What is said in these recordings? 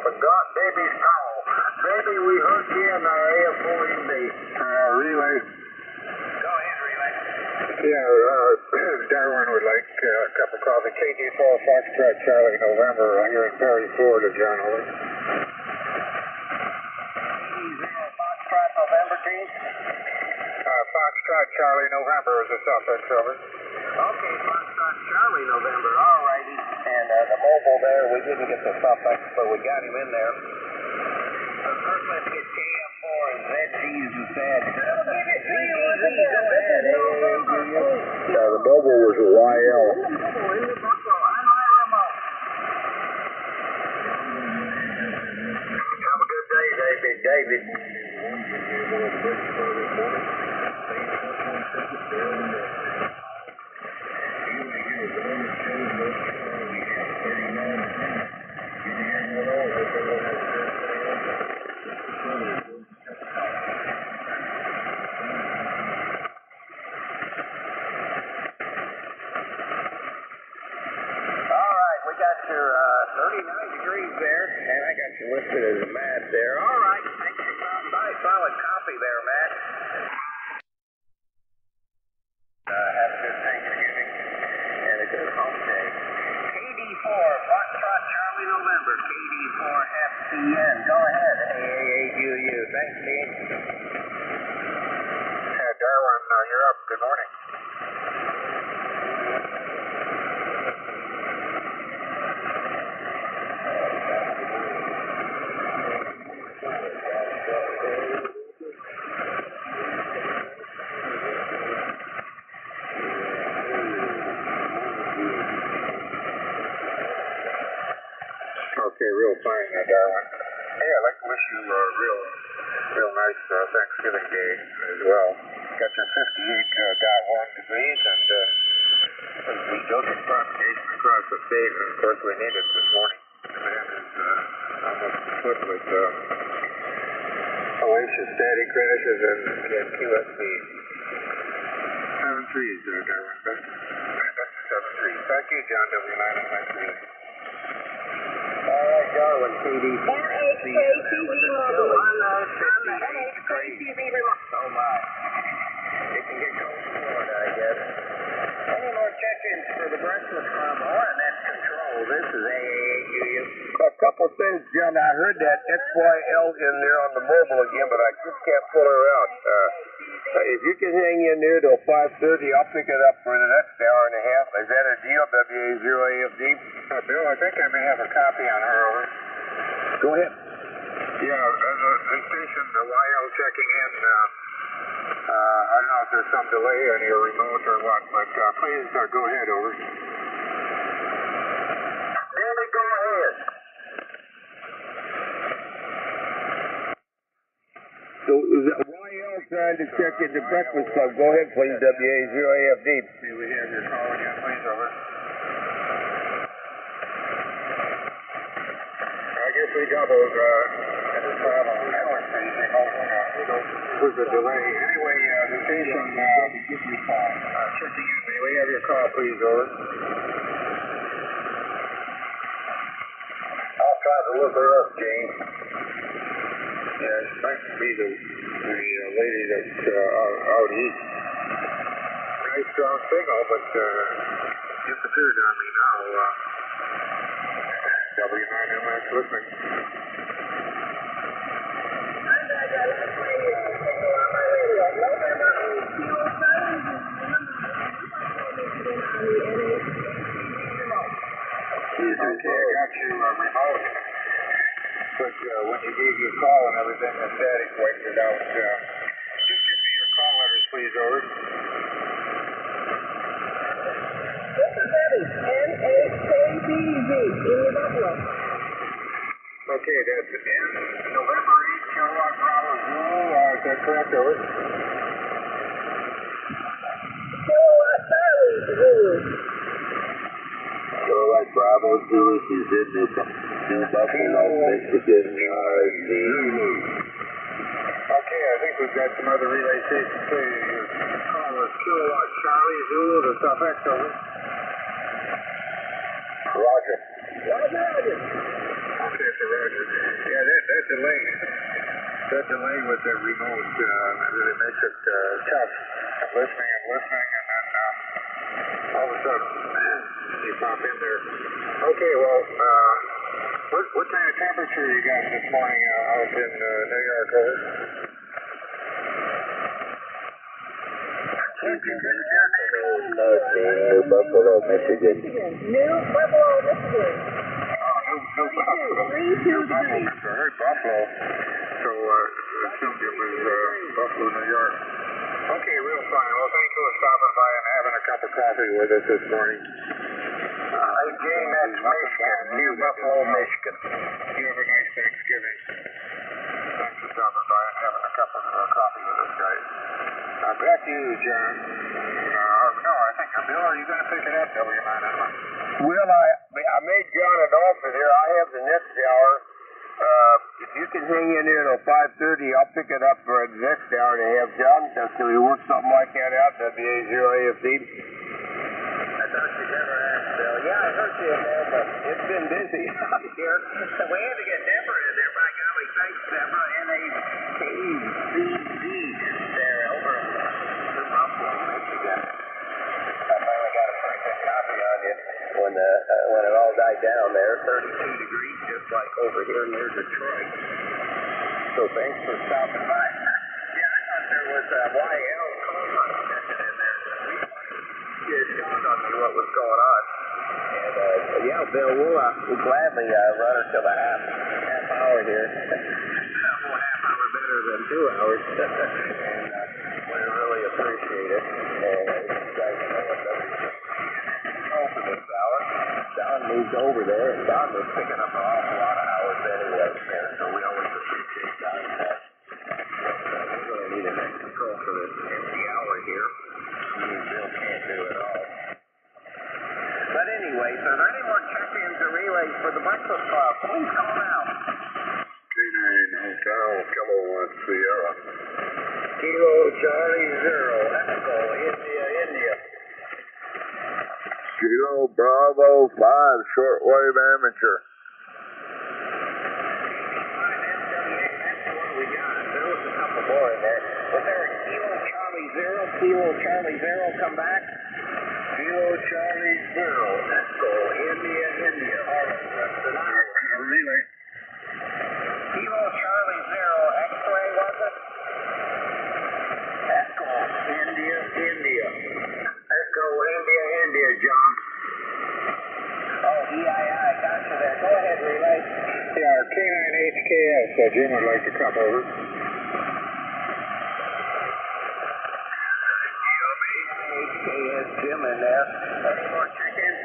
forgot Baby's call. Baby, we heard you in our AF4EB. Relay. Go ahead, Relay. Yeah, Darwin would like a cup of coffee. KD4 Foxtrot Charlie November here in Perry, Florida, John, over. KD0 Foxtrot November, team? Foxtrot Charlie November is the suffix, over. Okay, Foxtrot Charlie November, all righty. And the mobile there, we didn't get the suffix, but we got him in there. First, let's get KF4 and ZG's and said. The mobile was a YL. Have a good day, David. We got your 39 degrees there, and I got you listed as a Matt there. All right, thanks for stopping by. Solid copy there, Matt. Have a good Thanksgiving and a good home day. KD4, Foxtrot Charlie November, KD4 FCN. Go ahead, AAAUU. Thanks, team. Darwin, you're up. Good morning. Okay, real fine, Darwin. Hey, I'd like to wish you a real nice Thanksgiving Day as well. Got your 58.1 degrees, and we built a propagation across the state, and of course we need it this morning. The man is almost split with hellacious static crashes and QSB. 7 trees, Darwin. Best of 7 trees. Thank you, John W. 9 and 9 trees. All right, Darwin, KD4. NHKTV mobile. NHKTV remote. Oh, my. It can get cold in Florida, I guess. Any more check-ins for the Breakfast Club? Oh, and that's Control. This is AAAUU. A couple things, John. I heard that XYL in there on the mobile again, but I just can't pull her out. If you can hang in there till 5:30, I'll pick it up for the next hour and a half. Is that a deal, WA0AFD? Bill, I think I may have a copy on her, over. Go ahead. Yeah, the station, the YL checking in. I don't know if there's some delay on your remote or what, but please go ahead, over. Danny, go ahead. So is that YL trying to check in the Breakfast Club? Go ahead, please, WA0AFD. See, we have your call again, please, over. I guess we doubled the travel. With the delay. Anyway, the station, checking in. May we have your call, please, over? I'll try to look her up, James. Yeah, it might be the lady that's out east. Nice strong signal, but disappeared on me now. W9MS listening. Okay, I got you remote. But when you gave your call and everything, the static wiped it out. Just give me your call letters, please, over. This is Eddie, NHKTV in Buffalo. Okay, that's N, November 8, kilowatt Bravo Zulu. Is that correct, over? Kilowatt Charlie Zulu. Kilowatt Bravo Zulu is in New Buffalo, Michigan. Okay, I think we've got some other relay stations too. Your call was kilowatt Charlie Zulu, the suffix, over. Roger. Roger. Okay, so Roger. Yeah, that delay. That delay with the remote really makes it tough. I'm listening, and then all of a sudden you pop in there. Okay, well, what kind of temperature you got this morning out in New York, over? New Buffalo, Michigan. New Buffalo, Michigan. New Buffalo, Missouri, Buffalo. So, assumed it was Buffalo, New York. Okay, real fine. Well, thank you for stopping by and having a cup of coffee with us this morning. Hey, Gene, that's Michigan. New Buffalo, Michigan. You have a nice Thanksgiving. Thanks for stopping by and having a cup of coffee with us, guys. Back to you, John. No, I think, Bill, are you going to pick it up, W9? Well, I made John an offer there. I have the next hour. If you can hang in there till 5:30, I'll pick it up for the next hour and a half, John. Can we work something like that out? WA0AFD. I thought you never asked, Bill. Yeah, I heard you in there, but it's been busy out here. We had to get Deborah in there. By golly, thanks, Deborah. NAKCZ there over in New Buffalo, Michigan. I finally got a pretty good copy on you when it all died down there. 32 degrees, just like over here near Detroit. So thanks for stopping by. Yeah, I thought there was a YL call on session in there. It dawned on me what was going on. And, yeah, Bill, we'll gladly run her till the half hour here. Half hour better than 2 hours. And we really appreciate it. And you guys know what for this hour. Don moved over there, and Don was picking up an awful lot of hours anyway there, so we always appreciate Don's help. We really need a net control for this empty hour here. Me and Bill can't do it all. But anyway, so are there any more check-ins or relays for the Breakfast Club? Please call now. K9 Hotel, Kilo 1 Sierra. Kilo Charlie 0, Echo, India. Kilo Bravo 5, shortwave amateur. That's the one we got. There was a couple more in there. Was there a Kilo Charlie 0? Kilo Charlie 0 come back? Kilo Charlie 0. Echo, India. That's the Relay. Kilo Charlie 0. X-ray, was it? Echo, India. Echo, India, John. Oh, EII, gotcha there. Go ahead, relay. Yeah, K9HKS, Jim would like to come over. HKS Jim in there. Any more check-ins?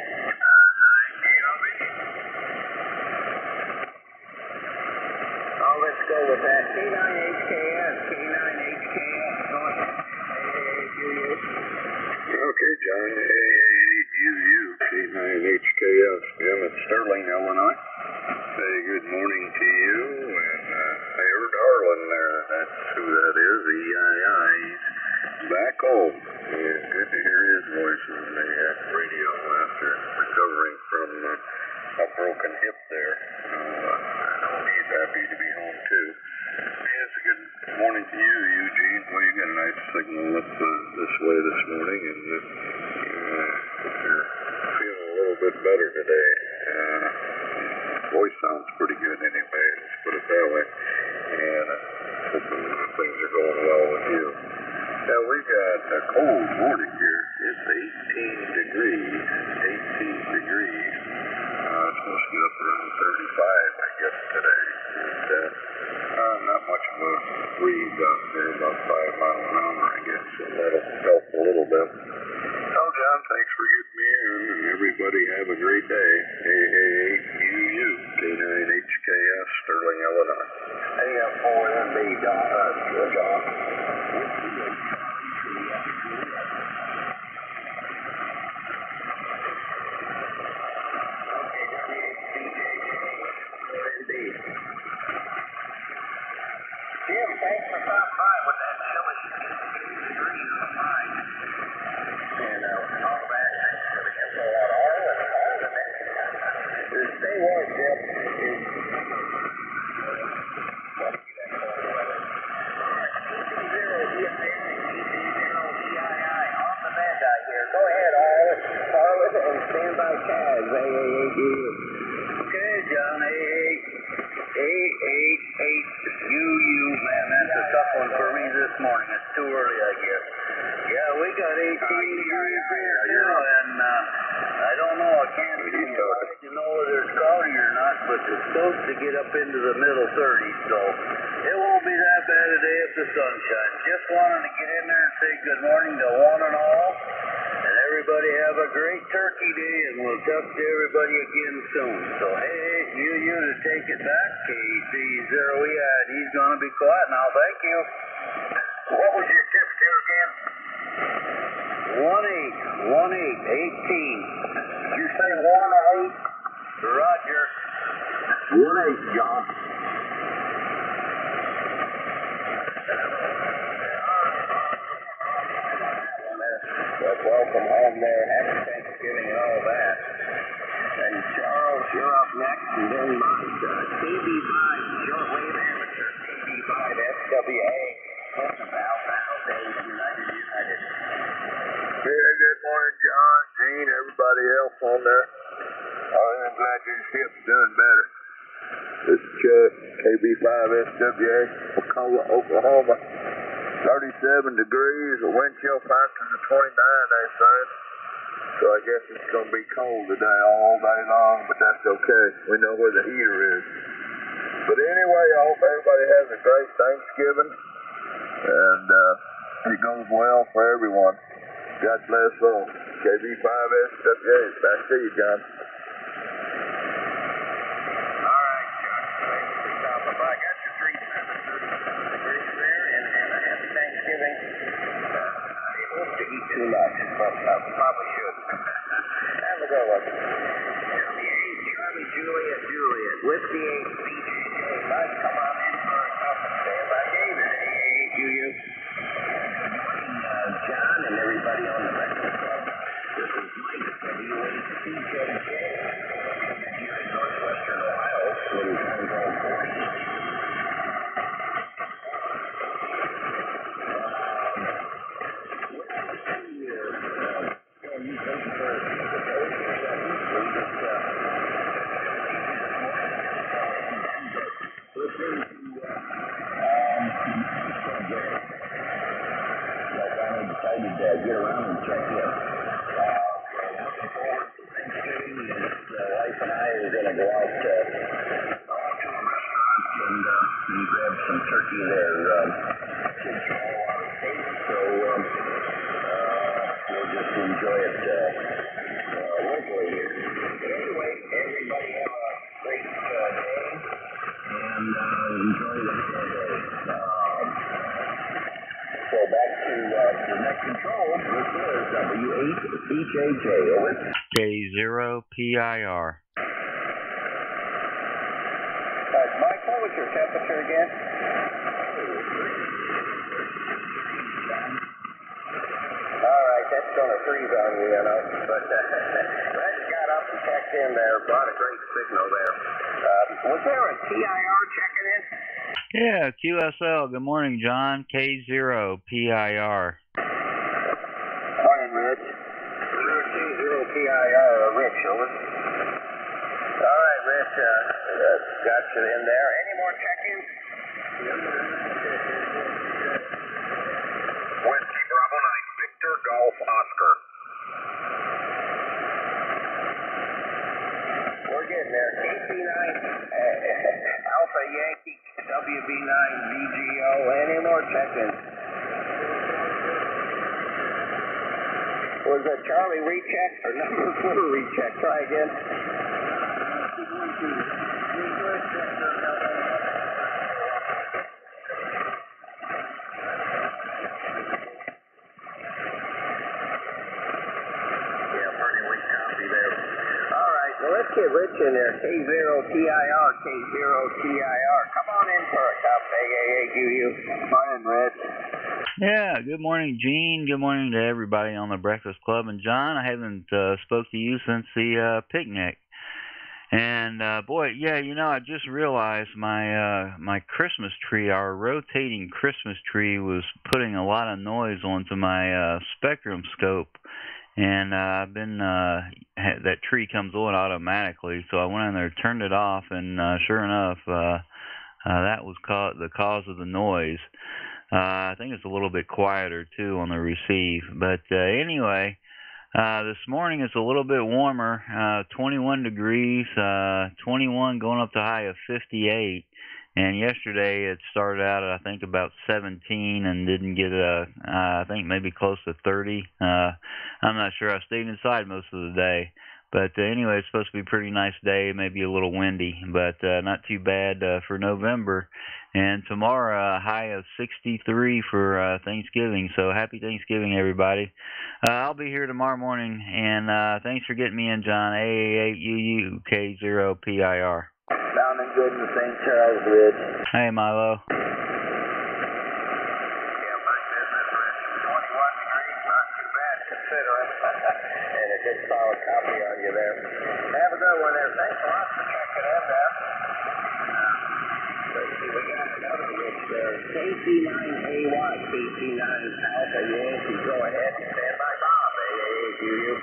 Oh, let's go with that. K9HKS. Go ahead. Okay, John, AAUU, K9HKS, Jim at Sterling, Illinois. Say good morning to you, and I heard Harlan there. That's who that is, EII. He's back home, and good to hear his voice on the radio after recovering from a broken hip there. I know he's happy to be home, too. Yes, good morning to you, Eugene. Well, you got a nice signal up this way this morning, and you're feeling a little bit better today. Voice sounds pretty good anyway, let's put it that way. And hoping things are going well with you. Now, we've got a cold morning here. It's 18 degrees. It's supposed to get up around 35, I guess, today. And not much of a breeze out there, about 5 miles an hour, I guess, so that'll help a little bit. So, John, thanks for getting me in, and everybody have a great day. AAUU, K9HKS, Sterling, Illinois. AF4MB, John. Jim, thanks for stopping by with that chilly 18 degrees on the line. And all that, thanks for the info on all the stay warm, Jim. supposed to get up into the middle 30s, so it won't be that bad a day if the sun shines. Just wanted to get in there and say good morning to one and all, and everybody have a great Turkey Day, and we'll talk to everybody again soon. So, hey, you to take it back, KC0EI, he's going to be quiet now, thank you. What was your temperature again? 18. Did you say 1 or 8? Roger. 1-8, John. Well, welcome home there. Happy Thanksgiving and all that. And Charles, you're up next, and then Mike, KB5, shortwave amateur, KB5 SWA. That's about nowadays, United. Yeah, good morning, John, Gene, everybody else on there. I'm glad your ship's doing better. This is Chuck, KB5SWA, Wakulla, Oklahoma. 37 degrees, a wind chill factor of 29, they say. So I guess it's going to be cold today all day long, but that's okay. We know where the heater is. But anyway, I hope everybody has a great Thanksgiving, and it goes well for everyone. God bless all. KB5SWA, back to you, John. All right, Chuck. I got your 37 degrees there, and a happy Thanksgiving. I hope to eat too much, but probably should. Have a good one. Charlie Juliet, Whiskey 8, BJJ. Mike, come on in for a cup and stand by David. You. Good morning, John, and everybody on the Breakfast Club. This is Mike, WHCJJ. Here in northwestern Ohio, in time zone 40. Get around and check in. Looking forward to Thanksgiving, and wife and I are going to go out to a restaurant and grab some turkey there. Kids are all out of state, so we'll just enjoy it locally here. But anyway, everybody have a great day, and enjoy the holiday. So back to the next control. This is W8CJJ. Over. K0PIR. Mike, what was your temperature again? All right, that's going to freeze on you, you know. But Red got up and checked in there. Brought a great signal there. Was there a TIR checking in? Yeah, QSL. Good morning, John. K0PIR. Morning, Rich. K0PIR, Rich, over. All right, Rich, got you in there. Any more check-ins? Whiskey Bravo 9, Victor Golf Oscar. We're getting there. KC9, Alpha Yankee, WB9, VGO. Any more check-ins? Was that Charlie recheck or number 4 recheck? Try again. Let's get Rich in there. K0TIR, K0TIR. Come on in for a cup, AAAQU. Morning, Rich. Yeah, good morning, Gene. Good morning to everybody on the Breakfast Club. And John, I haven't spoke to you since the picnic. And boy, yeah, you know, I just realized my Christmas tree, our rotating Christmas tree, was putting a lot of noise onto my spectrum scope. And I've been that tree comes on automatically, so I went in there, turned it off, and sure enough, that was the cause of the noise. I think it's a little bit quieter too on the receive, but anyway, This morning it's a little bit warmer, 21 degrees, 21 going up to high of 58. And yesterday it started out at, I think, about 17 and didn't get, I think maybe close to 30. I'm not sure. I stayed inside most of the day. But anyway, it's supposed to be a pretty nice day, maybe a little windy, but not too bad for November. And tomorrow, a high of 63 for Thanksgiving. So happy Thanksgiving, everybody. I'll be here tomorrow morning, and thanks for getting me in, John. AA8UUK0PIR. Sounding good in the St. Charles Ridge. Hey, Milo. Yeah, my business, Rich. 21 degrees, not too bad considering. And a good solid copy on you there. Have a good one there. Thanks a lot for checking in there. Let's see, we got another Rich there. KC9AY, KC9 Alpha Yankee. Go ahead and stand by Bob, AA8UU.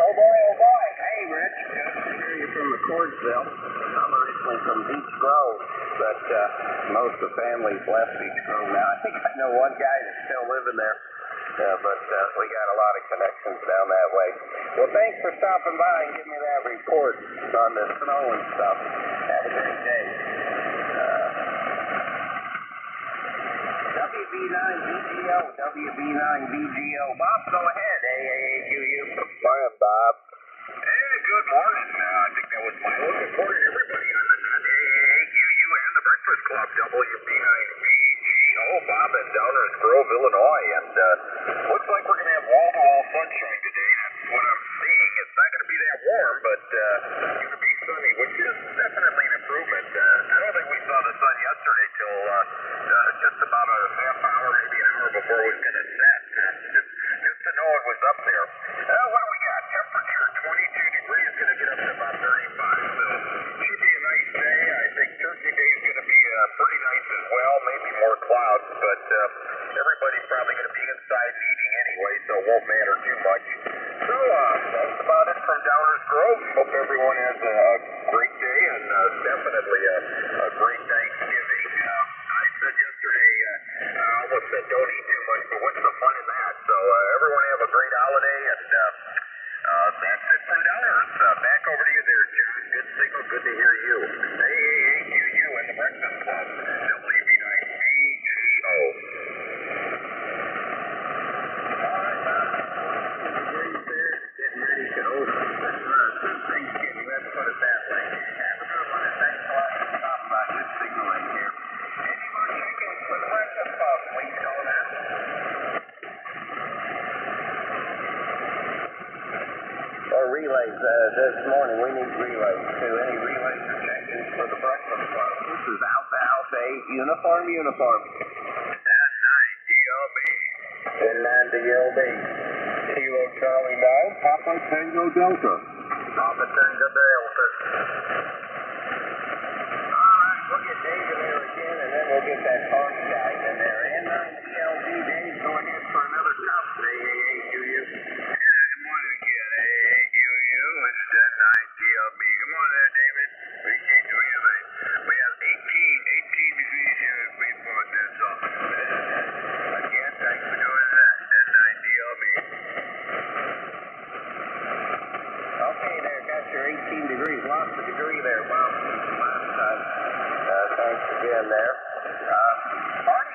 Oh boy, hey Rich, good to hear you from the Cordsville. I'm originally from Beach Grove, but most of the family's left Beach Grove now. I think I know one guy that's still living there, but we got a lot of connections down that way. Well, thanks for stopping by and giving me that report on the snow and stuff. Have a great day. WB9BGO. Bob, go ahead. AAUU. Fine, Bob. Hey, good morning. I think that was my looking forward to everybody on the AAUU and the Breakfast Club, WB9BGO, Bob in Downers Grove, Illinois. And looks like we're going to have wall-to-wall sunshine today. That's what I'm seeing. It's not going to be that warm, but it's going to be sunny, which is definitely an improvement. I don't think we saw the sun yesterday till just about a half hour, maybe an hour before it was going to set. Just to know it was up there. What do we got? Temperature 22 degrees, going to get up to about 35. So should be a nice day. I think Turkey Day is going to be pretty nice as well. Maybe more clouds, but everybody's probably going to be inside and eating anyway, so it won't matter too much. So that's about it from Downers Grove. Hope everyone has a great day and definitely a great Thanksgiving. I said yesterday, I almost said don't eat too much, but what's the fun in that? So everyone have a great holiday, and that's it from Downers. Back over to you there, John. Good signal, good to hear you. AAUU and the Breakfast Club, WB9BGO. All right, degrees there, getting ready to open Thanksgiving. Let's put it that way. Have a good one, and thanks a lot for stopping by. Good signal right here. Any more chickens for the Breakfast Club, please call now. Or relays, this morning we need relays too. Any relays or check-ins for the Breakfast Club? This is Alpha 8, uniform. 9 DLB. 10-9 DLB. Kilo Charlie 9, Papa Tango Delta. Papa Tango Delta. Alright, we'll get Dave in there again, and then we'll get that party guy in there. And 9 DLB, Dave, go ahead for another cup. AAUU. Good morning again, AAUU. It's 10-9 DLB. Come on there, David. We can't do anything. We have 18 degrees here at Freeport. That's all. Again, thanks for doing that. 10-9 DLB. Okay, there, got your 18 degrees. Lost a degree there, Bob, since last time. Thanks again there. Party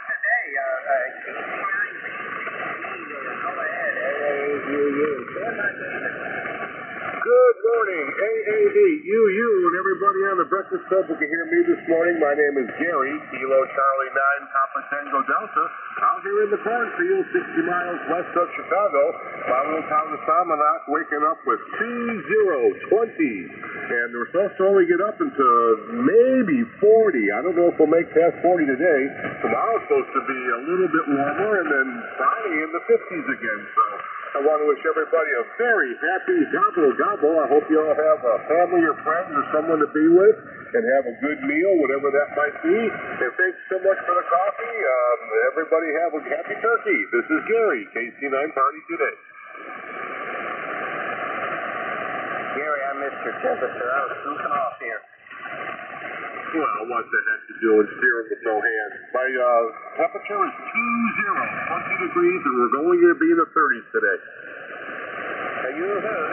morning, AAUU, and everybody on the Breakfast Club who can hear me this morning. My name is Gary, Kilo Charlie 9, Papa Tango Delta. Out here in the cornfield, 60 miles west of Chicago. My little town of Salmonock waking up with 2020. And we're supposed to only get up into maybe 40. I don't know if we'll make past 40 today. Tomorrow's supposed to be a little bit warmer, and then Friday in the 50s again. So I want to wish everybody a very happy gobble. I hope you all have a family or friends or someone to be with and have a good meal, whatever that might be. And thanks so much for the coffee. Everybody have a happy turkey. This is Gary, KC9 Party Today. Gary, I missed your temperature. I was goofing off here. Well, what the heck you doing steering with no hands? My temperature is 20 degrees, and we're going to be in the 30s today. Are you in there?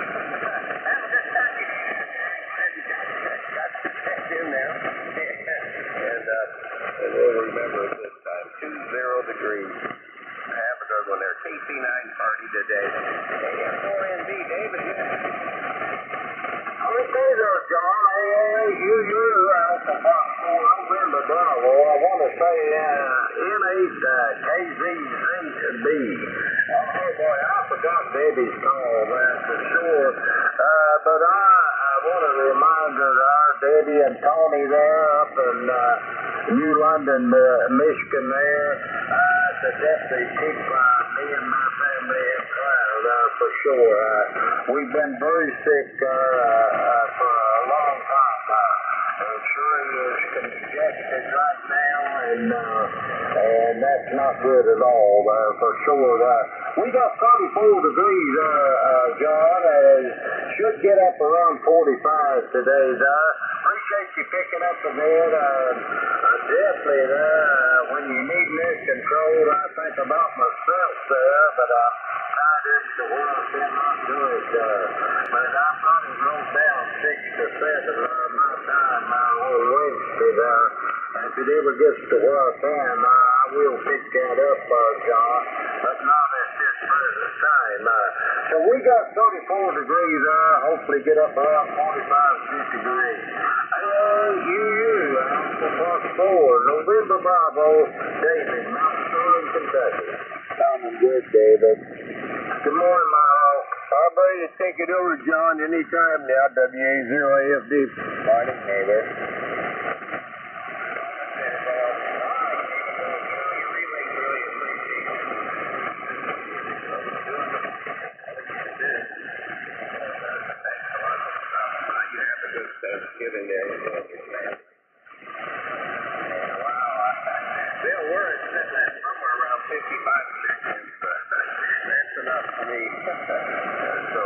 And we'll remember it this time. 20 degrees. Have a good one there. KC9 Party Today. AM4NB, David. Okay there, John. AAUU, Alpha Fox 4 November Bravo. I want to say N8KZZB. Oh boy, I forgot Debbie's call, that's for sure. But I want to remind her, Debbie and Tony there up in New London, Michigan there, to definitely keep me and my family in prayer for sure. We've been very sick for a long time. Sure is congested right now, and that's not good at all for sure. We got 34 degrees, John. Should get up around 45 today. Appreciate you picking up the bed. Definitely, when you need this control, I think about myself there, but I'm tired of the world cannot do it. But I probably wrote down 6 to 7 my time on Wednesday there. If it ever gets to where I can, I will pick that up, John. But not at this present time. So we got 34 degrees. Hopefully get up around 45, 50 degrees. Alpha Fox 4, November Bravo, David, Mount Sterling, Kentucky. Sounding good, David. Good morning, Milo. I'm ready to take it over, John, anytime now. WA0AFD. Morning, David. Thanksgiving there. Bill, we're sitting at somewhere around 55 seconds. That's enough for me. So,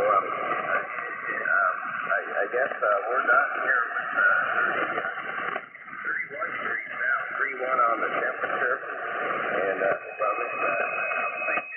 I guess we're done here with 31 degrees now, 31 on the temperature. And well, I'm thinking,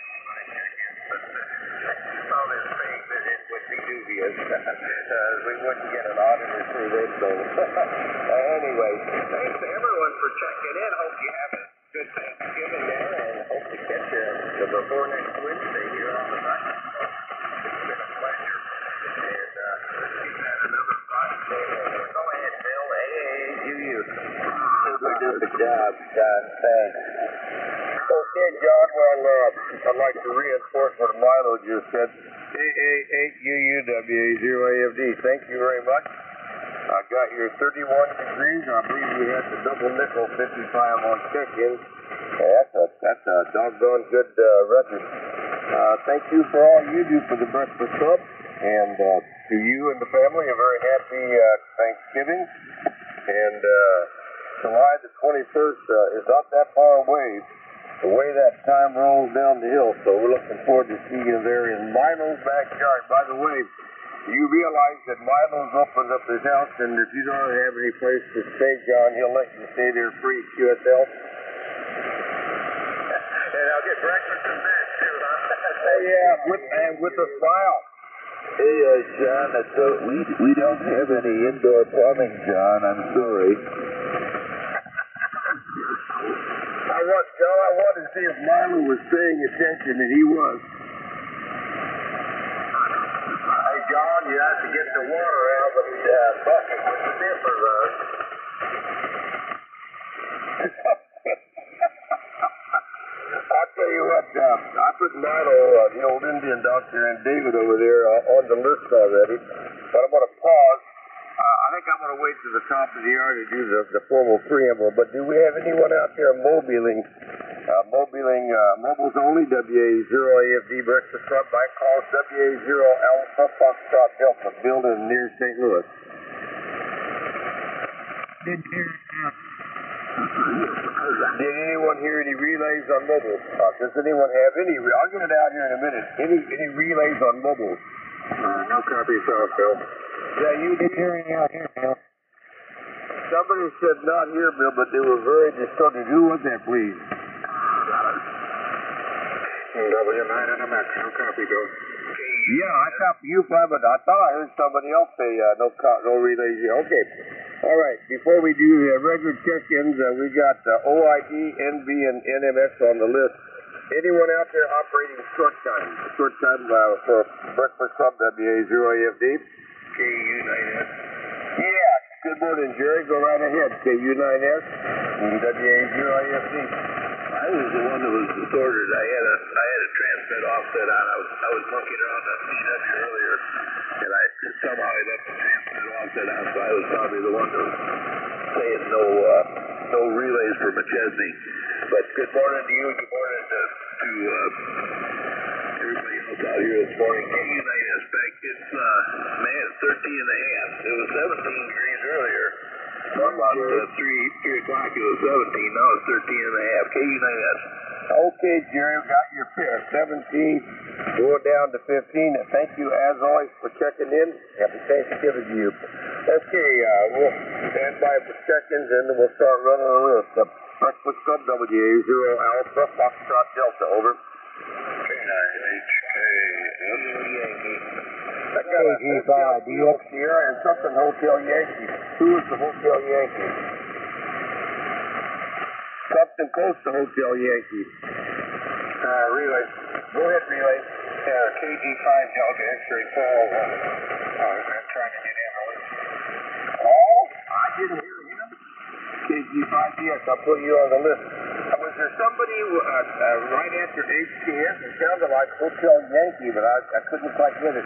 you saw this thing that it would be dubious. We wouldn't get an auditor through this thing. Anyway, thanks to everyone for checking in. Hope you have a good Thanksgiving there, and hope to catch you before next Wednesday here on the night. It's been a pleasure. And we've had another fine day. Go ahead, Bill. AAUU. Good job, John. Thanks. Okay, John, well, I'd like to reinforce what Milo just said. AA8UUWA0AFD, thank you very much. I got your 31 degrees. I believe we had the double nickel 55 on check-in. That's a doggone good record. Thank you for all you do for the Breakfast Club. And to you and the family, a very happy Thanksgiving. And July the 21st is not that far away. The way that time rolls down the hill, so we're looking forward to seeing you there in Milo's backyard. By the way, you realize that Milo's opened up his house, and if you don't have any place to stay, John, he'll let you stay there free, QSL. And I'll get breakfast in bed, too, huh? Yeah, with a smile. Hey, John, we don't have any indoor plumbing, John. I'm sorry. I wanted to see if Milo was paying attention, and he was. Hey, John, you have to get the water out of the bucket with the dipper there. I'll tell you what, I put Milo, the old Indian doctor, and David over there on the list already, but I'm going to pause. I think I'm going to wait to the top of the hour to do the formal preamble, but do we have anyone out there mobiling mobiles only, WA0AFD Breakfast Club, Mike calls WA0 Alpha Foxtrot Delta, building near St. Louis. Did anyone hear any relays on mobiles? Does anyone have any? I'll get it out here in a minute. Any relays on mobiles? No copy, Bill. Yeah, you did hearing out here, Bill. Somebody said not here, Bill, but they were very distorted. Who was that, please? W9NMX, no copy, Bill. Yeah, I copy you, but I thought I heard somebody else say no relays here. Okay. All right. Before we do the regular check-ins, we got OID, NB, and NMX on the list. Anyone out there operating short time? Short time for Breakfast Club, WA0AFD? KU9S. Yeah. Good morning, Jerry. Go right ahead. KU9S, WA0AFD. I was the one that was disordered. I had a transmit offset on. I was monkeying around on CX earlier, and somehow I left the transmit offset on, so I was probably the one that was saying no relays for McChesney. But good morning to you. Good morning to everybody else out here this morning. KU9S back. It's 13 and a half. It was 17 degrees earlier. About 3 o'clock it was 17. Now it's 13 and a half. KU9S. Okay, Jerry, got your pick. 17, going down to 15. And thank you, as always, for checking in. Happy Thanksgiving to you. Okay, we'll stand by for check-ins, and then we'll start running the list. Breakfast Club, WA0 Alpha, Foxtrot Delta, over. K9HK. KG5, DX Sierra, and something Hotel Yankee. Who is the Hotel Yankee? Something close to Hotel Yankee. Relay. Go ahead, relay. KG5 Delta X-ray Paul. I'm trying to get in the list. Paul? I didn't hear him. KG5DX, I'll put you on the list. Was there somebody right after HTS? It sounded like Hotel Yankee, but I couldn't quite get it.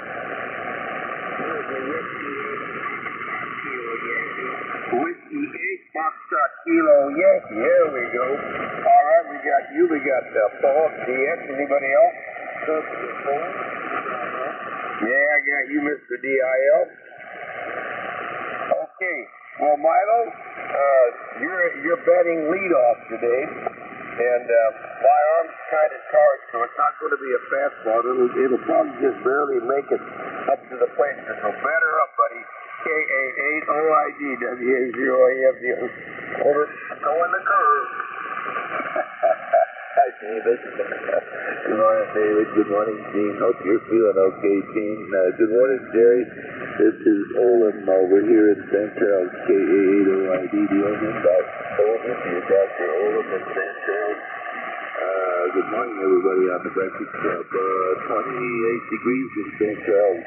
Whiskey 8 Foxtrot Kilo Yankee. There we go. All right, we got you. We got Paul DX. Anybody else? Yeah, I got you, Mr. DIL. Okay. Well, Milo, you're batting leadoff today, and my arm's kind of charged, so it's not going to be a fastball. It'll probably just barely make it up to the plate. So batter up, buddy. KA8OID WA0AFD. Over. Go in the curve. Hi, David. Good morning, David. Good morning, Gene. Hope you're feeling okay, Gene. Good morning, Jerry. This is Olin over here in St. Charles, KA8OID. The Olin about Olin. You're Dr. Olin in St. Charles. Good morning, everybody on the Breakfast Club. 28 degrees in St. Charles.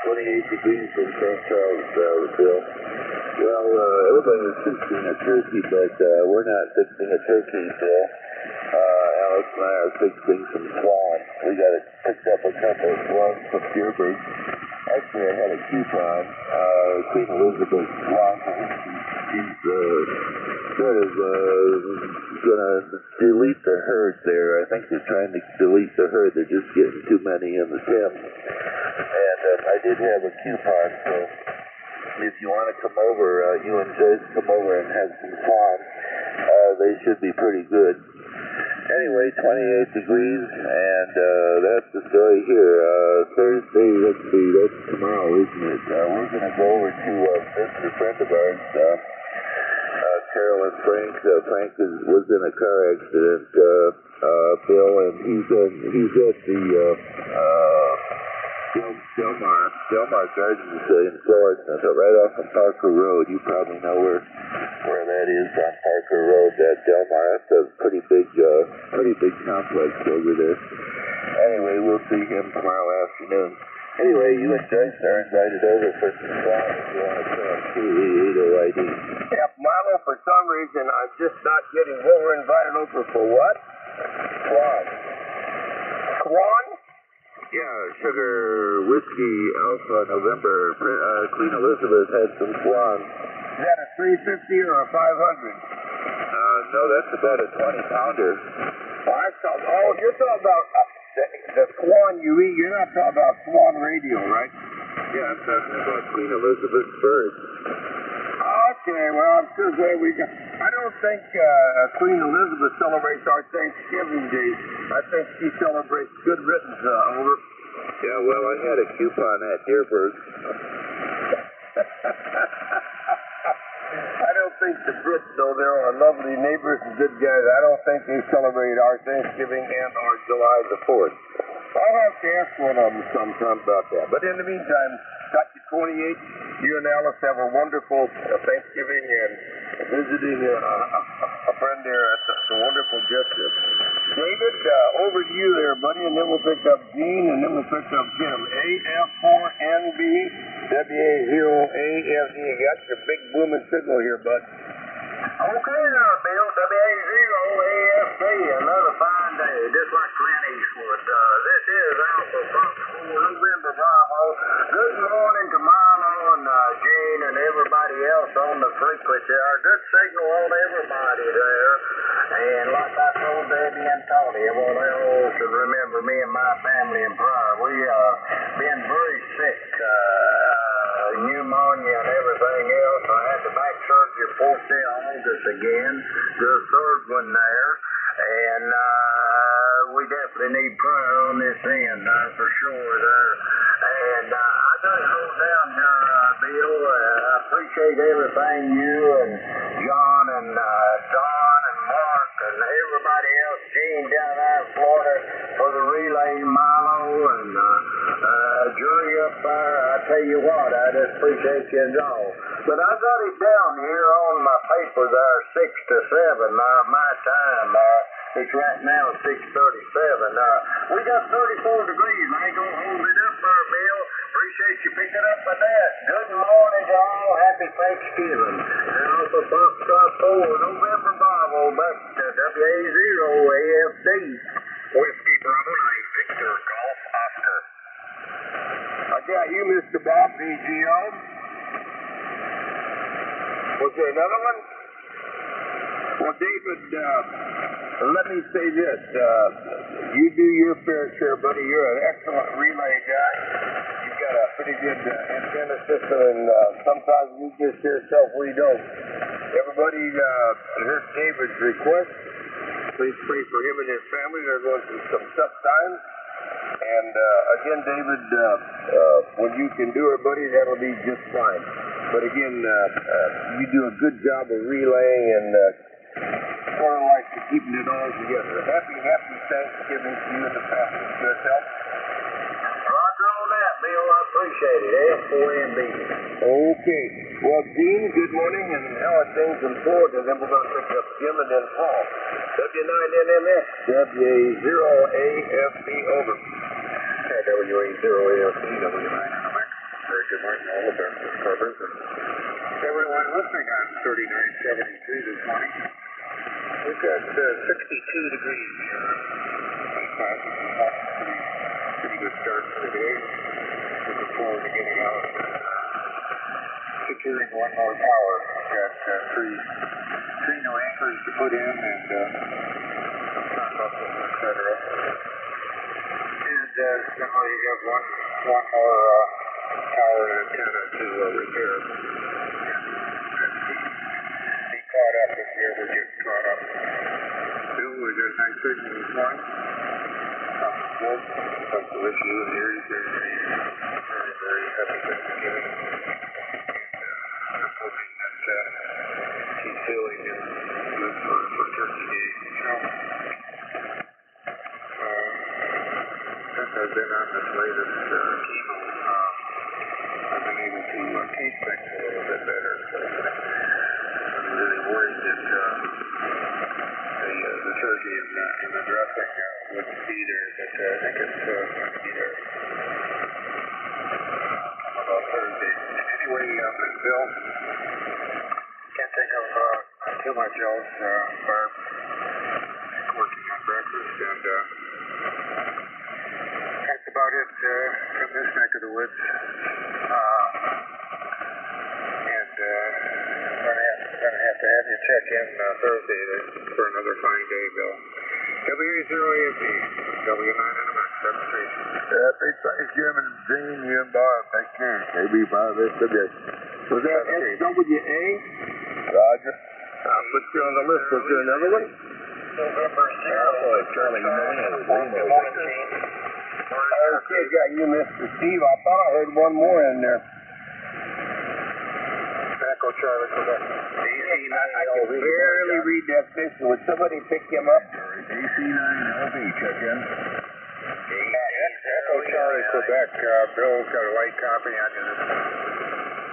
28 degrees in St. Charles, Bill. Well, everybody is fixing a turkey, but we're not fixing a turkey, Bill. Alex and I are fixing some swan. We got to pick up a couple of swans from Dearburg. Actually, I had a coupon. Queen Elizabeth swan. She's sort of going to delete the herd there. I think they're trying to delete the herd. They're just getting too many in the Thames. And I did have a coupon, so if you want to come over, you and Joyce come over and have some fun. They should be pretty good. Anyway, 28 degrees, and that's the story here. Thursday, let's see, that's tomorrow, isn't it? We're going to go over to visit a friend of ours, Carol and Frank. Frank was in a car accident, Bill, and he's at the Delmar Gardens in Florida, so right off of Parker Road. You probably know where that is on Parker Road. That Delmar, that's a pretty big complex over there. Anyway, we'll see him tomorrow afternoon. Anyway, you and Joyce are invited over for some fun if you want to come. K80ID. Yeah, Milo, for some reason, I'm just not getting what we're invited over for what? Swan. Swan? Yeah, Sugar Whiskey Alpha November. Queen Elizabeth had some swan. Is that a 350 or a 500? No, that's about a 20-pounder. You're talking about the swan you eat. You're not talking about swan radio, right? Yeah, I'm talking about Queen Elizabeth's bird. Okay, well, I'm sure glad we got. I don't think Queen Elizabeth celebrates our Thanksgiving Day. I think she celebrates good riddance, over. Yeah, well, I had a coupon at Deerberg. I don't think the Brits, though they're our lovely neighbors and good guys, I don't think they celebrate our Thanksgiving and our July the 4th. I'll have to ask one of them sometime about that. But in the meantime, got you 28. You and Alice have a wonderful Thanksgiving and visiting a friend there at the wonderful Justice. David, over to you there, buddy, and then we'll pick up Gene, and then we'll pick up Jim. AF4NB, WA0AFE. You got your big booming signal here, bud. Okay there, Bill. WA0AFC, another fine day, just like Clint Eastwood. This is Alpha Fox 4 November Bravo. Good morning to Milo and Gene and everybody else on the frequency. Our good signal on everybody there. And like I told Debbie and Tony, well, they all should remember me and my family in prayer. We been very sick, pneumonia and everything else. I had the back surgery 4th day of August again, the third one there. And we definitely need prayer on this end, for sure there. And I got it wrote down here, Bill. I appreciate everything you and John and Don and Mark and everybody else, Gene down there in Florida for the relay, Milo and jury up there. I tell you what, I just appreciate you and all. But I got it down here on my paper there, 6 to 7, my time. It's right now 6:37. We got 34 degrees. I ain't gonna hold it up there, Bill. Appreciate you picking up my desk. Good morning to all. Happy Thanksgiving. And also Foxtrot 4, November Bravo, back to WA0AFD. Whiskey Bravo 9, Victor Golf Oscar. I got you, Mr. Bob, BGO. Was there another one? Well, David, let me say this. You do your fair share, buddy. You're an excellent relay guy. You've got a pretty good antenna system, and sometimes you just hear stuff we don't. Everybody heard David's request. Please pray for him and his family. They're going through some tough times. And again, David, when you can do it, buddy, that'll be just fine. But again, you do a good job of relaying and sort of like keeping it all together. Happy Thanksgiving to you and the family. Yourself. Roger on that, Bill. I appreciate it. F4NB. Okay. Well, Gene, good morning, and how are things in Florida? Then we're going to pick up Jim and then Paul. W9NMS, WA0AFB, over. WA0AFB, W9NMS. Very good morning, all of our subscribers and everyone listening on 3972 this morning. We've got 62 degrees here. Pretty good start for the day. Looking forward to getting out and securing one more tower. Got three new anchors to put in and some turnbuckles, etc. And simply have one more tower and antenna to repair. Be caught up if you ever get caught up. Bill, we got a nice signal this morning. Good. Hope to wish you and yours a very happy Thanksgiving. And I'm hoping that he's feeling good for Turkey Day. You know, since I've been on this latest chemo, I've been able to taste things a little bit better. I'm really worried that the turkey and the dressing wouldn't be there, but I think it's going to be there. Bill. Can't think of too much else, Barb. Working on breakfast, and that's about it from this neck of the woods. And gonna have to have you check in Thursday for another fine day, Bill. W0AFD, W9 in the mix, demonstration. Happy Thanksgiving, Gene, you and Barb. Take care. KB5SW. Was that SWA? Roger. I'll put you on the list. Was there another one? November 0. Charlie 9, Okay, got you, Mr. Steve. I thought I heard one more in there. Echo Charlie, Quebec. I can barely read that picture. Would somebody pick him up? AC9LV, check in. Echo Charlie, Quebec. Bill's got a white copy on you.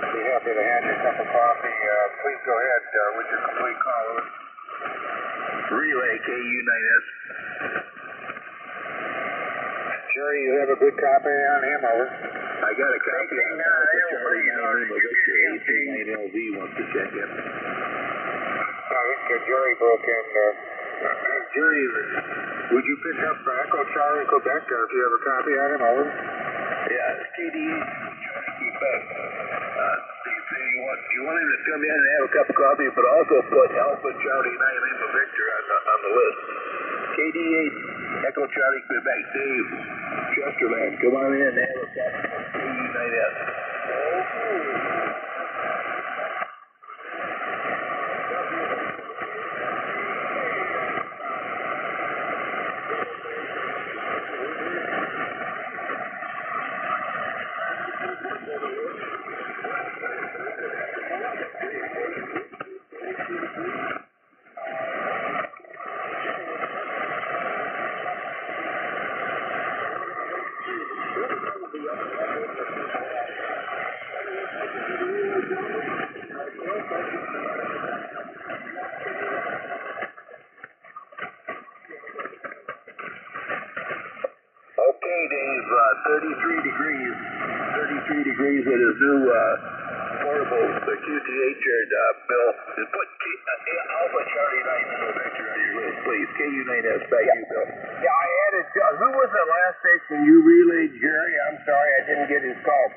Be happy to hand you a cup of coffee. Please go ahead with your complete call. Relay KU9S. Jerry, you have a good copy on him, over. I got a copy on Charlie 9 Victor. AC9LV wants to check in. I think Jerry broke in. Jerry, would you pick up Echo Charlie, Quebec, if you have a copy on him, over? Yeah, it's KDA. Quebec. You want him to come in and have a cup of coffee, but also put Alpha Charlie 9 Lima Victor on the list. KD8, Echo Charlie Quebec, Dave, Chesterland, come on in and have a cup of KU9S. Okay, Dave, 33 degrees with his new portable, the QTH here, Bill. Just put Alpha Charlie 9 Lima Victor on your list, please. KU9S, back to you, Bill. Yeah, I added. Who was the last station you relayed, Jerry? I'm sorry, I didn't get his call.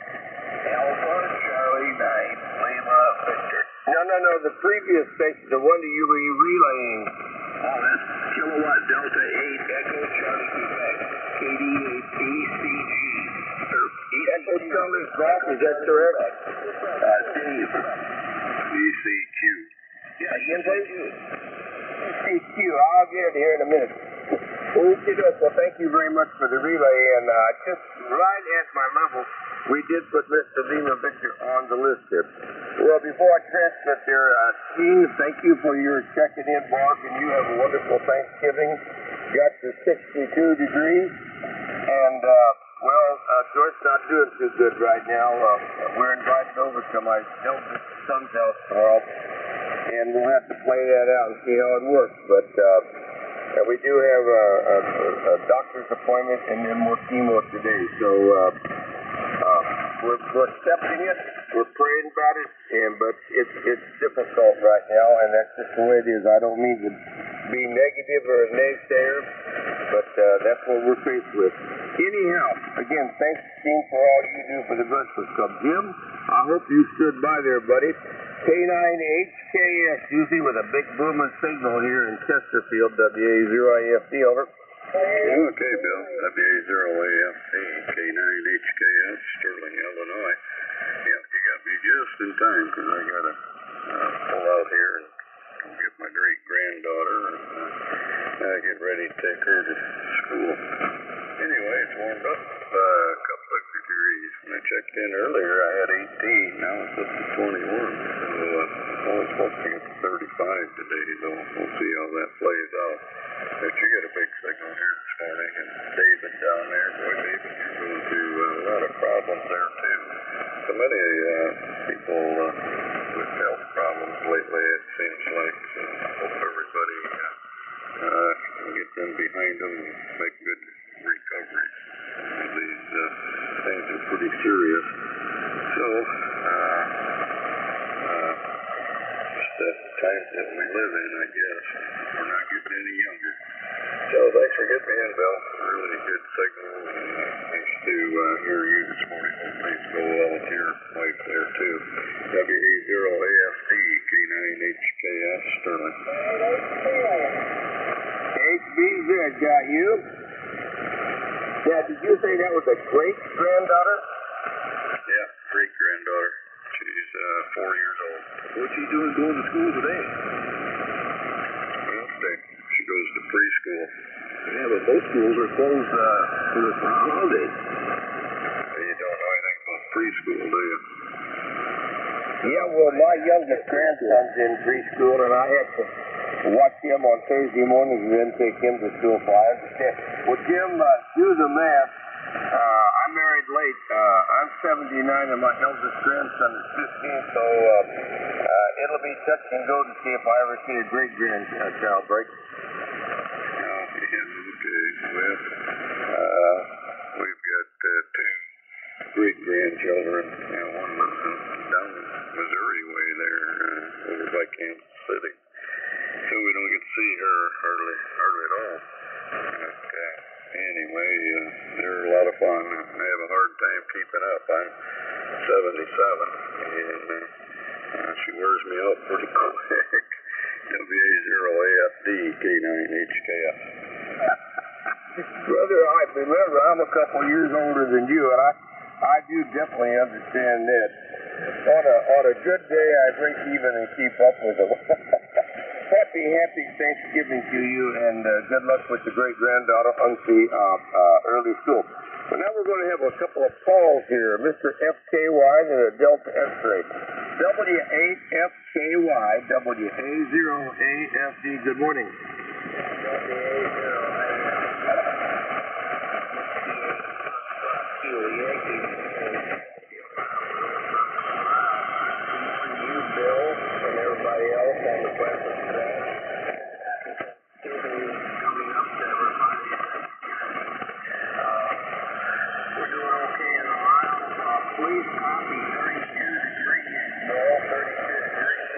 Alpha Charlie 9 Lima Victor. No, the previous station, the one that you were relaying. Oh, that's Kilowatt Delta 8 Echo Charlie Quebec, KD8 ECG. Echo Charlie Golf, is that correct? Dave. ECQ. Yeah, again, please? ECQ, I'll get it here in a minute. Okay, well, thank you very much for the relay, and just right at my level, we did put Mr. Lima Victor on the list here. Well, before I transmit there, Gene, thank you for your checking in, Mark, and you have a wonderful Thanksgiving. Got to 62 degrees, and, Joy's not doing too good right now. We're invited over to my eldest son's house tomorrow, and we'll have to play that out and see how it works, but, we do have a doctor's appointment and then more chemo today. So we're accepting it. We're praying about it, but it's difficult right now, and that's just the way it is. I don't mean to be negative or a naysayer, but that's what we're faced with. Anyhow, again, thanks, Gene, for all you do for the Breakfast Club. Jim, I hope you stood by there, buddy. K9HKS, usually with a big booming signal here in Chesterfield, WA0AFD, over. Okay, Bill. WA0AFD, K9HKS, Sterling, Illinois. Yeah, you got me just in time because I got to pull out here and go get my great-granddaughter and get ready to take her to school. Anyway, it's warmed up a couple of degrees. When I checked in earlier, I had 18. Now it's up to 21. So it's only supposed to get to 35 today, though. We'll see how that plays out. But you got a big signal here this morning, and David down there. Boy, David, you're going through a lot of problems there, too. So many people with health problems lately, it seems like. So hope everybody can get them behind them and make good recoveries. These things are pretty serious. So, the times that we live in, I guess. We're not getting any younger. So thanks for getting me in, Bill. Really good signal, and thanks to hear you this morning. Thanks to volunteer wife there too. WA0AFD K9HKS Sterling. HBZ got you. Yeah, did you say that was a great granddaughter? Yeah, great granddaughter. She's 4 years old. What's she doing going to school today? Well, she goes to preschool. Yeah, but most schools are closed for the holidays. You don't know anything about preschool, do you? Yeah, well, my youngest grandson's in preschool, and I have to watch him on Thursday mornings and then take him to school, so I understand. Well, Jim, do the math. I'm married late. I'm 79, and my eldest grandson is 15, so it'll be touch and go to see if I ever see a great-grandchild, right? Okay. Well, we've got two great-grandchildren. One lives down Missouri way there, over by Kansas City. So we don't get to see her hardly at all. But, anyway, they're a lot of fun. I have a hard time keeping up. I'm 77, and she wears me out pretty quick. WA0AFD K9HKS. Brother, I remember I'm a couple years older than you, and I do definitely understand that. On a good day, I break even and keep up with them. Happy Thanksgiving to you, and good luck with the great-granddaughter on the early school. So now we're going to have a couple of calls here. Mr. FKY and a Delta X-ray. W8FKY, WA0AFD, good morning. Bill, and everybody else on the breakfast today. Coming up to everybody. We're doing okay in Ohio. Please copy 32 degrees. Well, 32 degrees.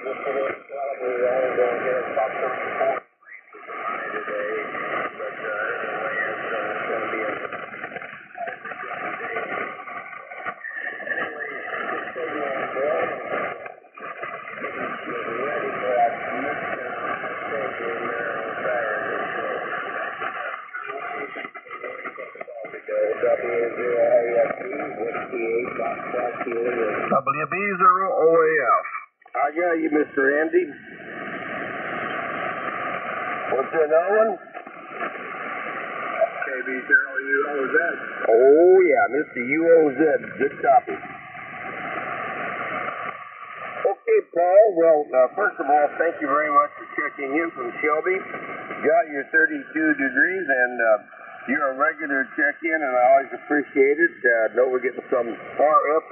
We'll put it probably only going to get about 34 degrees today. But anyway, it's going to be a WB0OAF. I got you, Mr. Andy. What's another one? KB0UOZ. Oh, yeah, Mr. UOZ. Good copy. Okay, Paul. Well, first of all, thank you very much for checking in from Shelby. Got your 32 degrees, and you're a regular check-in, and I always appreciate it. Know we're getting some far up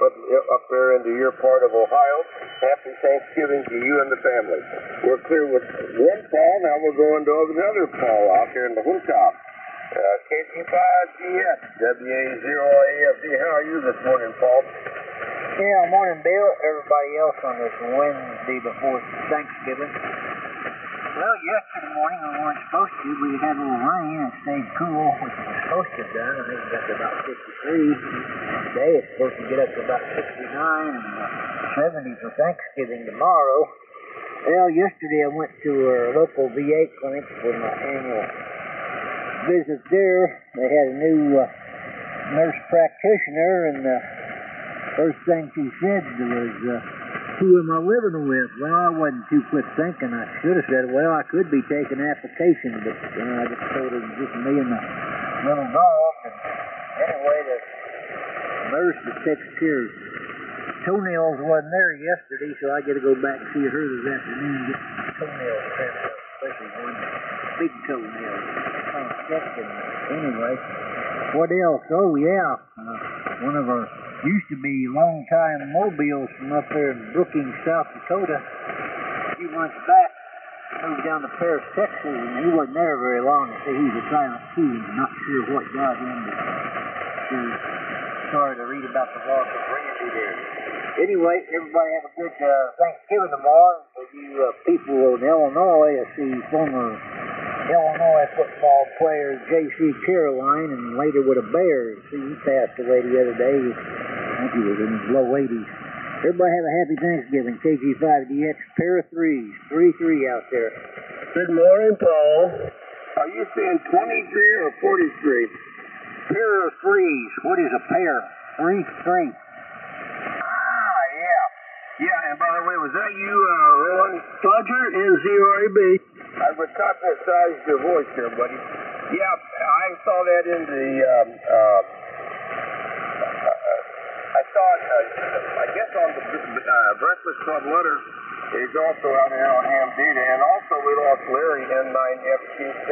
there into your part of Ohio. Happy Thanksgiving to you and the family. We're clear with one Paul. Now we're going to another Paul out there in the Hootop. KC5GS, WA0AFD. How are you this morning, Paul? Yeah, morning, Bill. Everybody else on this Wednesday before Thanksgiving. Well, yesterday morning we weren't supposed to. We had a little rain and it stayed cool, which it was supposed to have done. I think it got to about 53. Today it's supposed to get up to about 69 and 70 for Thanksgiving tomorrow. Well, yesterday I went to our local VA clinic for my annual visit there. They had a new nurse practitioner, and first thing she said was, who am I living with? Well, I wasn't too quick thinking. I should have said, well, I could be taking application, but I just told her it was just me and the little dog. And anyway, the nurse that takes care of toenails wasn't there yesterday, so I got to go back and see her this afternoon and get toenails trimmed up, especially one big toenail. Anyway, what else? Oh, yeah. One of our used to be long-time mobiles from up there in Brookings, South Dakota. A few months back, moved down to Paris, Texas, and he wasn't there very long. I say he was a silent key, and not sure what got him. Sorry to read about the loss of Randy there. Anyway, everybody have a good Thanksgiving tomorrow. For you people in Illinois, I see former Illinois football player J.C. Caroline, and later with the Bears. See, he passed away the other day. I think he was in his low 80s. Everybody have a happy Thanksgiving. KG5DX, pair of threes. 3-3 out there. Good morning, Paul. Are you saying 23 or 43? Pair of threes. What is a pair? 3-3. Yeah, and by the way, was that you, Roland? Roger, NZRB. I was caught that size your voice here, buddy. Yeah, I saw that in the, I saw it, I guess on the Breakfast Club letter. It's also out here on ham data, and also we lost Larry N9FQC.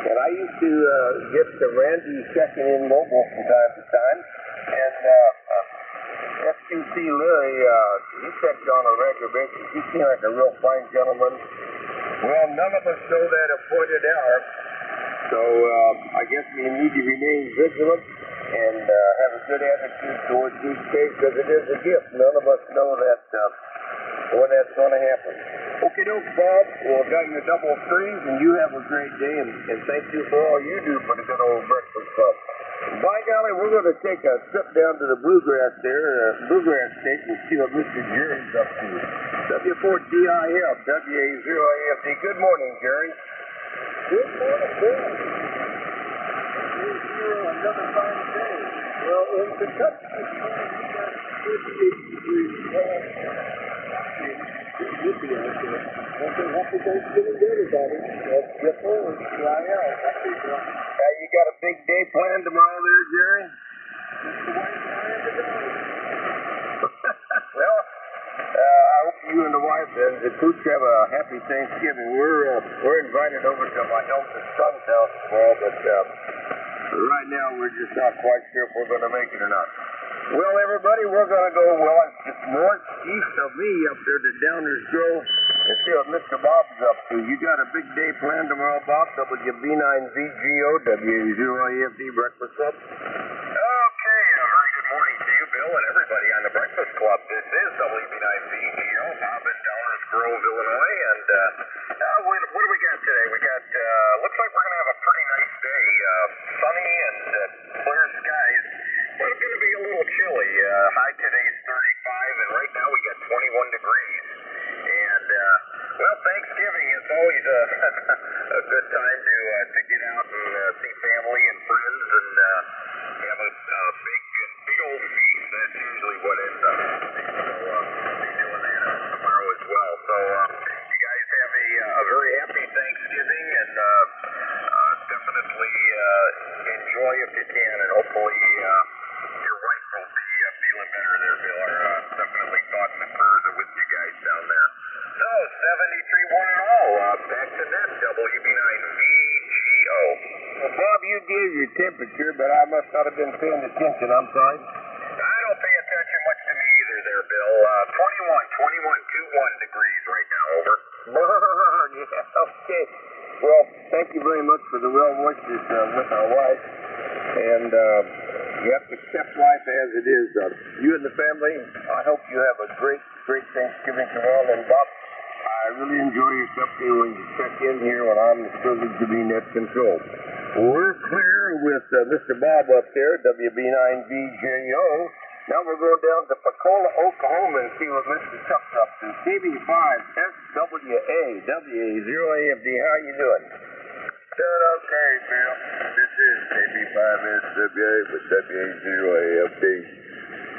And I used to get the Randy checking in mobile from time to time, and FQC Larry, he checked on a regular basis. He seemed like a real fine gentleman. Well, none of us know that appointed hour, so I guess we need to remain vigilant and have a good attitude towards each case, because it is a gift. None of us know that when that's going to happen. Okay, doke, Bob. Well, got your double threes, and you have a great day, and thank you for all you do for the good old Breakfast Club. By golly, we're going to take a trip down to the Bluegrass there, Bluegrass State, and see what Mr. Jerry's up to. W4DIF, WA0AFD. Good morning, Jerry. Good morning, Bill. Another fine day. Well, in Kentucky, it's 58 degrees. Happy Thanksgiving to everybody. Yes, sir. You got a big day planned tomorrow there, Jerry? Well, I hope you and the wife and the Pooch have a happy Thanksgiving. We're invited over to my eldest son's house tomorrow, but right now we're just not quite sure if we're going to make it or not. Well, everybody, we're going to go, just northeast of me up there to Downers Grove and see what Mr. Bob's up to. You got a big day planned tomorrow, Bob? WB9VGO, W0AFD Breakfast Club. Okay, a very good morning to you, Bill, and everybody on the Breakfast Club. This is WB9VGO, Bob in Downers Grove, Illinois, and what do we got today? We got, looks like we're going to have a pretty nice day, sunny and clear skies. But it's going to be a little chilly. High today's 35, and right now we got 21 degrees. And, well, Thanksgiving is always a good time to get out and see family and friends and have a big old feast. That's usually what ends up happening. So we'll be doing that tomorrow as well. So you guys have a very happy Thanksgiving, and definitely enjoy if you can, and hopefully your wife will be feeling better there, Bill. Definitely thoughts and prayers are with you guys down there. So, 73-1 and all. Back to net, WB9VGO. Well, Bob, you gave your temperature, but I must not have been paying attention. I'm sorry. I don't pay attention much to me either there, Bill. 21, 21, 21 degrees right now, over. Yeah, okay. Well, thank you very much for the well wishes with our wife. And you have to accept life as it is. You and the family, I hope you have a great Thanksgiving tomorrow. And Bob, I really enjoy your company when you check in here when I'm privileged to be net control. We're clear with Mr. Bob up there, WB9VGO. Now we're going down to Pacola, Oklahoma, and see what Mr. Chuck's up to. KB5SWA, WA0AFD. How you doing? Doing okay, Bill. This is KB5SWA with WA0AFD.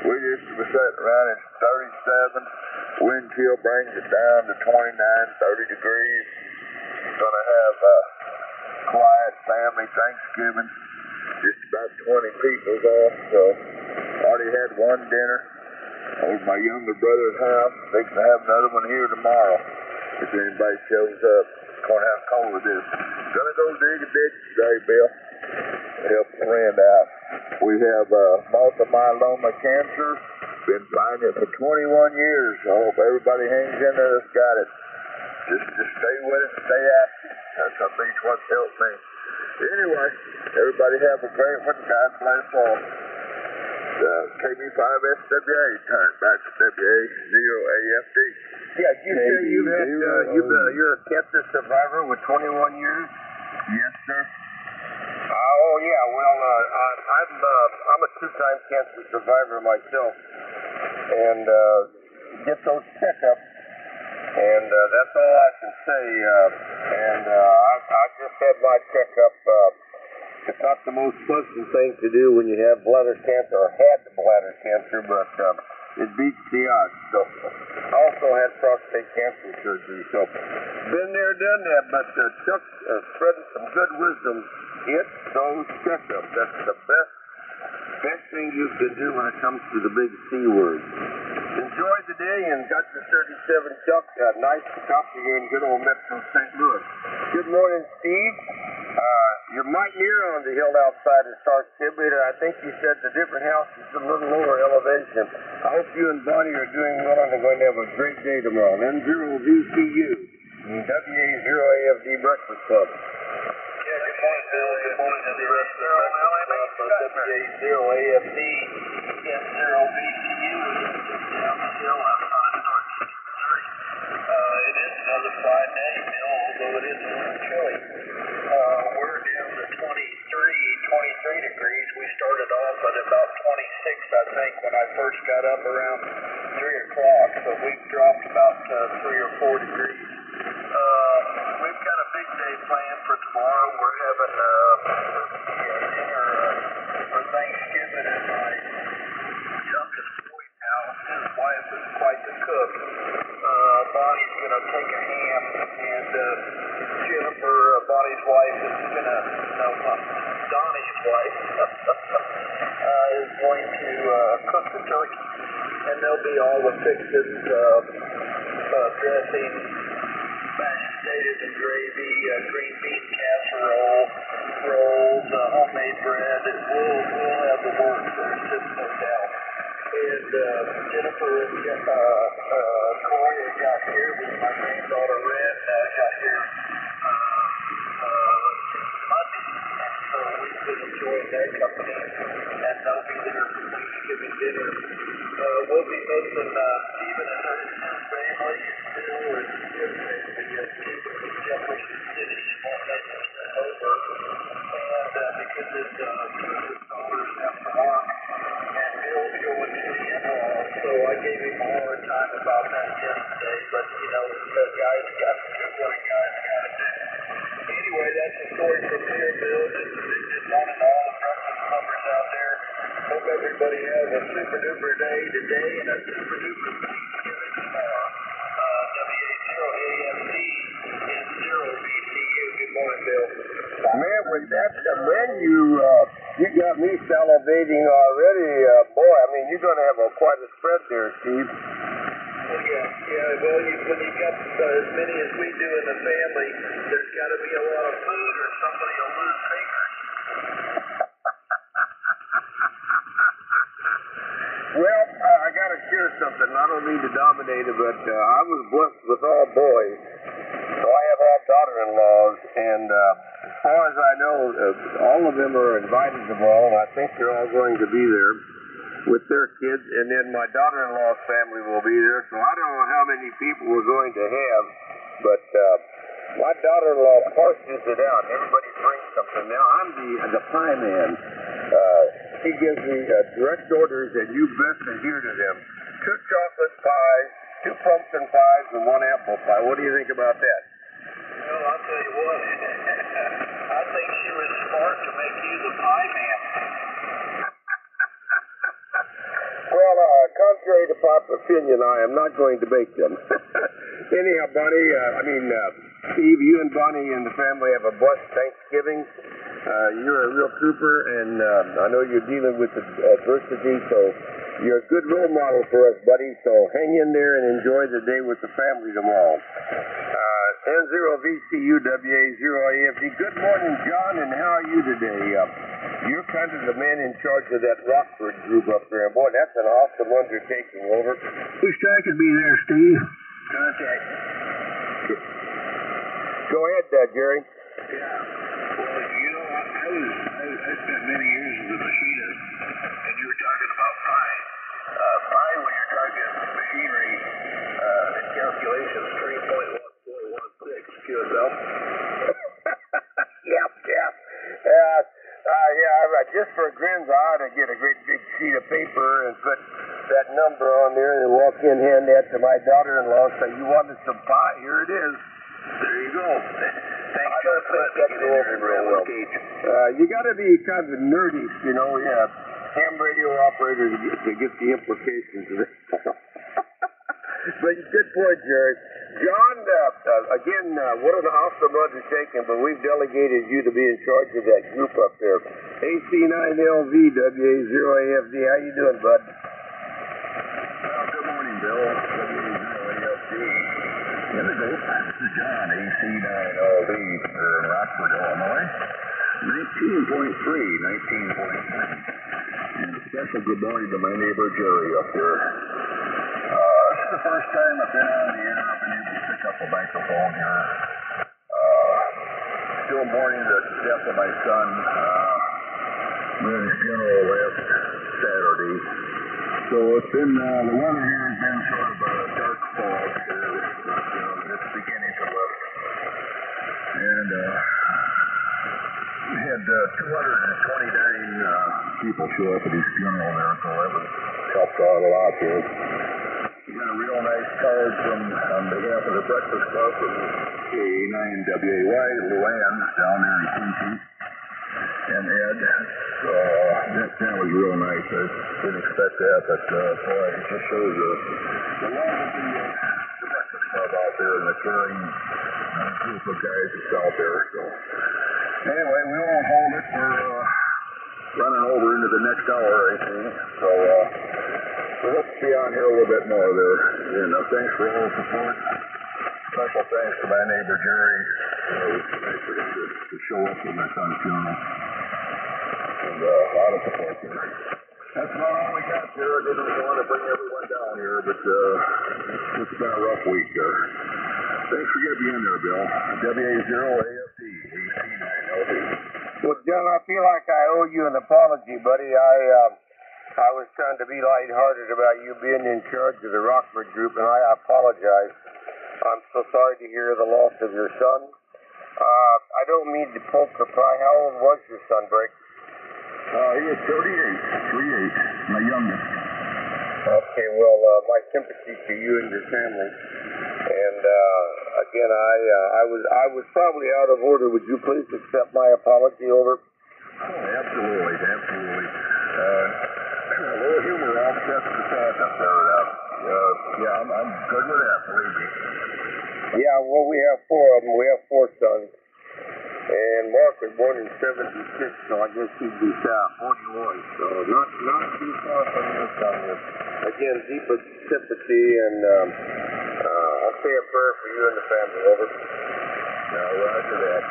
We just were sitting around at 37. Wind chill brings it down to 29, 30 degrees. Gonna have a quiet family Thanksgiving. Just about 20 people's off, so already had one dinner over my younger brother's house. Fixing to have another one here tomorrow. If anybody shows up, it's gonna have cold it is. Gonna go dig a ditch today, Bill. Help a friend out. We have multiple myeloma cancer. Been fighting it for 21 years. I hope everybody hangs in there that's got it. Just stay with it and stay active. That's at least what's helped me. Anyway, everybody have a great one. God bless all. KB5SWA, turn back to WA0AFD. Yeah, you say you're a cancer survivor with 21 years? Yes, sir. Oh yeah, well I'm a two-time cancer survivor myself, and get those checkups, and that's all I can say. I just had my checkup. It's not the most pleasant thing to do when you have bladder cancer, or had bladder cancer, but it beats the odds. So I also had prostate cancer surgery. So been there, done that. But Chuck's spreading some good wisdom. Get those checkups. That's the best thing you can do when it comes to the big C word. Enjoy the day and got your 37 Chuck. Nice to talk to you in good old Metro St. Louis. Good morning, Steve. You're mighty near on the hill outside of Star Distributor. I think you said the different house is a little lower elevation. I hope you and Bonnie are doing well and are going to have a great day tomorrow. N0VCU, WA0AFD Breakfast Club. Yeah, good morning, Bill. Good morning to the rest of the Breakfast Club, WA0AFD, N0VCU, down the hill outside of Star Distributor. It is another fine day, Bill, although it is a little chilly. We're down to 23 degrees. We started off at about 26, I think, when I first got up around 3 o'clock. So we've dropped about 3 or 4 degrees. We've got a big day planned for tomorrow. We're having dinner for Thanksgiving at my youngest boy's house. His wife is quite the cook. Bonnie's going to take a ham, and Jennifer, Bonnie's wife, Donnie's wife, is going to cook the turkey, and there'll be all the fixings, dressing, mashed potatoes and gravy, green bean casserole, rolls, homemade bread. We'll have the works. There's just no doubt. And Jennifer and Corey got here with my granddaughter Red. Got here Monday, and so we've been enjoying their company, and they'll be there for Thanksgiving dinner. We'll be missing Stephen and his family, Bill and his family, Stephen from Jefferson City, won't make it over, and because his two of his daughters have to work, and Bill's going to the in-laws, so I gave him a hard time about that yesterday, but the guy's got to do what a guy's got to do. Anyway, that's the story from here, Bill. Just wanted all the breakfast numbers out there. Hope everybody has a super duper day today and a super duper Thanksgiving tomorrow. WA0AFD and 0VCU. Good morning, Bill. Man, with that menu, you got me salivating already, boy. I mean, you're going to have quite a spread there, Steve. Yeah. Well, when you got as many as we do in the family, there's got to be a lot of food, or somebody will lose fingers. Well, I got to share something. I don't mean to dominate it, but I was blessed with all boys. So I have all daughter-in-laws, and as far as I know, all of them are invited tomorrow, and I think they're all going to be there with their kids, and then my daughter-in-law's family will be there, so I don't know how many people we're going to have, but my daughter-in-law parses it out. Everybody brings something. Now, I'm the pie man. She gives me direct orders, and you best adhere to them. 2 chocolate pies, 2 pumpkin pies, and 1 apple pie. What do you think about that? Well, I'll tell you what. I think she was smart to make you the pie man. Well, contrary to popular opinion, I am not going to bake them. Anyhow, Bonnie, Steve, you and Bonnie and the family have a blessed Thanksgiving. You're a real trooper, and I know you're dealing with adversity, so you're a good role model for us, buddy. So hang in there and enjoy the day with the family tomorrow. N0VCU, WA0AFD. Good morning, John, and how are you today? You're kind of the man in charge of that Rockford group up there. Boy, that's an awesome undertaking. Over. Wish I could be there, Steve. Contact. Go ahead, Jerry. Yeah. Well, I spent many years as a machinist, And you were talking about pi. Pi, when you're talking machinery, the calculation's 3.1416 QSL. Yep. Just for grins, I ought to get a great big sheet of paper and put that number on there and walk in, hand that to my daughter-in-law, say, you wanted some pie? Here it is. There you go. Thanks I for don't think letting me get in there real well. You got to be kind of nerdy, you know, ham radio operator to get the implications of it. But good point, Jerry. John, again, what an awesome undertaking, but we've delegated you to be in charge of that group up there. AC9LV, WA0AFD. How you doing, bud? Well, good morning, Bill. WA0AFD. In the group, this is John, AC9LV for Rockford, Illinois. 19.3. And a special good morning to my neighbor Jerry up there. This is the first time I've been on the air. I've been able to pick up a microphone here. Still mourning the death of my son. We had his funeral last Saturday. So it's been, the weather here has been sort of a dark fog here. It's beginning to lift. And we had 229 people show up at his funeral there, so that was helped out a lot here. We got a real nice card from, on behalf of the Breakfast Club from K9WAY, Luann, down there in Quincy, and Ed. So that was real nice. I didn't expect that, but boy, it just shows the love of the Breakfast Club out there and the caring group of guys that's out there. So anyway, we won't hold it. We're running over into the next hour, I think. So let's be on here a little bit more there. And thanks for all the support. Special thanks to my neighbor Jerry. It was nice for him to show up for my son's funeral. And a lot of support there. That's about all we got here. I didn't want to bring everyone down here, but it's been a rough week there. Thanks for getting me in there, Bill. WA0AFD, AC9LV. Well, John, I feel like I owe you an apology, buddy. I was trying to be lighthearted about you being in charge of the Rockford group, and I apologize. I'm so sorry to hear the loss of your son. I don't mean to poke or pry. How old was your son, Brick? He was 38, my youngest. Okay, well, my sympathy to you and your family. And again, I was probably out of order. Would you please accept my apology? Over. Oh, absolutely. A little humor offsets the sadness there. Yeah, I'm good with that, believe me. Yeah, well, we have four of them. We have four sons. And Mark was born in 76, so I guess he'd be 41. So not too far from your son. Again, deepest sympathy, and I'll say a prayer for you and the family. Over. Now, roger that.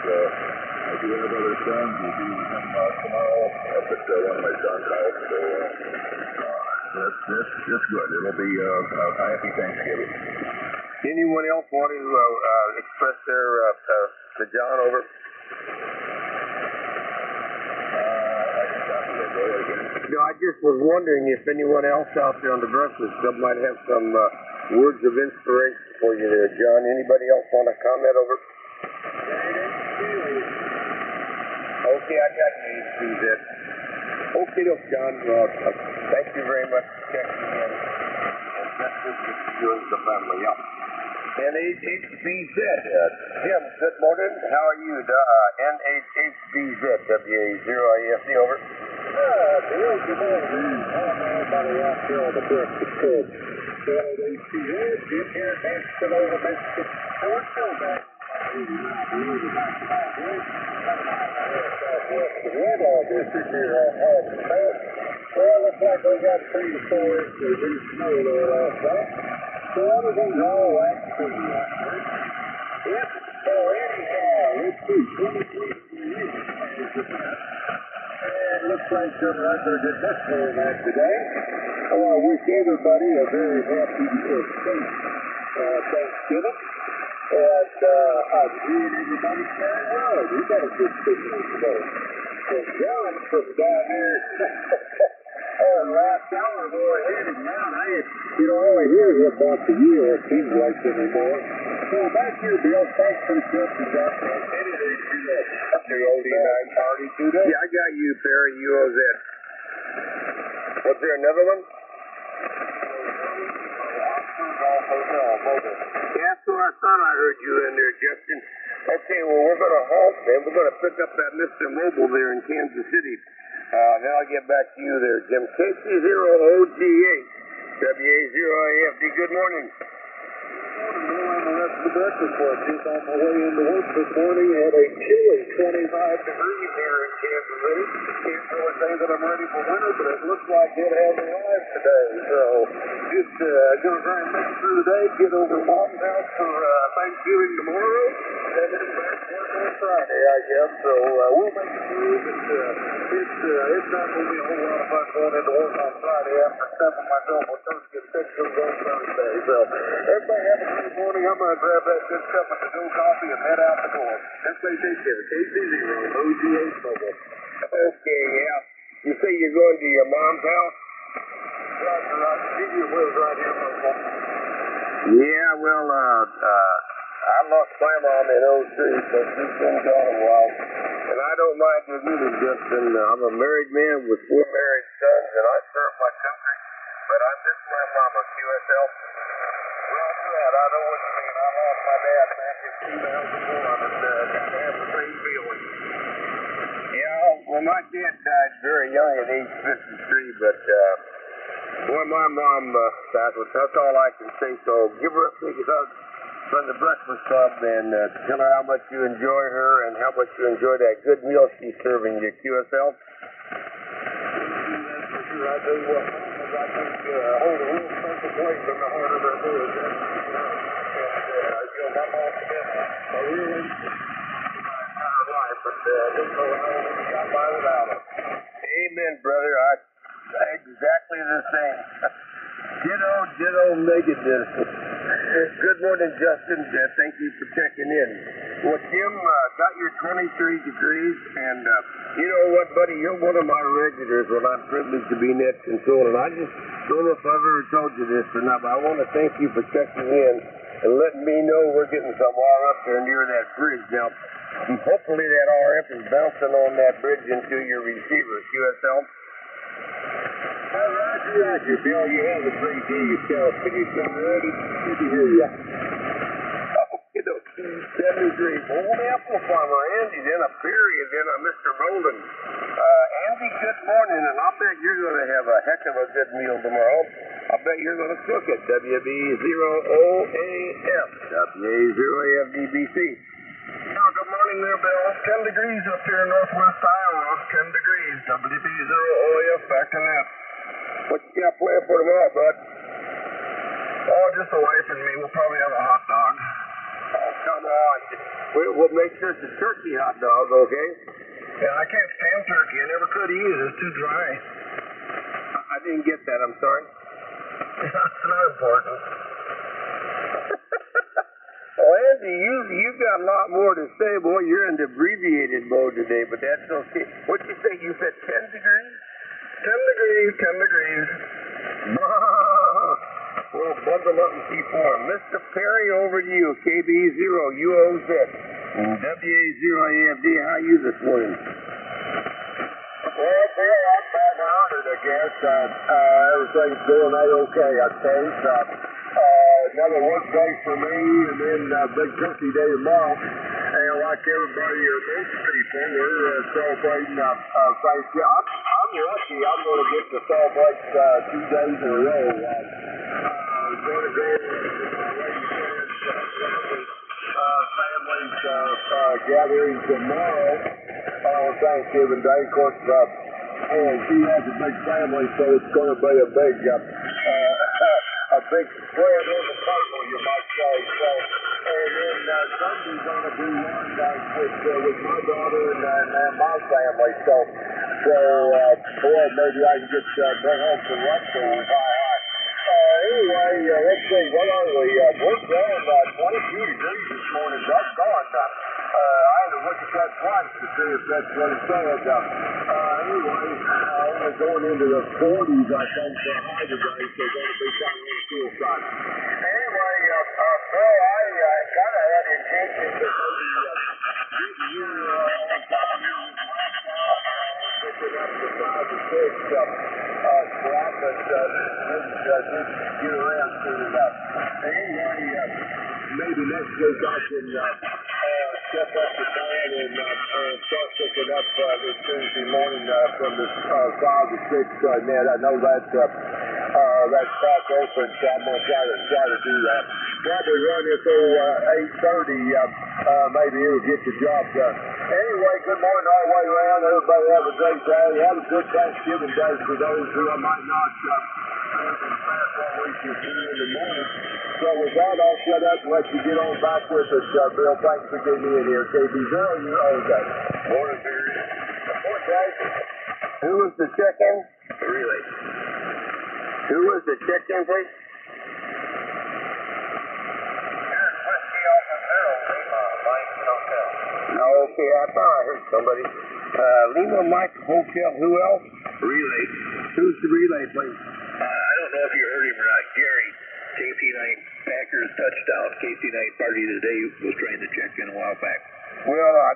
I do have other sons. We'll be with them tomorrow up at one of my son's house. So that's good. It'll be a happy Thanksgiving. Anyone else want to express their to John? Over. No, I just was wondering if anyone else out there on the Breakfast Club might have some words of inspiration for you there, John. Anybody else want to comment? Over. Okay, I got you, HBZ. Okay, John. Thank you very much for checking in. And best wishes to you and the family. Yeah. And HBZ. Jim, good morning. How are you? NHBZ, WA0AFD, over. Bill, good morning. Everybody out here on the Breakfast Club. NHBZ, get here, thanks to the Mexican Sports Showback. District here on Hall Pass. Well, looks like we got 3 to 4 inches of snow there last night. So everything's all right for you. Yep. So anyhow, let's see. 23 and looks like some record at this format today. I want to wish everybody a very happy Thanksgiving. And I'm seeing everybody very well. We got a good signal today. So John from down there last hour more headed down. You don't really hear about the year, it seems like anymore. So back here, Bill, thanks for the tip. You got the OD9 party today? Yeah, I got you, Perry. You owe that. Was there another one? Yeah, so I thought I heard you in there, Justin. Okay, well, we're going to halt, man. We're going to pick up that Mr. Mobile there in Kansas City. Then I'll get back to you there, Jim. KC0OGA, WA0AFD. Good morning. The breakfast was just on my way into work this morning. Had a chilly 25 degrees here in Kansas City. Can't really say that I'm ready for winter, but it looks like it has arrived today. So just going to try and make it through the day, get over Mom's house for Thanksgiving tomorrow, and then back to work on Friday, I guess. So we'll make it through, but it's not going to be a whole lot of fun going into work on Friday after stuffing myself with turkey and pickles on Thursday. So everybody have a great morning. I'm going to grab that good stuff at the Go Coffee and head out the door. Everybody take care. KC0OGA Mobile. Okay, yeah. You say you're going to your mom's house? Right. She lives right here, Mobile. Yeah, well, I lost my mom in 03, so she's been gone a while. And I don't mind with you, Justin. I'm a married man with 4 married sons, and I serve my country, but I miss my mama, QSL. Roger that. I know what you mean. I lost my dad back in 2001, and got to have the same feeling. Yeah, well, my dad died very young at age 53, but boy, my mom passed. That's all I can say. So give her a big hug from the Breakfast Club and tell her how much you enjoy her and how much you enjoy that good meal she's serving you, QSL. That's for sure. I tell you what, I think hold a real special place in the heart of her boys. My mom's been a real inspiration my entire life, but didn't know how we got by without her. Amen, brother. Exactly the same. Ditto, mega ditto. Good morning, Justin. Thank you for checking in. Well, Jim, got your 23 degrees, and you know what, buddy? You're one of my regulars when I'm privileged to be net control, and I just don't know if I've ever told you this or not, but I want to thank you for checking in and letting me know we're getting some R up there near that bridge. Now, hopefully that RF is bouncing on that bridge into your receiver, QSL. Roger, Bill. You have a great day yourself. Finish already. Good to hear you. 73. Old apple farmer Andy, then a Perry, and then a Mr. Roland. Andy, good morning, and I'll bet you're going to have a heck of a good meal tomorrow. I'll bet you're going to cook it. WB0OAF. WA0AFDBC. Now, good morning there, Bill. 10 degrees up here in northwest Iowa. 10 degrees. WB0OAF back to net. What you got planned for tomorrow, bud? Oh, just the wife and me. We'll probably have a hot dog. Oh, come on. We'll make sure it's a turkey hot dog, okay? Yeah, I can't stand turkey. I never could either. It's too dry. I didn't get that. I'm sorry. That's not important. Well, Andy, you've got a lot more to say, boy. You're in the abbreviated mode today, but that's okay. What'd you say? You said 10 degrees? 10 degrees. Well, bundle up and keep warm. Mr. Perry, over to you. KB0UOZ. WA0AFD, how are you this morning? Well, Bill, I'm back honored, I guess. Everything's doing A-okay, I think. Another work day for me, and then big turkey day tomorrow. And like everybody, or most people, we're celebrating Thanksgiving. I'm lucky. I'm going to get to celebrate 2 days in a row. I'm going to go to my lady friend's family's gathering tomorrow on Thanksgiving Day. Of course, and she has a big family, so it's going to be a big spread on the table, you might say. So, and then Sunday's going to be one night with my daughter and my family. So boy, maybe I can just bring home some leftovers. Anyway, let's see, what are we? We're down 22 degrees this morning. Doggone. I had to look at that twice to see if that's what it said. Anyway, only going into the 40s, I think, for high today, so going to be kind of a cool shot. Anyway, Bill, I kind of had intention to maybe get you on time here with laptop, picking up the 5 or 6 scrap, but didn't get around to it. Anyway, maybe next week I can step up the band and start picking up this Tuesday morning from the 5 to 6 net. I know that's back open, so I'm going to try to do that. Probably run it till 8:30. Maybe it'll get the job done. Anyway, good morning all the way around. Everybody have a great day. Have a good Thanksgiving day for those who I might not pass one week or two in the morning. So with that, I'll shut up and let you get on back with us, Bill. Thanks for getting me in here. KB0, you're okay. Morning, Terry. Okay. Who was the check-in? Relay. Who was the check-in, please? Here's Whiskey Alpha Zero, Lima Mike Hotel. Okay, I thought I heard somebody. Lima Mike Hotel, who else? Relay. Who's the relay, please? I don't know if you heard him or not. Gary, KC9 Packers touchdown. KC9 party today was trying to check in a while back. Well, I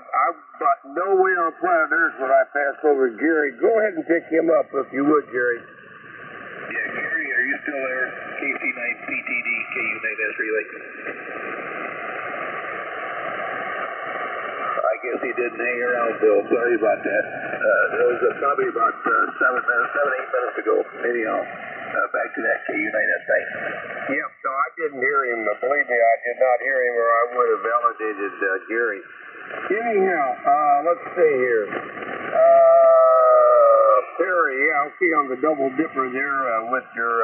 no way on planet Earth would I pass over Gary. Go ahead and pick him up if you would, Gary. Yeah, Gary, are you still there? KC9 PTD KU9S relay. I guess he didn't hang around, Bill. Sorry about that. It was probably about 7, 8 minutes ago. Anyhow, back to that KU9S thing. Yep, no, I didn't hear him. Believe me, I did not hear him, or I would have validated Gary. Anyhow, let's see here. Perry, yeah, okay, on the double dipper there with your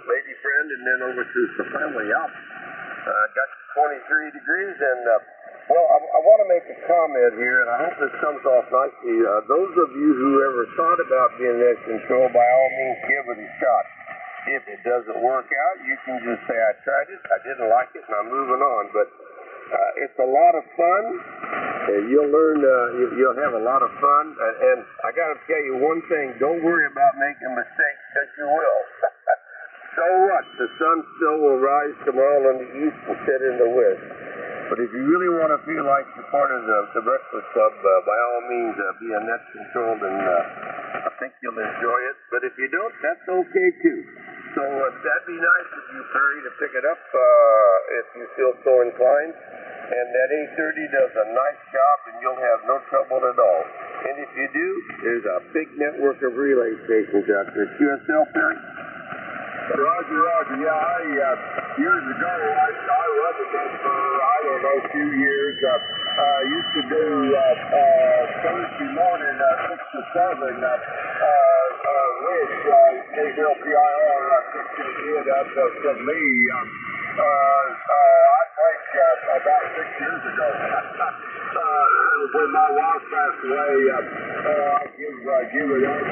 lady friend, and then over to the family up. Got 23 degrees, and well, I want to make a comment here, and I hope this comes off nicely. Those of you who ever thought about being net control, by all means, give it a shot. If it doesn't work out, you can just say, I tried it, I didn't like it, and I'm moving on. But it's a lot of fun, and you'll learn, you'll have a lot of fun. And I got to tell you one thing, don't worry about making mistakes, because you will. So what? The sun still will rise tomorrow in the east and set in the west. But if you really want to feel like you're part of the Breakfast Club, by all means, be a net controlled, and I think you'll enjoy it. But if you don't, that's okay too. So that'd be nice of you, Perry, to pick it up if you feel so inclined. And that 8:30 does a nice job, and you'll have no trouble at all. And if you do, there's a big network of relay stations out there. QSL, Perry? Roger. Yeah, years ago, I run the net for, I don't know, a few years. Used to do Thursday morning, 6 to 7, which KLPIR 6 up from me. I think about 6 years ago, when my wife passed away, I give it up.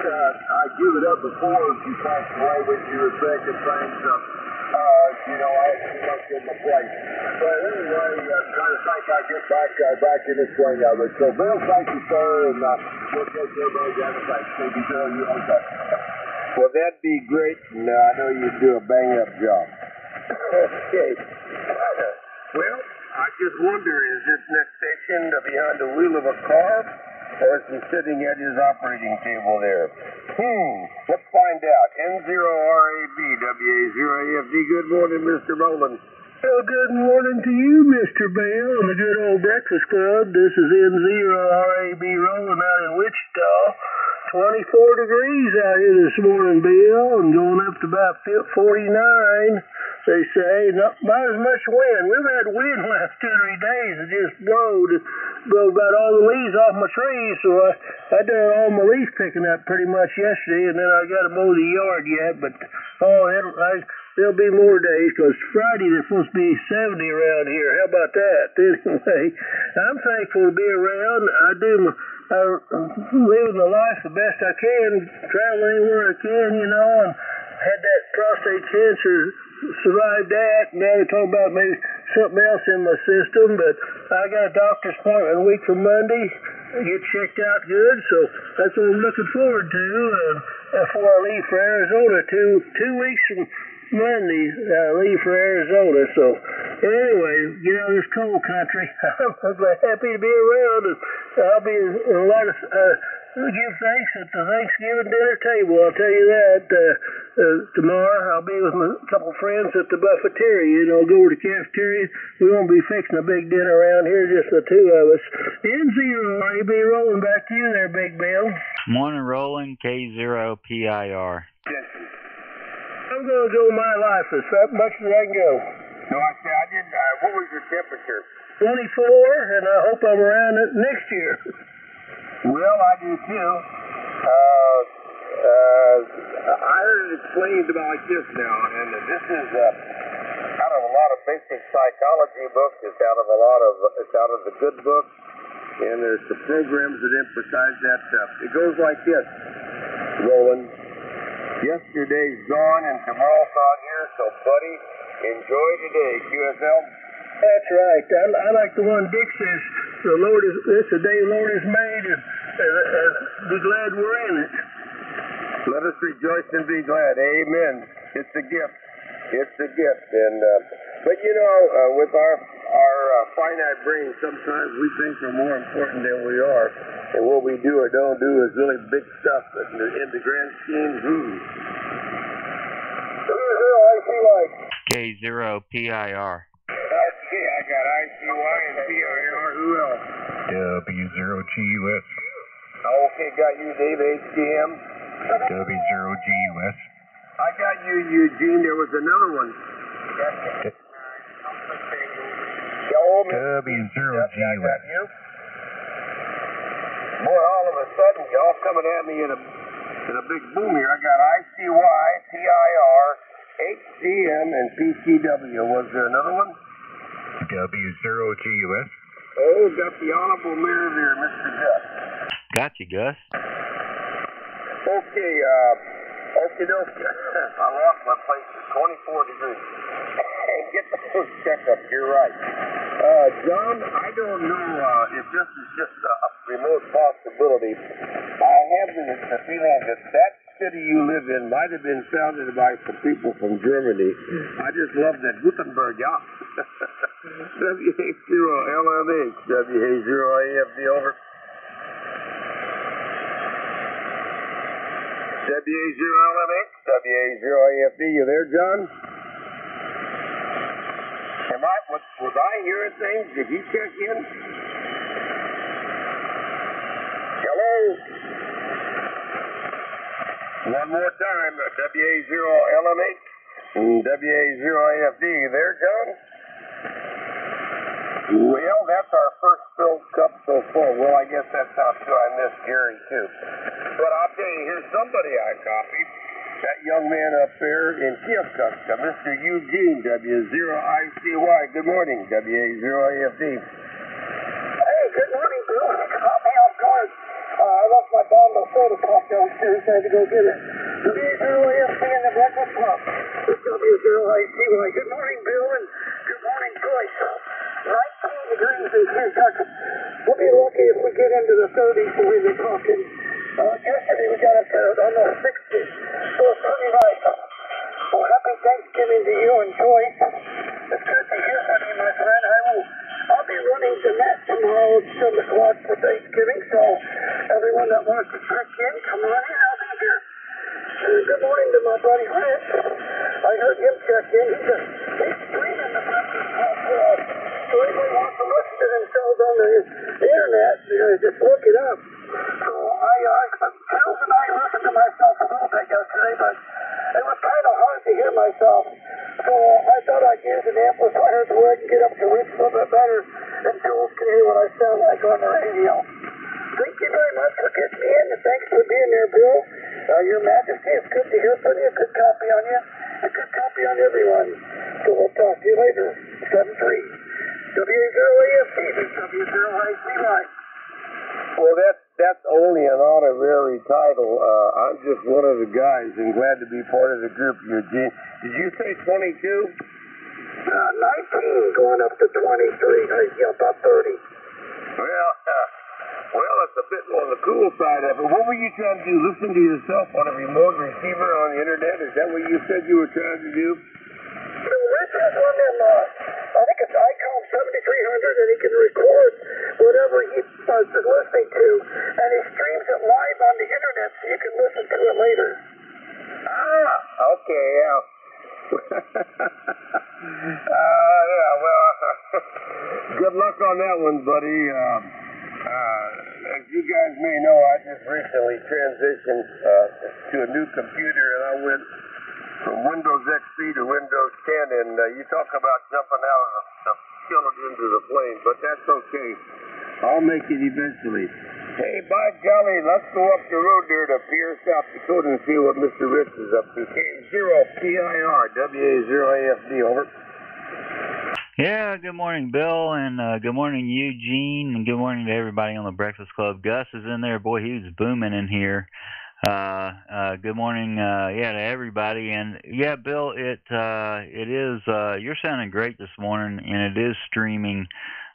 I give it up before she passed away when she was sick and things. I had too much in my plate. But anyway, trying to think I get back in the swing of it. So, Bill, thank you, sir, and we'll get everybody down the thanks. Thank you, Bill. You okay? Well, that'd be great, and I know you do a bang-up job. Okay. Well, I just wonder, is this next station behind the wheel of a car, or is he sitting at his operating table there? Let's find out. N0RABWA0AFD. Good morning, Mr. Rowland. Well, good morning to you, Mr. Bell, and the good old Breakfast Club. This is N0RAB rolling out in Wichita. 24 degrees out here this morning, Bill, and going up to about 49. They say, not as much wind. We've had wind last 2 or 3 days. It just blowed about all the leaves off my trees, so I done all my leaf picking up pretty much yesterday, and then I got to mow the yard yet, but there'll be more days, because Friday there's supposed to be 70 around here. How about that? Anyway, I'm thankful to be around. I'm living the life the best I can, travel anywhere I can, and had that prostate cancer, survived that. Now they're talking about maybe something else in my system, but I got a doctor's appointment a week from Monday. Get checked out good, so that's what I'm looking forward to. Before I leave for Arizona, two weeks from Monday, I leave for Arizona. So anyway, get out of this cold country. I'm happy to be around, and I'll be in a lot of give thanks at the Thanksgiving dinner table. I'll tell you that. Tomorrow I'll be with a couple friends at the buffeteria, and I'll go over to the cafeteria. We won't be fixing a big dinner around here, just the two of us. N0, AB rolling back to you there, Big Bill. Morning, rolling, K0PIR. I'm going to go my life as much as I can go. No, I didn't. What was your temperature? 24, and I hope I'm around it next year. Well, I do too. I heard it explained about like this now, and this is out of a lot of basic psychology books. It's out of the good books, and there's the programs that emphasize that stuff. It goes like this, Roland. Yesterday's gone, and tomorrow's not here. So, buddy, enjoy today. QSL. That's right. I like the one Dick says, this the day the Lord has made, and be glad we're in it. Let us rejoice and be glad. Amen. It's a gift. It's a gift. And but you know, with our finite brains, sometimes we think we're more important than we are, and what we do or don't do is really big stuff. But in the grand scheme, K0PIR. Okay, I got ICY and PIR. Who else? W0GUS. Okay, got you, Dave, HDM. W0GUS. I got you, Eugene. There was another one. W0GUS. Boy, all of a sudden, y'all coming at me in a big boom here. I got ICY, PIR, HDM, and PCW. Was there another one? W0GUS. Oh, got the honorable mayor there, Mr. Gus. Got you, Gus. Okay, okie dokie. I lost my place. It's 24 degrees. Hey, get those checked up. You're right. John, I don't know if this is just a remote possibility. I have the feeling that city you live in might have been founded by some people from Germany. I just love that Gutenberg, yeah. WA0LMH, WA0AFD, over. WA0LMH, WA0AFD, you there, John? Was I hearing things? Did you check in? Hello? One more time, WA0LMH and WA0AFD. You there, John? Well, that's our first filled cup so far. Well, I guess that's not true. I miss Gary, too. But I'll tell you, here's somebody I copied. That young man up there in Keokuk, Mr. Eugene, W0ICY. Good morning, WA0AFD. Hey, good morning, Bill. Caught me off guard. I left my bottle of soda pop downstairs. I had to go get it. W0AFD in the Breakfast Club. W0ICY. Good morning, Bill, and good morning, Joyce. 19 degrees in Kentucky. We'll be lucky if we get into the 30s when we're talking. Yesterday we got up to almost 60. So it's pretty nice. Well, happy Thanksgiving to you and Joyce. It's good to hear from you, my friend. I'll be running to Net tomorrow at 7 o'clock for Thanksgiving, so everyone that wants to check in, come on in. I'll be here. Good morning to my buddy Rich. I heard him check in. He's streaming the Breakfast Club for us. So anyone wants to listen to themselves on the internet, just look it up. So Jules and I listened to myself a little bit yesterday, but it was kind of hard to hear myself. So I thought I'd use an amplifier so I can get up to Rich a little bit better, and Jules can hear what I sound like on the radio. Thank you very much for getting me in, and thanks for being there, Bill. Your Majesty, it's good to hear from you. A good copy on you. A good copy on everyone. So we'll talk to you later. 7-3. W0AFD, W0ICY. Well, that's only an honorary title. I'm just one of the guys and glad to be part of the group, Eugene. Did you say 22? 19 going up to 23, about 30. Well, it's a bit on the cool side of it. What were you trying to do? Listen to yourself on a remote receiver on the internet? Is that what you said you were trying to do? Rich has one in, I think it's Icom 7300, and he can record whatever he is listening to, and he streams it live on the internet so you can listen to it later. Okay, yeah. Good luck on that one, buddy. As you guys may know, I just recently transitioned to a new computer, and I went from Windows XP to Windows 10, and you talk about jumping out of the skillet into the plane, but that's okay. I'll make it eventually. Hey, by golly, let's go up the road there to Pierre, South Dakota, and see what Mr. Rich is up to. K0PIR, WA0AFD, over. Yeah, good morning, Bill, and good morning, Eugene, and good morning to everybody on the Breakfast Club. Gus is in there. Boy, he was booming in here. Good morning, to everybody. And yeah, Bill, it is, you're sounding great this morning, and it is streaming.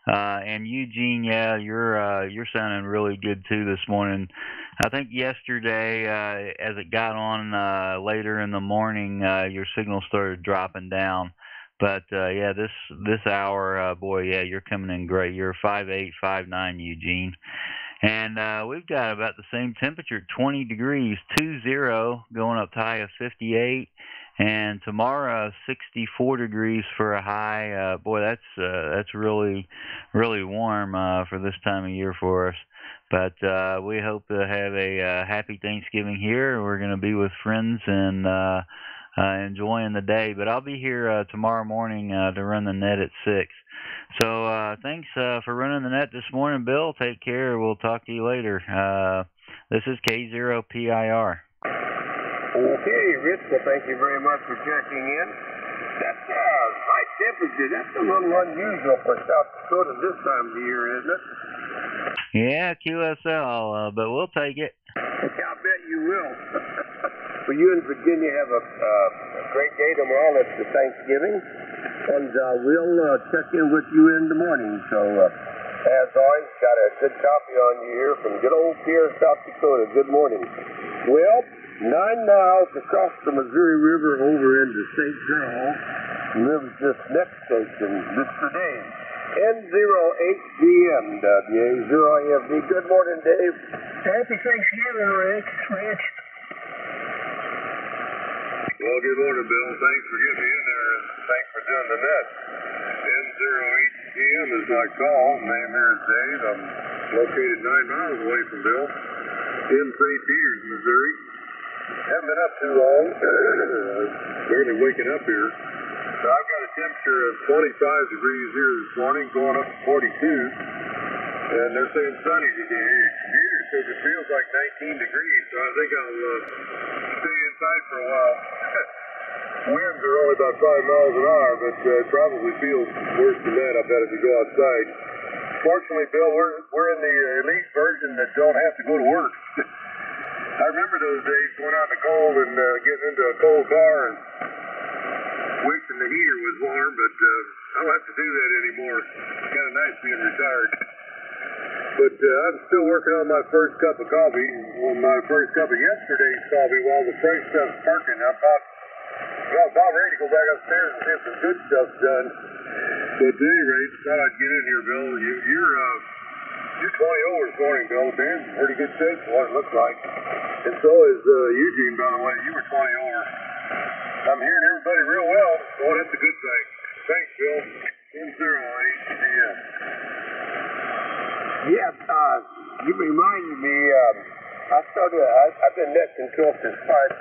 And Eugene, yeah, you're sounding really good too this morning. I think yesterday, as it got on, later in the morning, your signal started dropping down. But, yeah, this hour, boy, yeah, you're coming in great. You're 5'8", 5'9", Eugene. And, we've got about the same temperature, 20 degrees, 20, going up to high of 58. And tomorrow, 64 degrees for a high. Boy, that's really, really warm, for this time of year for us. But, we hope to have a, happy Thanksgiving here. We're going to be with friends and, enjoying the day. But I'll be here tomorrow morning to run the net at 6. So thanks for running the net this morning, Bill. Take care. We'll talk to you later. This is K0PIR. Okay, Rich, well, thank you very much for checking in. That's high temperature. That's a little unusual for South Dakota this time of the year, isn't it? Yeah, QSL, but we'll take it. I bet you will. Well, you in Virginia have a great day tomorrow. It's the Thanksgiving. And we'll check in with you in the morning. So, as always, got a good copy on you here from good old Pierre, South Dakota. Good morning. Well, 9 miles across the Missouri River over into St. Charles lives this next station, Mr. Dave. N08GM, WA0AFD. Good morning, Dave. Happy Thanksgiving, Rich. Well, good morning, Bill. Thanks for getting me in there, and thanks for doing the net. N08GM is my call. Name here is Dave. I'm located 9 miles away from Bill in St. Peters, Missouri. Haven't been up too long. Barely waking up here. So I've got a temperature of 25 degrees here this morning, going up to 42. And they're saying sunny today. Computer says it feels like 19 degrees, so I think I'll stay inside for a while. Winds are only about 5 miles an hour, but it probably feels worse than that, I bet, if you go outside. Fortunately, Bill, we're in the elite version that don't have to go to work. I remember those days going out in the cold and getting into a cold car and wishing the heater was warm, but I don't have to do that anymore. It's kind of nice being retired. But I'm still working on my first cup of coffee. On my first cup of yesterday's coffee while the fresh stuff's perking. I'm about ready to go back upstairs and get some good stuff done. But at any rate, thought I'd get in here, Bill. You're 20 over this morning, Bill. The band's in pretty good shape from what it looks like. And so is Eugene, by the way. You were 20 over. I'm hearing everybody real well. Boy, that's a good thing. Thanks, Bill. N08GM. Yeah, you reminded me, I've been net control since 5:30,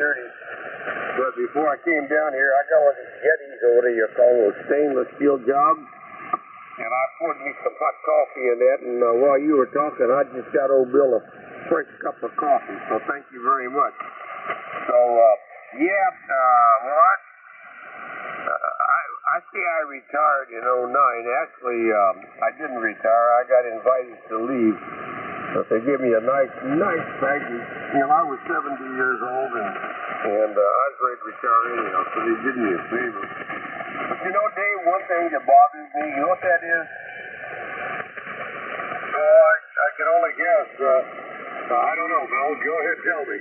but before I came down here, I got one of these Yetis over there, you call those stainless steel jobs, and I poured me some hot coffee in that, and while you were talking, I just got old Bill a fresh cup of coffee, so thank you very much. So, I say I retired in 2009. Actually, I didn't retire. I got invited to leave. But they gave me a nice package. You know, I was 70 years old, and I was ready to retire anyhow, so they did me a favor. But you know, Dave, one thing that bothers me, you know what that is? Oh, I can only guess. I don't know, Bill. Go ahead, tell me.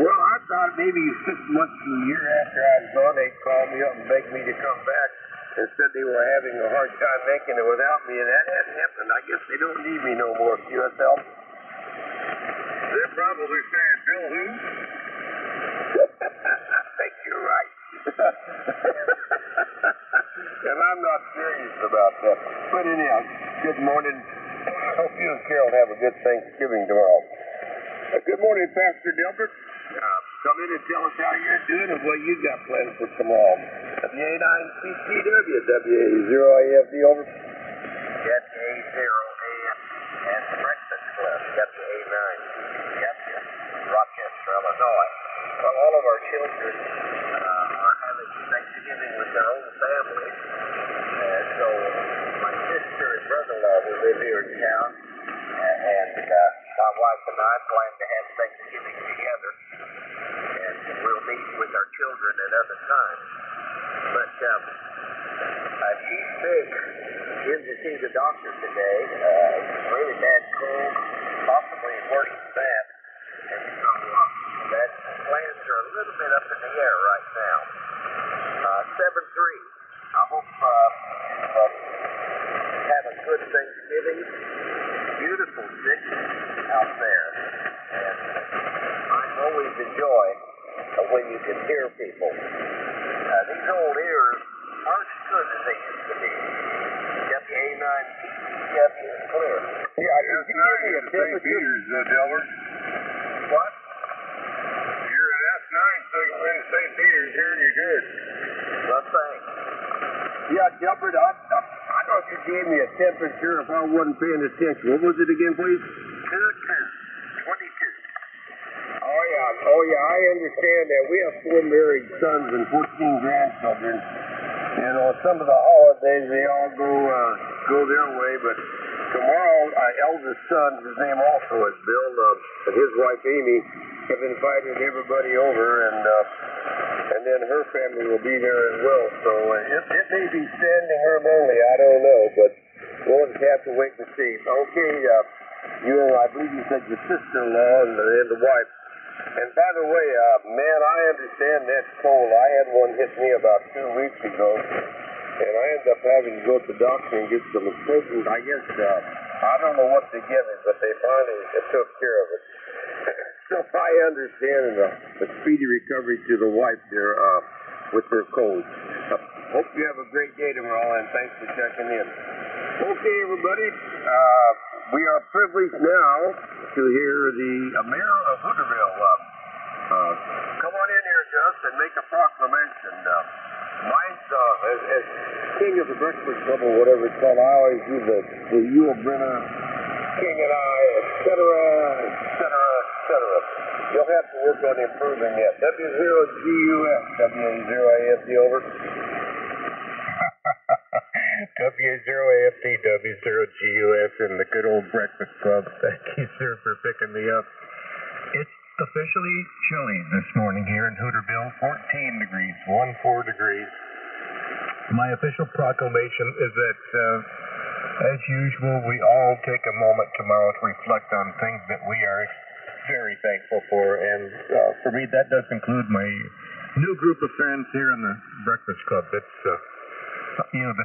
Well, I thought maybe 6 months to a year after I was gone, they'd call me up and beg me to come back and said they were having a hard time making it without me, and that hadn't happened. I guess they don't need me no more, QSL. They're probably saying, Bill who? I think you're right. And I'm not serious about that. But anyhow, good morning. Hope you and Carol have a good Thanksgiving tomorrow. Good morning, Pastor Delbert. Come in and tell us how you're doing and what you got planned for tomorrow. WA9CCW, WA0AFD over. WA0AF and Breakfast Club, WA9. Gotcha. Rochester, Illinois. Well, all of our children are having Thanksgiving with their own families. So my sister and brother-in-law who live here in town, and my wife and I plan to have Thanksgiving together. And we'll meet with our children at other times. But she's sick. She didn't see the doctor today. Really bad cold, possibly worse than that. And so that plans are a little bit up in the air right now. 7-3. I hope you have a good Thanksgiving. Beautiful city out there. And I always enjoy when you can hear people. These old ears aren't as good as they used to be. WA9CCW is clear. Yeah, I can give me a St. Peter's, Delbert. What? You're at S9, so you're in St. Peter's here, you're good. Well, thanks. Yeah, Delbert, I know you gave me a temperature if I wasn't paying attention. What was it again, please? 22. Oh, yeah, I understand that. We have 4 married sons and 14 grandchildren. And on some of the holidays, they all go their way. But tomorrow, our eldest son, his name also is Bill, and his wife, Amy, have invited everybody over, and then her family will be there as well. So it may be standing room only. I don't know, but we'll just have to wait and see. Okay, I believe you said your sister-in-law and the wife. And by the way, man, I understand that's cold. I had one hit me about 2 weeks ago, and I ended up having to go to the doctor and get some potent, I guess, I don't know what they give me, but they finally took care of it. So I understand the speedy recovery to the wife there with her cold. Hope you have a great day tomorrow, and thanks for checking in. Okay, everybody, we are privileged now to hear the mayor of Hooterville come on in here, Gus, and make a proclamation. Mine's, as king of the Breakfast Club or whatever it's called, I always do the Yule Brenner, King and I, etc., etc., etc. You'll have to work on improving that. W0GUS, WA0AFD, over. W0AFD, W0GUS, and the good old Breakfast Club. Thank you, sir, for picking me up. It's officially chilly this morning here in Hooterville. 14 degrees, 14 degrees. My official proclamation is that, as usual, we all take a moment tomorrow to reflect on things that we are very thankful for. And for me, that does include my new group of friends here in the Breakfast Club. It's the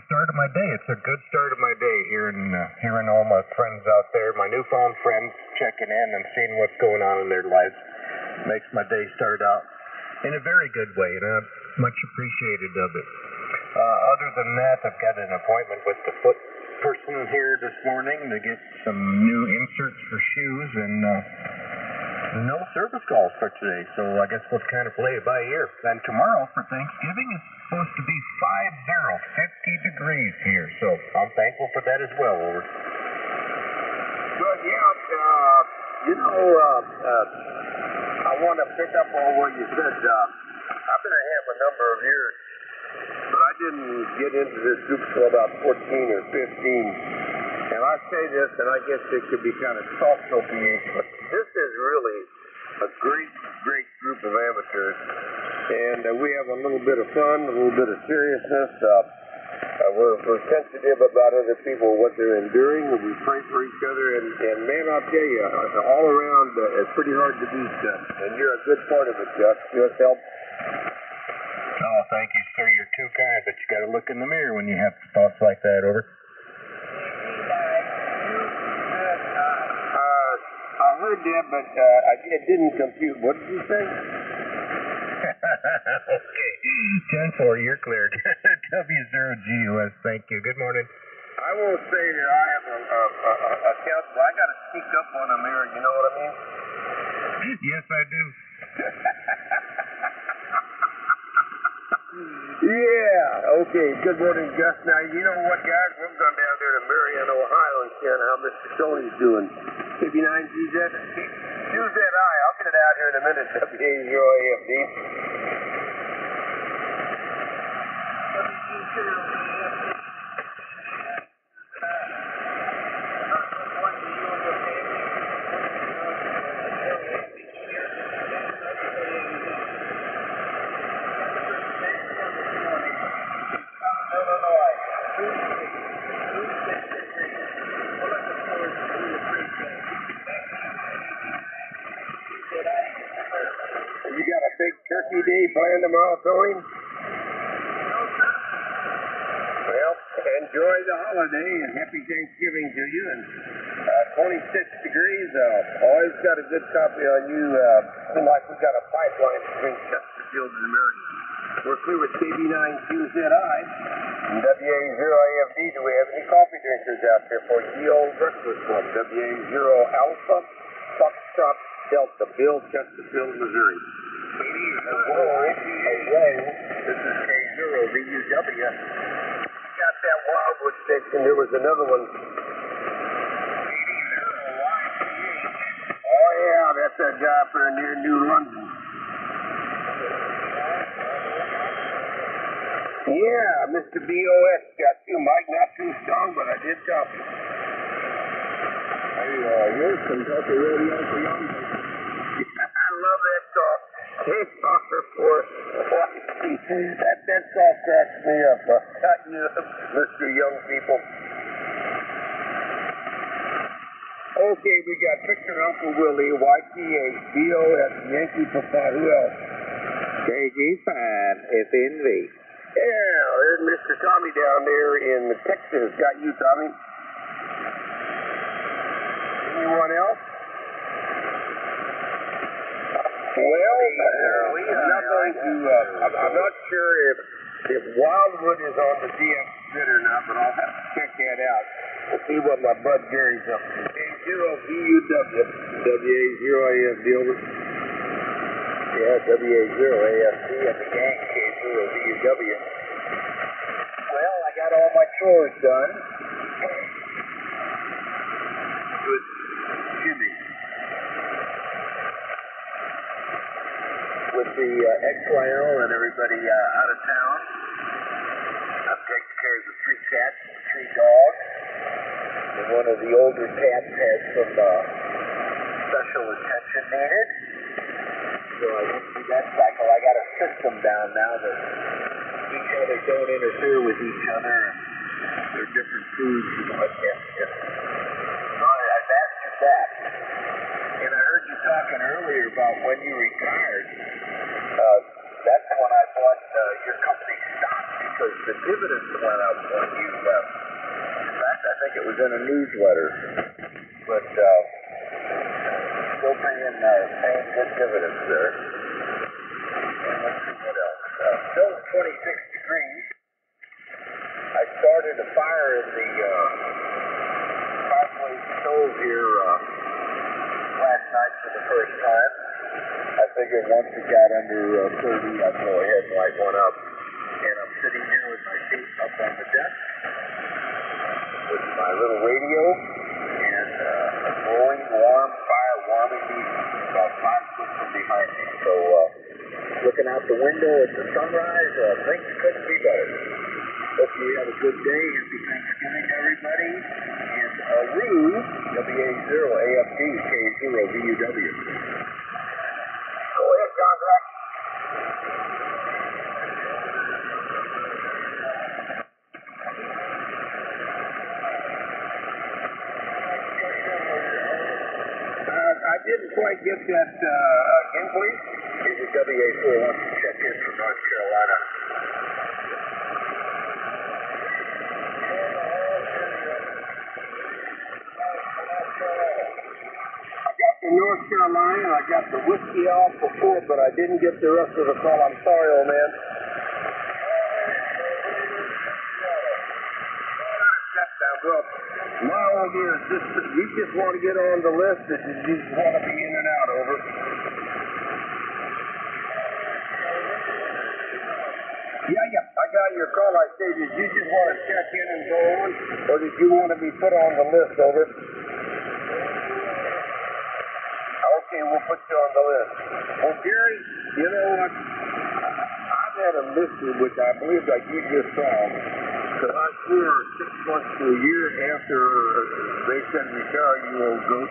start of my day. It's a good start of my day hearing all my friends out there, my newfound friends checking in and seeing what's going on in their lives. Makes my day start out in a very good way, and I'm much appreciated of it. Other than that, I've got an appointment with the foot person here this morning to get some new inserts for shoes, and no service calls for today, so I guess we'll kind of play it by ear. And tomorrow for Thanksgiving is supposed to be 50 degrees here, so I'm thankful for that as well, Over. But I want to pick up on what you said. I've been a ham a number of years, but I didn't get into this group until about 14 or 15. And I say this, and I guess it could be kind of soft-soapy, but this is really a great, great group of amateurs. And we have a little bit of fun, a little bit of seriousness. we're sensitive about other people, what they're enduring, and we pray for each other. And man, I'll tell you, all around, it's pretty hard to beat, and you're a good part of it, Gus. You us help? Oh, thank you, sir. You're too kind, but you got to look in the mirror when you have thoughts like that. Over. I heard that, but it didn't compute. What did you say? Okay. 10-4, you're cleared. W0GUS, thank you. Good morning. I won't say that I have a counsel. I got to speak up on a mirror, you know what I mean? Yes, I do. Yeah, okay. Good morning, Gus. Now, you know what, guys? We're going down there to Marion, Ohio, and see how Mr. Tony's doing. KB9GZ? QZI. I'll get it out here in a minute. WA0AFD. You got a big turkey day planned tomorrow, Tony? Well, enjoy the holiday and happy Thanksgiving to you. And 26 degrees. Always got a good copy on you. Seems like we got a pipeline between Chesterfield and Marion. We're clear with KB9QZI and WA0AFD. Do we have any coffee drinkers out there for Ye Old Breakfast Club? WA0 Alpha Foxtrot Delta, Bill, Chesterfield, Missouri. This is K0VUW. Got that Wildwood station. There was another one. Oh, yeah, that's that guy up there near New London. Yeah, Mr. BOS got you, Mike. Not too strong, but I did copy. Here's Kentucky Radio for young people. I love that talk. That talk cracks me up. Mr. Young People. Okay, we got Picture Uncle Willie, YTH, BOS, Yankee Papa. Who else? KG5, FNV. Yeah, there's Mr. Tommy down there in Texas. Got you, Tommy. Anyone else? Well, I'm not sure if Wildwood is on the DX grid or not, but I'll have to check that out. We'll see what my bud Gary's up to. K0VUW, WA0AFD, over. Yeah, WA0AFD and the gang, K0VUW. Well, I got all my chores done. Good. Jimmy. With the XYL and everybody out of town. I'm taking care of the 3 cats and 3 dogs. And one of the older cats has some special attention needed. So I went through that cycle. I got a system down now that each other don't interfere with each other. And they're different foods and what have you. I've answered that. And I heard you talking earlier about when you retired. That's when I bought your company stock because the dividends went up when you left. In fact, I think it was in a newsletter. But still paying good dividends there. And let's see what else. Still 26 degrees. I started a fire in the fireplace stove here last night for the first time. I figured once it got under 30, I'd go ahead and light one up. And I'm sitting here with my feet up on the desk with my little radio and a glowing, warm fire warming me about 5 foot from behind me. So looking out the window at the sunrise, things couldn't be better. Hope you have a good day. Happy Thanksgiving, everybody. And Rue, WA0AFD, K0VUW. Go ahead, John. that again, please? This is WA4 wants to check in from North Carolina. I got the North Carolina, I got the Whiskey Alpha 4, but I didn't get the rest of the call. I'm sorry, old man. Well, my idea is just, you just want to get on the list, or you just want to be in and out, over? Yeah, I got your call. I said, did you just want to check in and go on, or did you want to be put on the list, over? Okay, we'll put you on the list. Well, Gary, you know what? I've had a mystery, which I believe like you just saw. Because I swore 6 months to a year after they said retire, you old goat,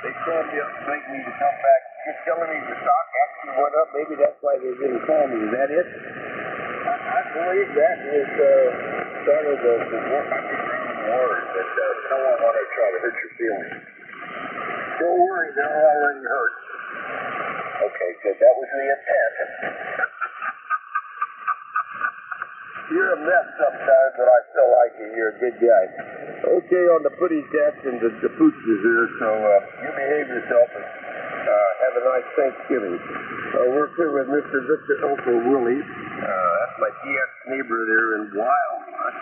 they called me up and begged me to come back. You're telling me the stock actually went up. Maybe that's why they didn't call me. Is that it? I believe that is sort of the underground word that someone want to try to hurt your feelings. Don't worry, they're already hurt. Okay, good. That was the intent. You're a mess sometimes, but I still like you. You're a good guy. Okay, on the putty cats and the pooches there, so you behave yourself and have a nice Thanksgiving. We're here with Mr. Victor Uncle Willie. That's my GX neighbor there in Wildwood.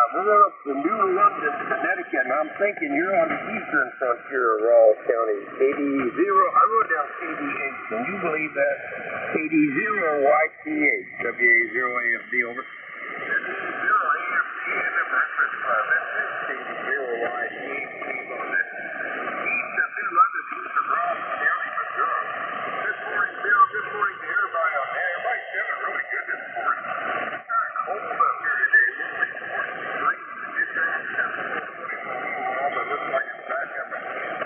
We're going up to New London, Connecticut, and I'm thinking you're on the eastern frontier of Rawls County. KD0, I wrote down KD8. Can you believe that? KD0YT8, WA0AFD, over. WA0AFD in the Breakfast Club. This is KD0YT8 on the east of New London, east of Rawls County, Missouri. Good morning, Bill. Good morning to everybody on there. Everybody's feeling really good this morning. It's kind of cold up here today. It's only 40 degrees. It's but it looks like it's back up again.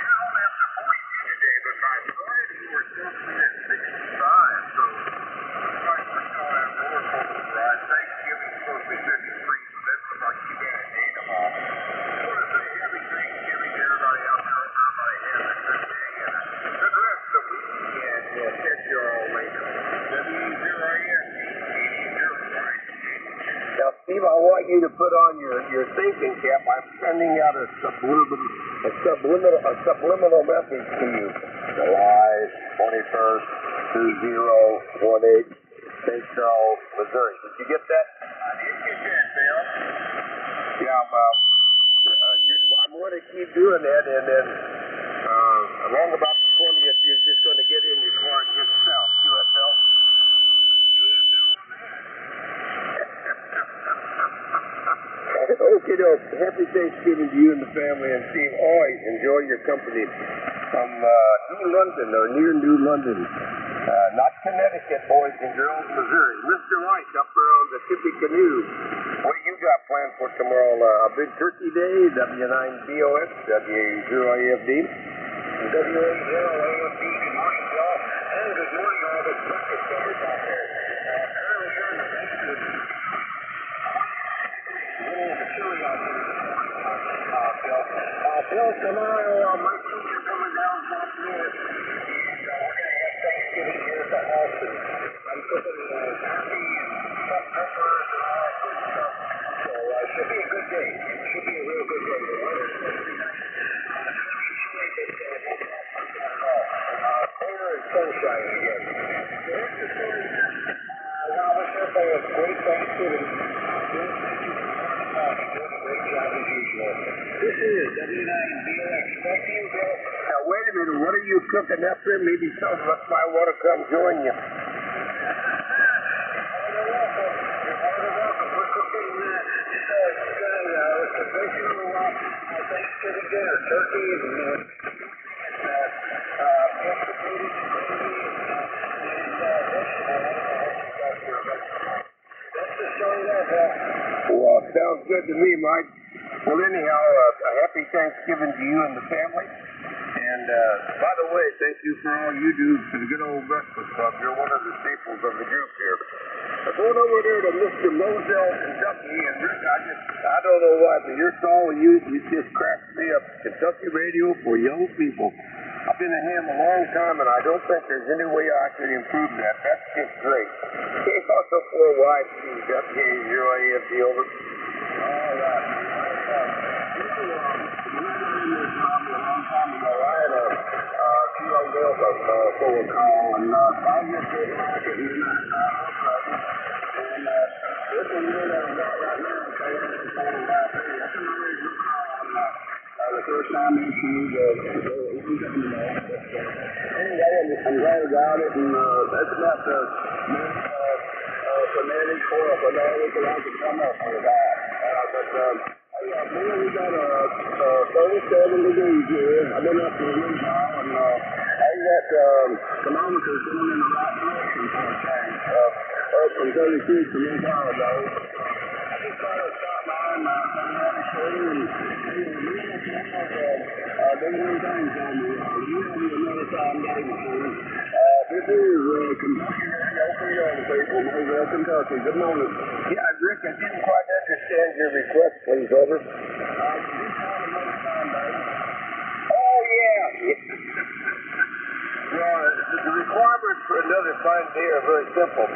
You're only up to 42 today, but by Friday we were supposed to be at 65, so looks like we're still at roller coaster ride. Thanksgiving's supposed to be 53, so that looks like you got a day tomorrow. I want to say happy Thanksgiving to everybody out there. Hope everybody has a good day and a good rest of the week, and we'll catch you all later. W0AFD, 80 Now, Steve, I want you to put on your thinking cap. I'm sending out a subliminal message to you. July 21st, 2018, St. Charles, Missouri. Did you get that? I did get that, Bill. Yeah, I'm going to keep doing that, and then along about the 20th, you're just going to get in your car and hit south, QSL. QSL on that. Okay, happy Thanksgiving to you and the family, and Steve, always enjoy your company from New London, or near New London. Not Connecticut, boys and girls, Missouri. Mr. White up there on the Tippecanoe. What you got planned for tomorrow? A big turkey day, W9BOS, WA0AFD. WA0AFD, good morning, y'all. And good morning, all the breakfast clubbers out there. Earlier in the week, a little chilly out here this morning, Bill. Bill, tomorrow, my teams are coming down from north, and we're going to have Thanksgiving here at the house, and I'm cooking turkey and stuffed peppers and all that good stuff. So it should be a good day. It should be a real good day. The weather's supposed to be nice. It's going to be chilly, but no problem at all. Clear and sunshine again. So that's the story here. Well, I wish everybody a great Thanksgiving. Bill, thank you for calling out. You're doing a great job as usual. This is W9BOX. Back to you, Bill. Now, wait a minute. What are you cooking up there? Maybe some of us might want to come join you. You're welcome. We're cooking traditional Thanksgiving dinner, turkey and mashed potatoes and gravy and vegetables. That's the story there, Bill. Well, sounds good to me, Mike. Well, anyhow, a happy Thanksgiving to you and the family. And, by the way, thank you for all you do for the good old Breakfast Club. You're one of the staples of the group here. I'm going over there to Mr. Moselle, Kentucky, and I don't know why, but your call, you just cracked me up. Kentucky radio for young people. I've been a ham a long time, and I don't think there's any way I could improve that. That's just great. Also for YP, WA0AFD over. All right. A long time ago, I had a kilo delta for a call, and I just didn't like it, and then I upgraded. And this one here that I've got right now, okay, that's for YP. That's an original call, and the first time it used, anyway, I'm glad I got it, and that's about the phonetic for a phonetic that I could come up with that. We got 37 degrees here. I've been up to the wind now, and I got thermometers going in the right direction for a change. Up from 36 to this hour ago. I just thought I'd stop by and doing new things on me. You have me another time, David. This is Kentucky Radio for young people, Louisville, Kentucky. Good morning. Yeah, Rick, I didn't quite understand your request, please, over. Oh, yeah. Well, the requirements for another fine day are very simple.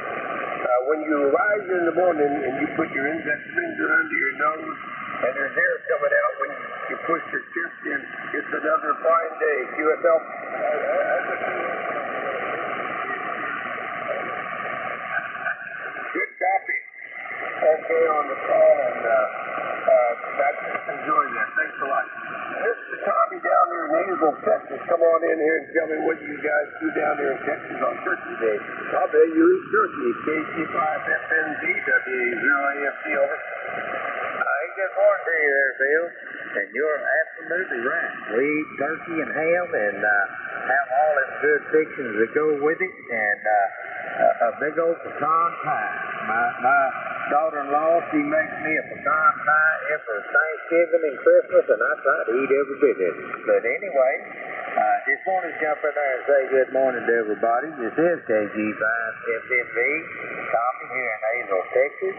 When you rise in the morning and you put your index finger under your nose and there's air coming out when you push your chest in, it's another fine day. QSL? Good copy. Okay, on the call, and just enjoy that. Thanks a lot. Mr. Tommy down there in Hazel, Texas, come on in here and tell me what you guys do down there in Texas on Turkey Day. I'll bet you eat turkey. KC5FNZ, WA0AFD, over. Good morning to you there, Bill. And you're absolutely right. We eat turkey and ham and have all them good fixings that go with it, and a big old pecan pie. My daughter-in-law, she makes me a pecan pie every Thanksgiving and Christmas, and I try to eat every bit of it. But anyway, just wanted to jump in there and say good morning to everybody. This is KG5FNV, Tommy here in Hazel, Texas.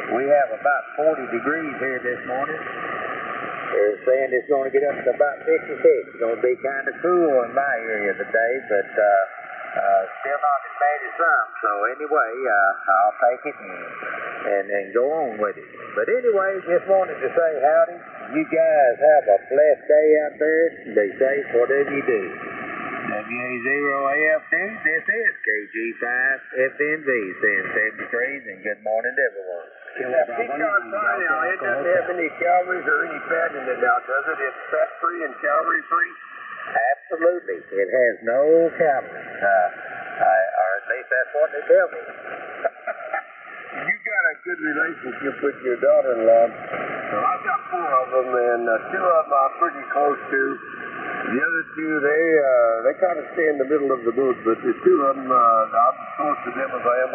We have about 40 degrees here this morning. They're saying it's going to get up to about 56. It's going to be kind of cool in my area today, but still not as bad as some. So anyway, I'll take it and go on with it. But anyway, just wanted to say howdy. You guys have a blessed day out there. Be safe, whatever you do. WA0AFD, this is KG5FNV, saying 73s, and good morning to everyone. That pecan pie now, it doesn't have any calories or any fat in it now, does it? It's fat-free and calorie-free? Absolutely. It has no calories, or at least that's what they tell me. You got a good relationship with your daughter-in-law. So I've got 4 of them, and 2 of them I'm pretty close to. The other 2, they kind of stay in the middle of the booth, but the 2 of them, I'm as close to them as I am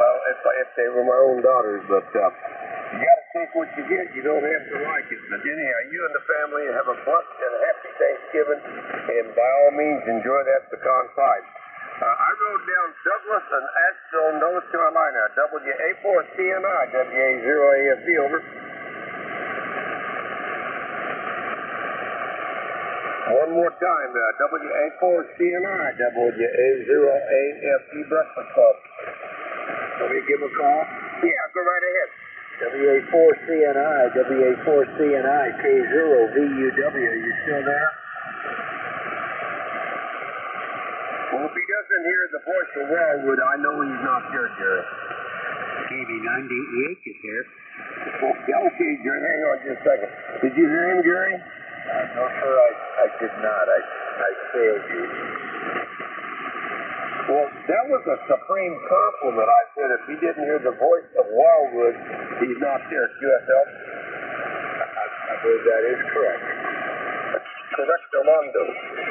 if they were my own daughters. But you got to take what you get. You don't have to like it. But anyhow, you and the family have a blessed and happy Thanksgiving, and by all means, enjoy that pecan pie. I rode down Douglas and Asheville, North Carolina, WA4CNI, WA0AFD, over. One more time, WA4CNI, WA0AFD Breakfast Club. Let me give a call. Yeah, go right ahead. WA4CNI, WA4CNI, K0VUW, you still there? Well, if he doesn't hear the voice of Wildwood, I know he's not here, Jerry. KB9DEH is here. Okay, Jerry, hang on just a second. Did you hear him, Jerry? No, sir, I did not. I failed you. Well, that was a supreme compliment. I said if he didn't hear the voice of Wildwood, he's not here. QSL? I believe that is correct. Correcto Mondo.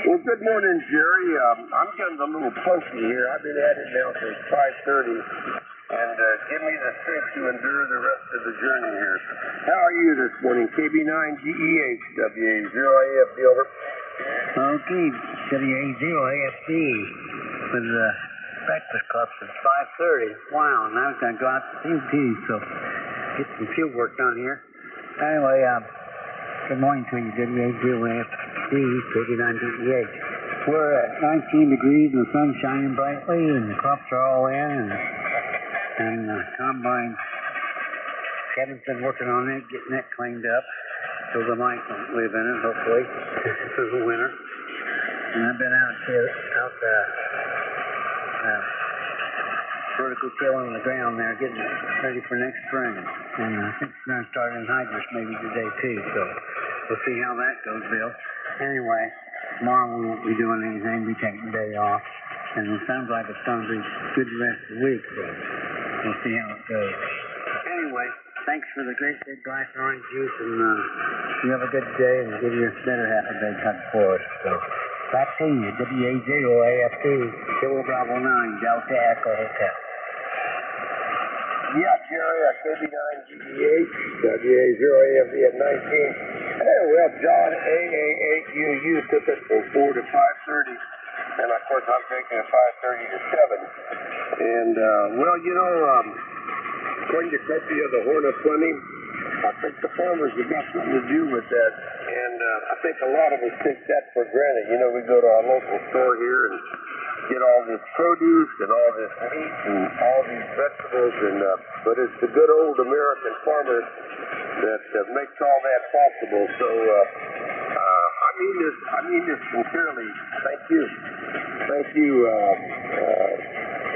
Well, good morning, Jerry. I'm getting a little funky here. I've been at it now since 5:30. And give me the strength to endure the rest of the journey here. How are you this morning? KB9DEH, WA0AFD, over. Okay, WA0AFD with the Breakfast Club since 5:30. Wow, and I was going to go out to see too, so get some field work done here. Anyway, good morning to you, WA0AFD, KB9DEH. We're at 19 degrees and the sun's shining brightly and the crops are all in and the combine, Kevin's been working on it, getting it cleaned up so the mice won't live in it, hopefully, through the winter. And I've been out vertical tilling the ground there, getting it ready for next spring. And I think we're going to start in hydrous maybe today too, so we'll see how that goes, Bill. Anyway, tomorrow we won't be doing anything, we'll be taking the day off. And it sounds like it's going to be good the rest of the week, so we'll see how it goes. Anyway, thanks for the great big glass of orange juice, and you have a good day, and give your better half a big hug for us. So, back to you, WA0AFT, Kilo Bravo 9, Delta Echo Hotel. Yeah, Jerry, at KB9GDH, WA0AFD at 19. Hey, well, John AA8UU took it from 4 to 5:30. And, of course, I'm taking it 5:30 to 7. And, well, you know, according to Copia, the Horn of Plenty, I think the farmers have got something to do with that. And I think a lot of us take that for granted. You know, we go to our local store here and get all this produce and all this meat and all these vegetables, and but it's the good old American farmer that makes all that possible. So I mean this sincerely. Thank you.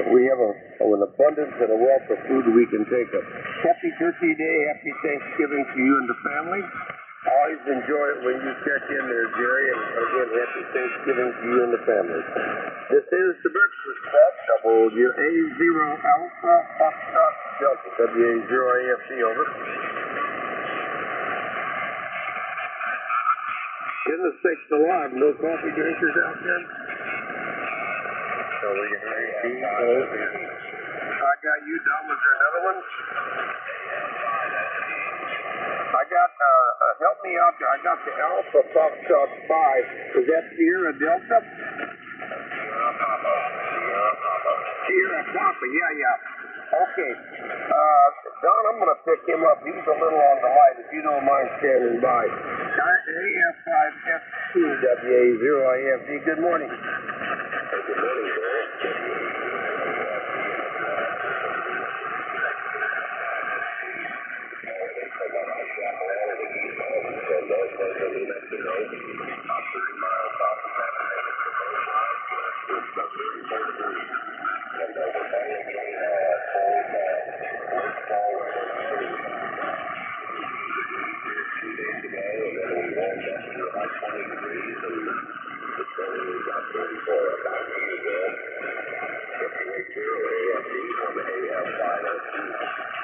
We have an abundance and a wealth of food we can take up. Happy Turkey Day, happy Thanksgiving to you and the family. Always enjoy it when you check in there, Jerry, and again, happy Thanksgiving to you and the family. This is the Breakfast Club, WA0 Alpha Foxtrot Delta, WA0AFC, over. In the 6th alive, no coffee drinkers out there? So we can I got you, Don. Was there another one? I got, help me out there. I got the Alpha Foxtrot 5. Is that Sierra Delta? Sierra Papa, yeah. Okay. Don, I'm going to pick him up. He's a little on the light, if you don't mind standing by. AF5F2, WA0AFD. Good morning. Good morning, sir.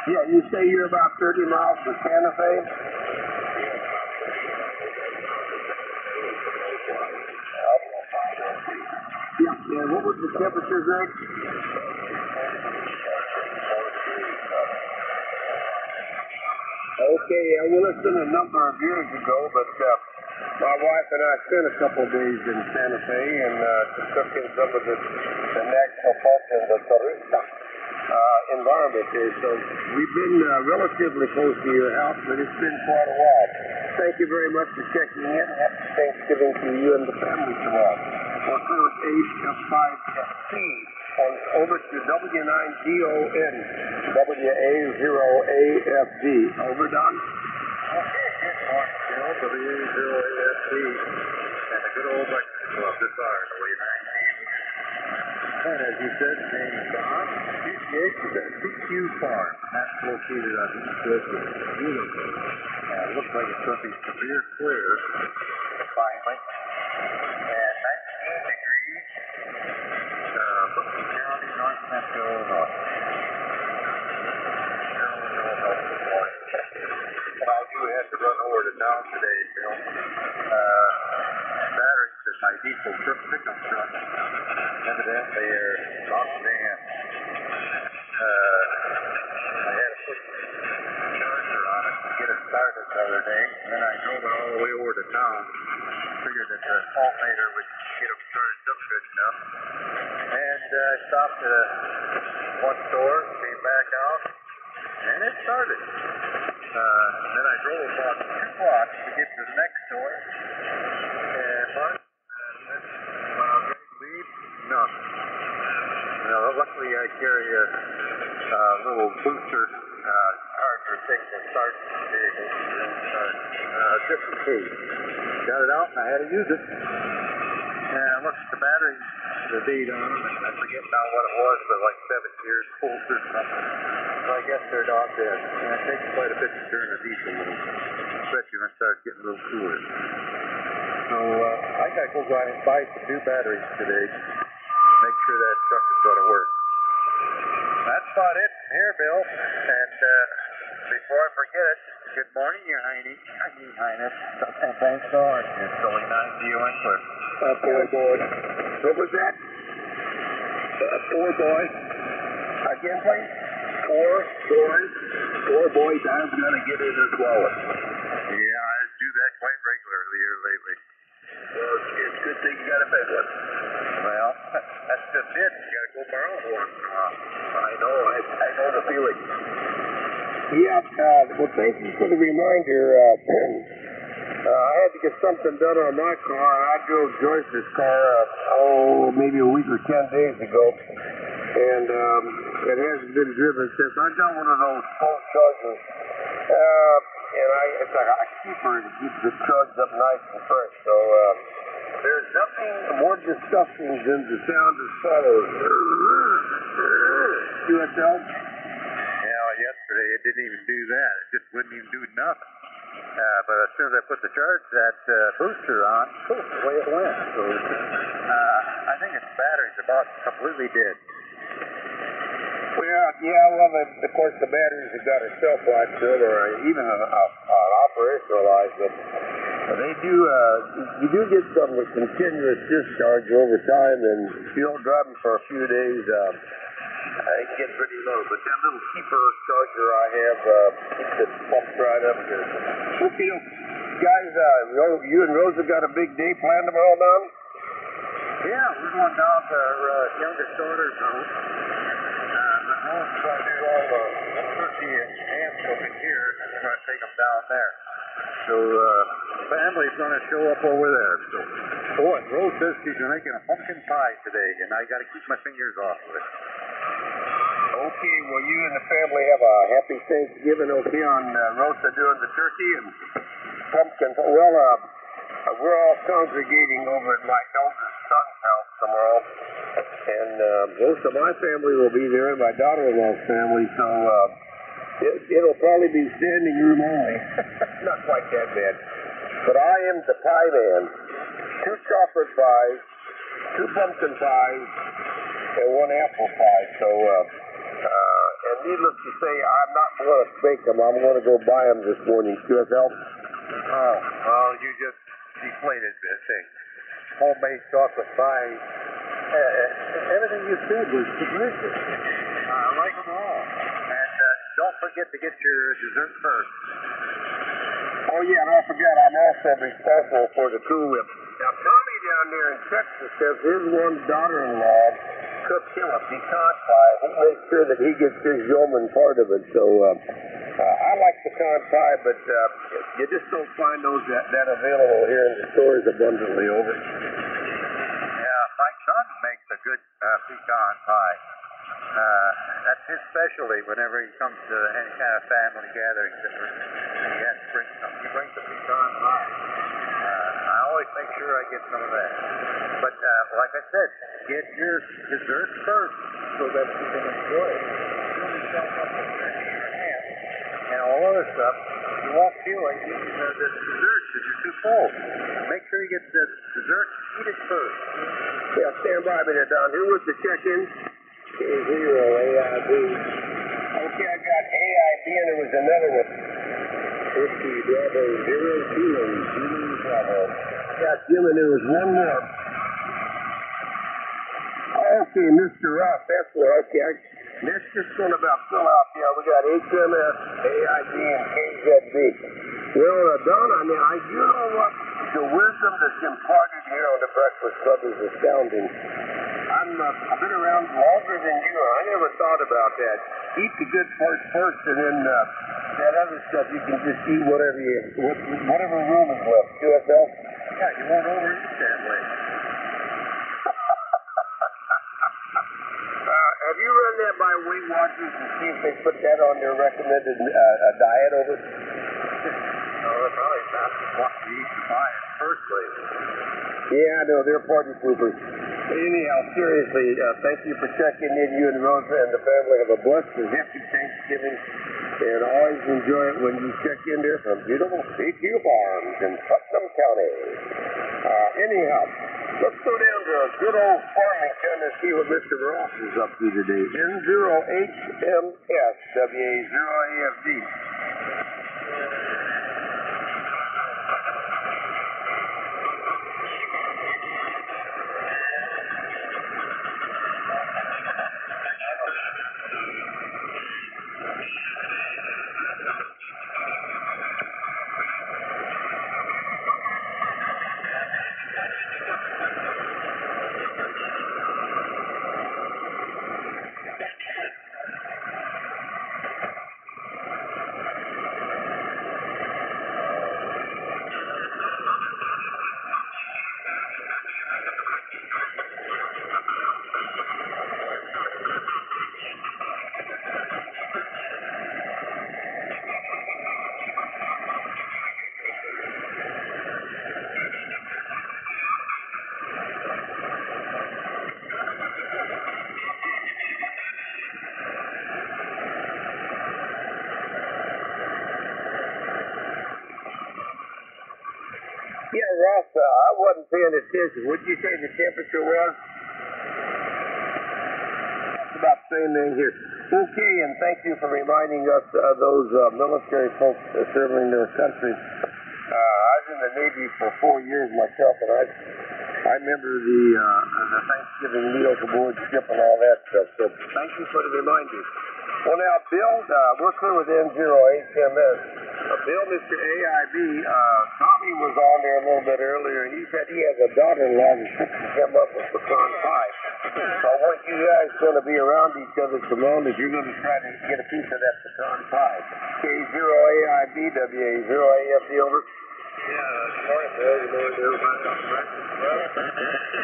Yeah, you say you're about 30 miles from Santa Fe? Yeah, what was the temperature, Greg? Okay, I will have been a number of years ago, but my wife and I spent a couple of days in Santa Fe and took in some of the national parks and the Torista environment there. So we've been relatively close to your house, but it's been quite a while. Thank you very much for checking in. Happy Thanksgiving to you and the family tomorrow. We're clear with H5FT. Over to W9GON, WA0AFD. Over, Don? Okay, good morning, Bill. WA0AFD. And the good old Breakfast Club. This hour, and as you said, name is Don. PCH is at PQ Farm. That's located on East Coast of beautiful. Looks like it's going to be severe clear, finally. And 19 degrees. Brooklyn County, North Metro, Illinois. I do have to run over to town today, Bill. Batteries in my diesel pickup truck evidently are off the van. I had to put a charger on it to get it started the other day, and then I drove it all the way over to town. Figured that the alternator would get them charged up good enough. And I stopped at one store, came back out, and it started. Then I drove about 2 blocks to get to the next store. And Mark, luckily I carry a little booster charger thing to start the vehicle. Different case. Got it out and I had to use it. And I looked at the battery, the date on them, and I forget now what it was, but like 7 years old or something. So I guess they're not dead. And it takes quite a bit to turn a diesel load, especially when it starts getting a little cooler. So I got to go by and buy some new batteries today. Make sure that truck is going to work. That's about it from here, Bill. And before I forget it, good morning, Your Highness. And thanks so much. It's only 9 Winkler. Poor boy. What was that? Poor boy. Again, please. Poor boys. I'm going to get in his wallet. Yeah, I do that quite regularly here lately. Well, it's a good thing you got a big one. Well, that's just it. You got to go borrow one. I know. I know the feeling. Yeah, well, thank you for the reminder. I had to get something done on my car. I drove Joyce's car, maybe a week or 10 days ago. And it hasn't been driven since. I got one of those phone chargers. And it's like I keep her to keep the charged up nice and fresh. So there's nothing more disgusting than the sound as follows. QSL? Yeah, yesterday it didn't even do that. It just wouldn't even do nothing. But as soon as I put the that booster on, poof, away it went. So I think its battery's about completely dead. Well, of course the batteries have got a shelf life to it, or even an operational life, but they do, you do get some continuous discharge over time, and if you don't drive them for a few days, it can get pretty low. But that little keeper charger I have keeps it pumped right up here. Okay, guys, you and Rosa got a big day planned tomorrow, Don? Yeah, we're going down to our youngest daughter's house. Rosa's going to do all the turkey and ham cooking here, and we're going to take them down there. So the family's going to show up over there. So, Rose says she's making a pumpkin pie today, and I got to keep my fingers off of it. Okay, well, you and the family have a happy Thanksgiving, okay, on Rosa doing the turkey and pumpkin. Well, we're all congregating over at my eldest son's house tomorrow, and most of my family will be there, and my daughter-in-law's family, so it'll probably be standing room only. Not quite that bad. But I am the pie man. 2 chocolate pies, 2 pumpkin pies, and 1 apple pie. So, and needless to say, I'm not going to bake them. I'm going to go buy them this morning. QSL? Oh, well, you just deflated this thing. Homemade chocolate pie. Everything you said was delicious. I like them all. And don't forget to get your dessert first. Oh, yeah, and I forgot, I'm also responsible for the Cool Whip. Now, Tommy down there in Texas says his one daughter-in-law cooks him a pecan pie. He makes sure that he gets his yeoman part of it. So, I like pecan pie, but you just don't find those that available here in the stores abundantly over. Yeah, my son makes a good pecan pie. That's his specialty whenever he comes to any kind of family gathering. He has to bring some. He brings the pecan pie. I always make sure I get some of that. But like I said, get your dessert first so that you can enjoy it. Fill yourself up with turkey or ham and all other stuff. You won't feel like eating the dessert because you're too full. Make sure you get the dessert. Eat it first. Yeah, stand by me there, Don. Who was the check-in? K0 AIB. Okay, I got AIB and there was another one. 50 Bravo 0 Kilo Bravo. Yeah, Jim, and there was one more. Okay, Mr. Ross, that's what, okay. Let's just going about fill out here. We got HMS, AIB, and KZB. Well, Donna, now, you know what? The wisdom that's imparted here on the Breakfast Club is astounding. I've been around longer than you. I never thought about that. Eat the good parts first, and then that other stuff you can just eat whatever room is left. QSL? Yeah, you won't overeat that way. Have you run that by Weight Watchers and see if they put that on their recommended diet over? No, they're probably not what we eat to buy in the first place. Yeah, I know, they're party poopers. Anyhow, seriously, thank you for checking in. You and Rosa and the family have a blessed and happy Thanksgiving. And always enjoy it when you check in there from beautiful CQ Farms in Putnam County. Anyhow, let's go down to good old Farmington and see what Mr. Ross is up to today. N0HMS WA0AFD. Yeah, Ross, I wasn't paying attention. What did you say the temperature was? That's about the same thing here. Okay, and thank you for reminding us of those military folks serving their country. I was in the Navy for 4 years myself, and I remember the Thanksgiving meals aboard the ship and all that stuff. So thank you for the reminder. Well, now, Bill, we're clear with N0HMS. Bill, Mr. AIB, Tommy was on there a little bit earlier, and he said he has a daughter-in-law that fixes him up with pecan pie. So I want you guys going to be around each other, Simone, if you're going to try to get a piece of that pecan pie. K0AIB, WA0AFD, over. Yeah, good morning, Bill. Good morning to everybody on the breakfast club.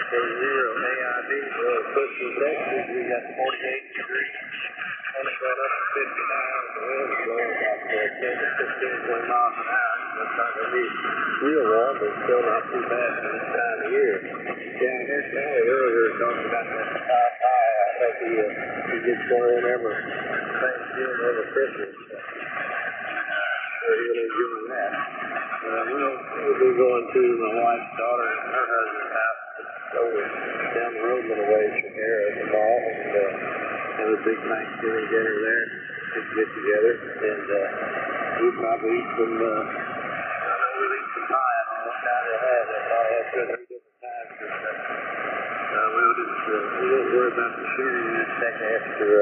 K0AIB, Coastal Texas, we got 48 degrees. Only going up to 59, the wind is blowing about 10 to 15, 20 miles an hour. It's not going to be real warm, but still not too bad for this time of year. Yeah, I heard Sally earlier talking about that pecan pie. I think he gets one of them every Thanksgiving, every Christmas. Really enjoying that. We'll be going to my wife's daughter and her husband's house over down the road a little ways from here at the mall, and have a big Thanksgiving dinner there, just get together, and we'll probably eat some, I know we'll eat some pie. I don't know what kind we'll have. They'll probably have 2 or 3 different kinds, but we won't worry about the sugar. We'll just take an extra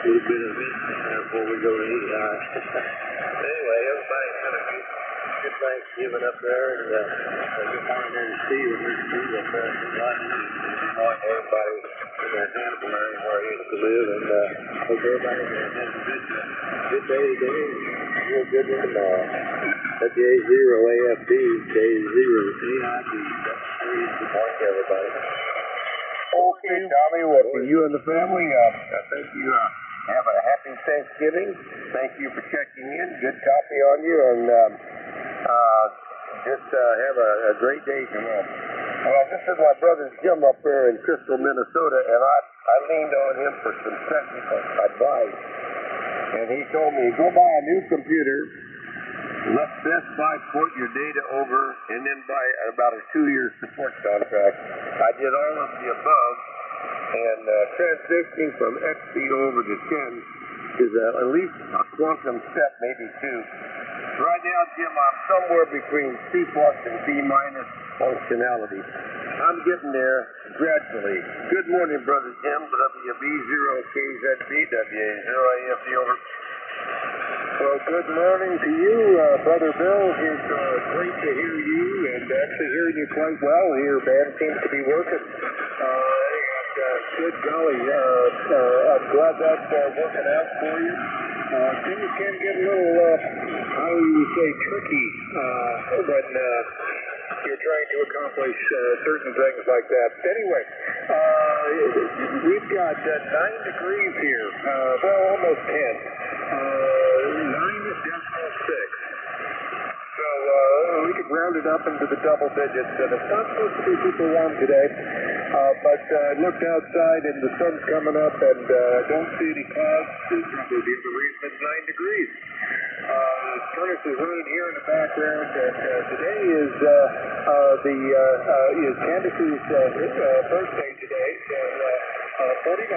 little bit of it before we go to eat. Anyway, everybody's had a good Thanksgiving up there, and good morning there to Steve and Mr. Steve up there in London, and good morning to everybody in that Hannibal area where I used to live, and hope everybody has a good day today, and real good one tomorrow. WA0AFD, K0AIB, good morning to everybody. Okay, Tommy, well, for you and the family, thank you. Have a happy Thanksgiving. Thank you for checking in. Good copy on you, and just have a great day tomorrow. Well, this is my brother Jim up there in Crystal, Minnesota, and I leaned on him for some technical advice. And he told me, go buy a new computer, let Best Buy port your data over, and then buy about a 2-year support contract. I did all of the above. And transitioning from XP over to 10 is at least a quantum step, maybe 2. Right now, Jim, I'm somewhere between C+ and B- functionality. I'm getting there gradually. Good morning, Brother Jim, WB0KZB, WA0AFD, over. Well, good morning to you, Brother Bill. It's great to hear you, and actually hearing you quite well here. Band seems to be working. Good golly, I'm glad that's working out for you. Things can get a little, how do you say, tricky when you're trying to accomplish certain things like that. Anyway, We've got 9 degrees here. Well, almost 10. 9.6. So we could round it up into the double digits, and it's not supposed to be super warm today. But I looked outside, and the sun's coming up, and don't see any clouds. It's probably the other reason it's 9 degrees. Furnace is running here in the background, and today is Candace's birthday today, so 49,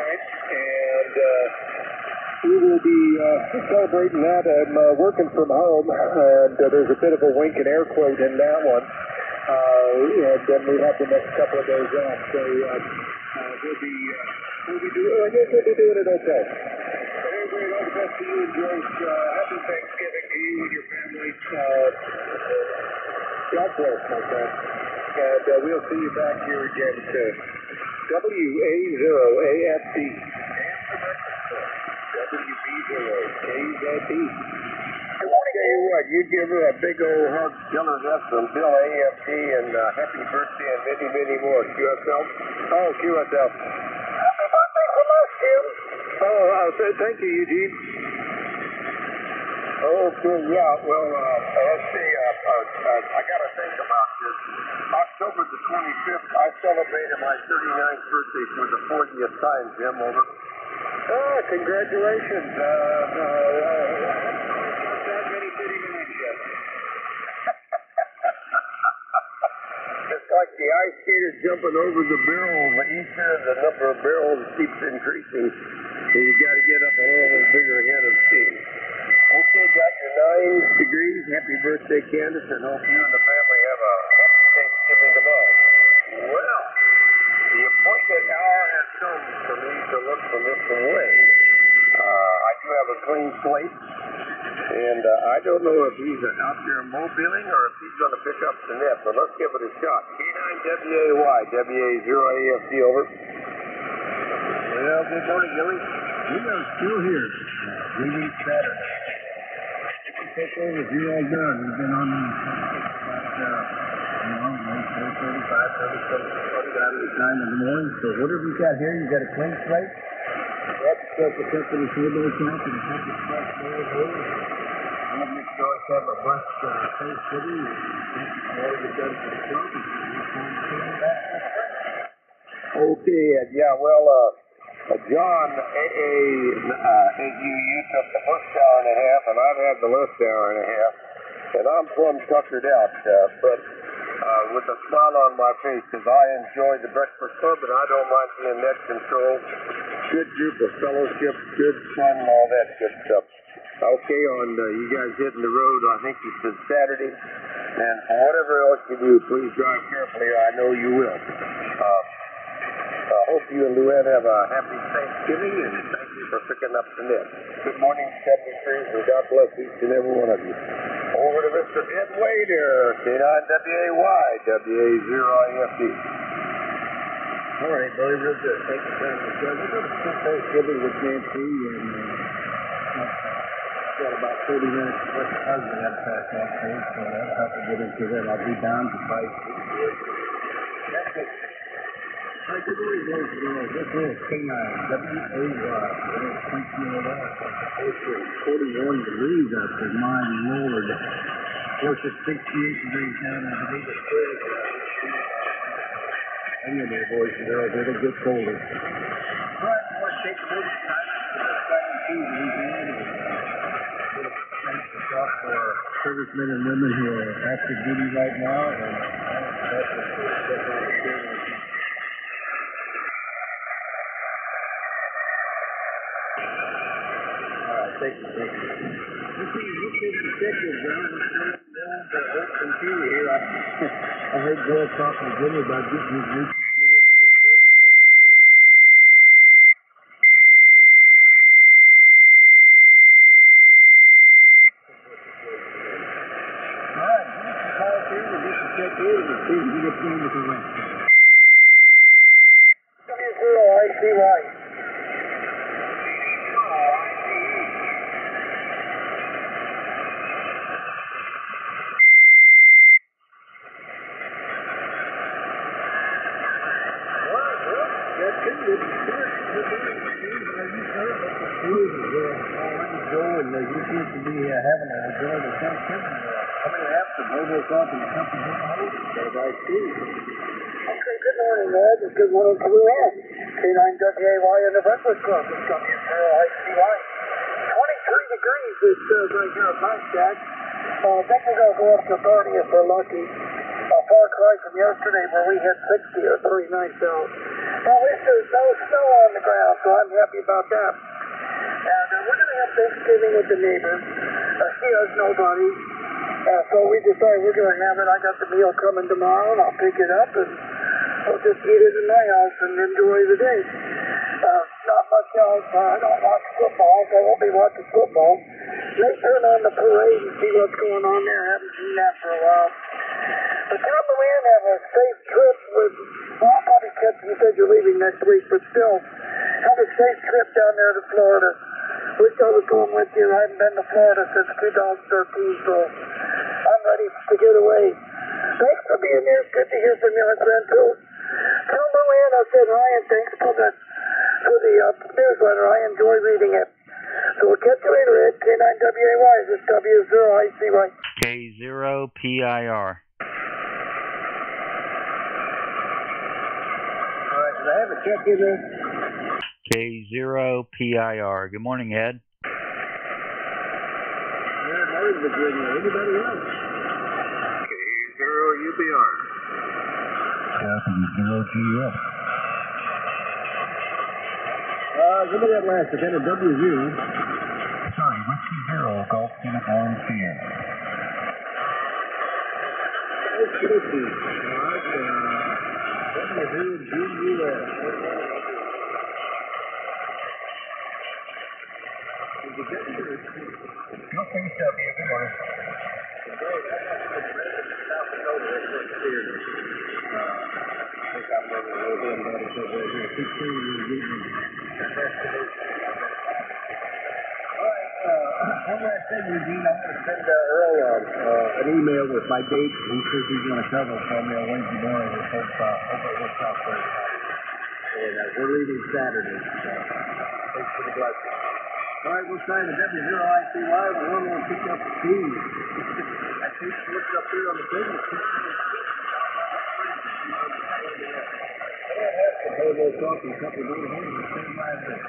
and we will be celebrating that. I'm working from home, and there's a bit of a wink and air quote in that one. And then we have the next couple of days off, so we'll be doing it okay. Anyway, all the best to you and Joyce. Happy Thanksgiving to you and your family. God bless, my friend. And we'll see you back here again soon. WA0AFD. WB0KZB. Good morning. Tell you what, you give her a big old hug, tell her that's from Bill AFD, and happy birthday and many, many more. QSL? Oh, QSL. Happy birthday from us, Jim. Oh, thank you, Eugene. Okay, yeah, well, let's see, I got to think about this. October the 25th, I celebrated my 39th birthday for the 40th time, Jim, over. Congratulations. That many 39s yet. It's like the ice skaters jumping over the barrel. Each year, the number of barrels keeps increasing. So you got to get up a little bigger head of steam. Okay, got your 9 degrees. Happy birthday, Candace, and hope you and the family have a happy Thanksgiving tomorrow. Well, the appointed hour has come for me to look for Mr. Wayne. I do have a clean slate, and I don't know if he's out there mobiling or if he's going to pick up the net, but let's give it a shot. K9WAY, WA0AFD, over. Well, good morning, Gilly. We are still here. 3 weeks better. Take over if you're all done. We've been on these about 4:35, 9 in the morning. So whatever you got here, you got a clean slate. That's the company turbo count and a happy fresh there. I'm going to make sure I have a bunch of Thanksgiving. Thank you for all you've done for the club. Okay, yeah, well, John, you took the first hour and a half, and I've had the last hour and a half, and I'm plumb tuckered out, but with a smile on my face, because I enjoy the Breakfast Club, and I don't mind being net control. Good group of fellowship, good fun, all that good stuff. Okay, on you guys hitting the road, I think you said Saturday, and for whatever else you do, please drive carefully, I know you will. I hope you and Luann have a happy Thanksgiving, and thank you for picking up the net. Good morning, 73s, and God bless each and every one of you. Over to Mr. Ed Wader, K9WAY, WA0AFD. All right, Billy, real good. Thank you very much. We're going to spend Thanksgiving with Nancy, and got about 30 minutes with the husband had to pass off things, so I'll have to get into that. I'll be down to 5. That's it. Hi, good morning, boys and girls. This is K9, WAY. It's 41 degrees out there, my Lord. Of course, it's 68 degrees down in the biggest square. Hang in there, boys and girls. It'll get colder. All right, I want to take a little time to thanks across for our servicemen and women who are active duty right now, and that's what we're Thank you. This is Detective Brown. The old computer here. I heard Bill talking to Jimmy about getting his new computer and a new service set up here. All right, give us a call here. We'll get you checked in and see if we can get you in with the rest. W0ICY. and you seem to be having a enjoyable Thanksgiving. Coming after Robocop and the company in the holding. Everybody see. Okay, good morning, Ed, and good morning to Luann. K9WAY in the Breakfast Club. It's WZero-ICY. 23 degrees it says right here at my shack. I think we're going to go up to 30 if we're lucky. A far cry from yesterday where we hit 60 or 3 nights out. At least there's no snow on the ground, so I'm happy about that. And we're going to have Thanksgiving with the neighbors. She has nobody. So we decided we're going to have it. I got the meal coming tomorrow, and I'll pick it up, and we'll just eat it in my house and enjoy the day. Not much else. I don't watch football, so I won't be watching football. May turn on the parade and see what's going on there. I haven't seen that for a while. But tell Luann have a safe trip with, well, I'll probably catch you said you're leaving next week, but still, have a safe trip down there to Florida. Wish I was going with you. I haven't been to Florida since 2013, so I'm ready to get away. Thanks for being here. It's good to hear from you, my friend, too. Tell Luann I said hi, and thanks for the newsletter. I enjoy reading it. So we'll catch you later, Ed. K9WAY. This is W0ICY. K0PIR. All right, did I have a check in there? K0PIR. Good morning, Ed. Yeah, Martin, Virginia. Anybody else? K0UBR. W0GF. Give me that last. I got a W0. Sorry, Whiskey 0, Golf Uniform Sierra. Okay. All right. W0GUS. Okay, W. Good morning. One last thing, Eugene, I'm going to send Earl an email with my date. He says he's going to cover for me on Wednesday morning. We hope it works out for everybody. And we're leaving Saturday. So thanks for the blessing. All right, we'll sign the W0ICY. We're going to pick up the team. I think she looks up here on the business. Hey, we'll talk in a couple of days. Same line there.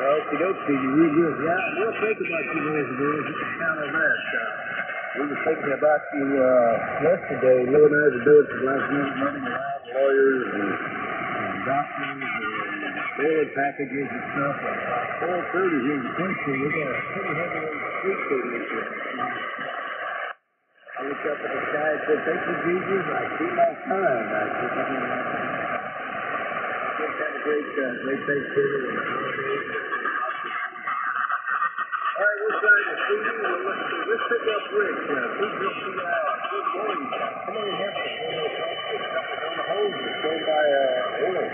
Okie-dokie, real good. Yeah, we'll think about you boys and girls. You can count on that. We were thinking about you yesterday. Lou and I were doing some last minute running around lawyers and doctors and mailing packages and stuff. 4:30 here in the country. We got a pretty heavyweight street team this year. I looked up at the sky and said, "Thank you, Jesus. I see my time." I said, just have a great Thanksgiving and holidays. All right, we'll sign the CD. Let's pick up Rick. Please don't see good morning. Come on, on the hose and go by oil.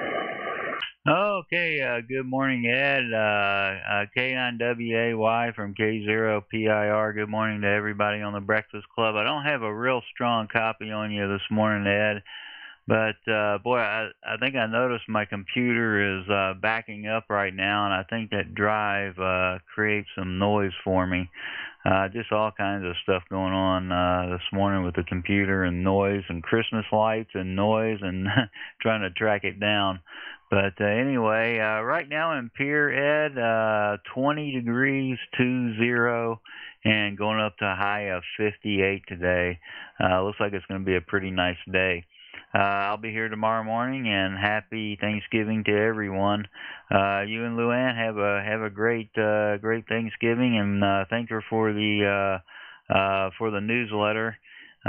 Okay, good morning, Ed. K9WAY from K0PIR. Good morning to everybody on the Breakfast Club. I don't have a real strong copy on you this morning, Ed. But boy, I think I noticed my computer is backing up right now, and I think that drive creates some noise for me. Just all kinds of stuff going on this morning with the computer and noise and Christmas lights and noise and trying to track it down. But anyway, right now in Pier Ed, 20 degrees, 20, and going up to a high of 58 today. Looks like it's going to be a pretty nice day. I'll be here tomorrow morning, and happy Thanksgiving to everyone. You and Luann have a great Thanksgiving, and thank her for the newsletter.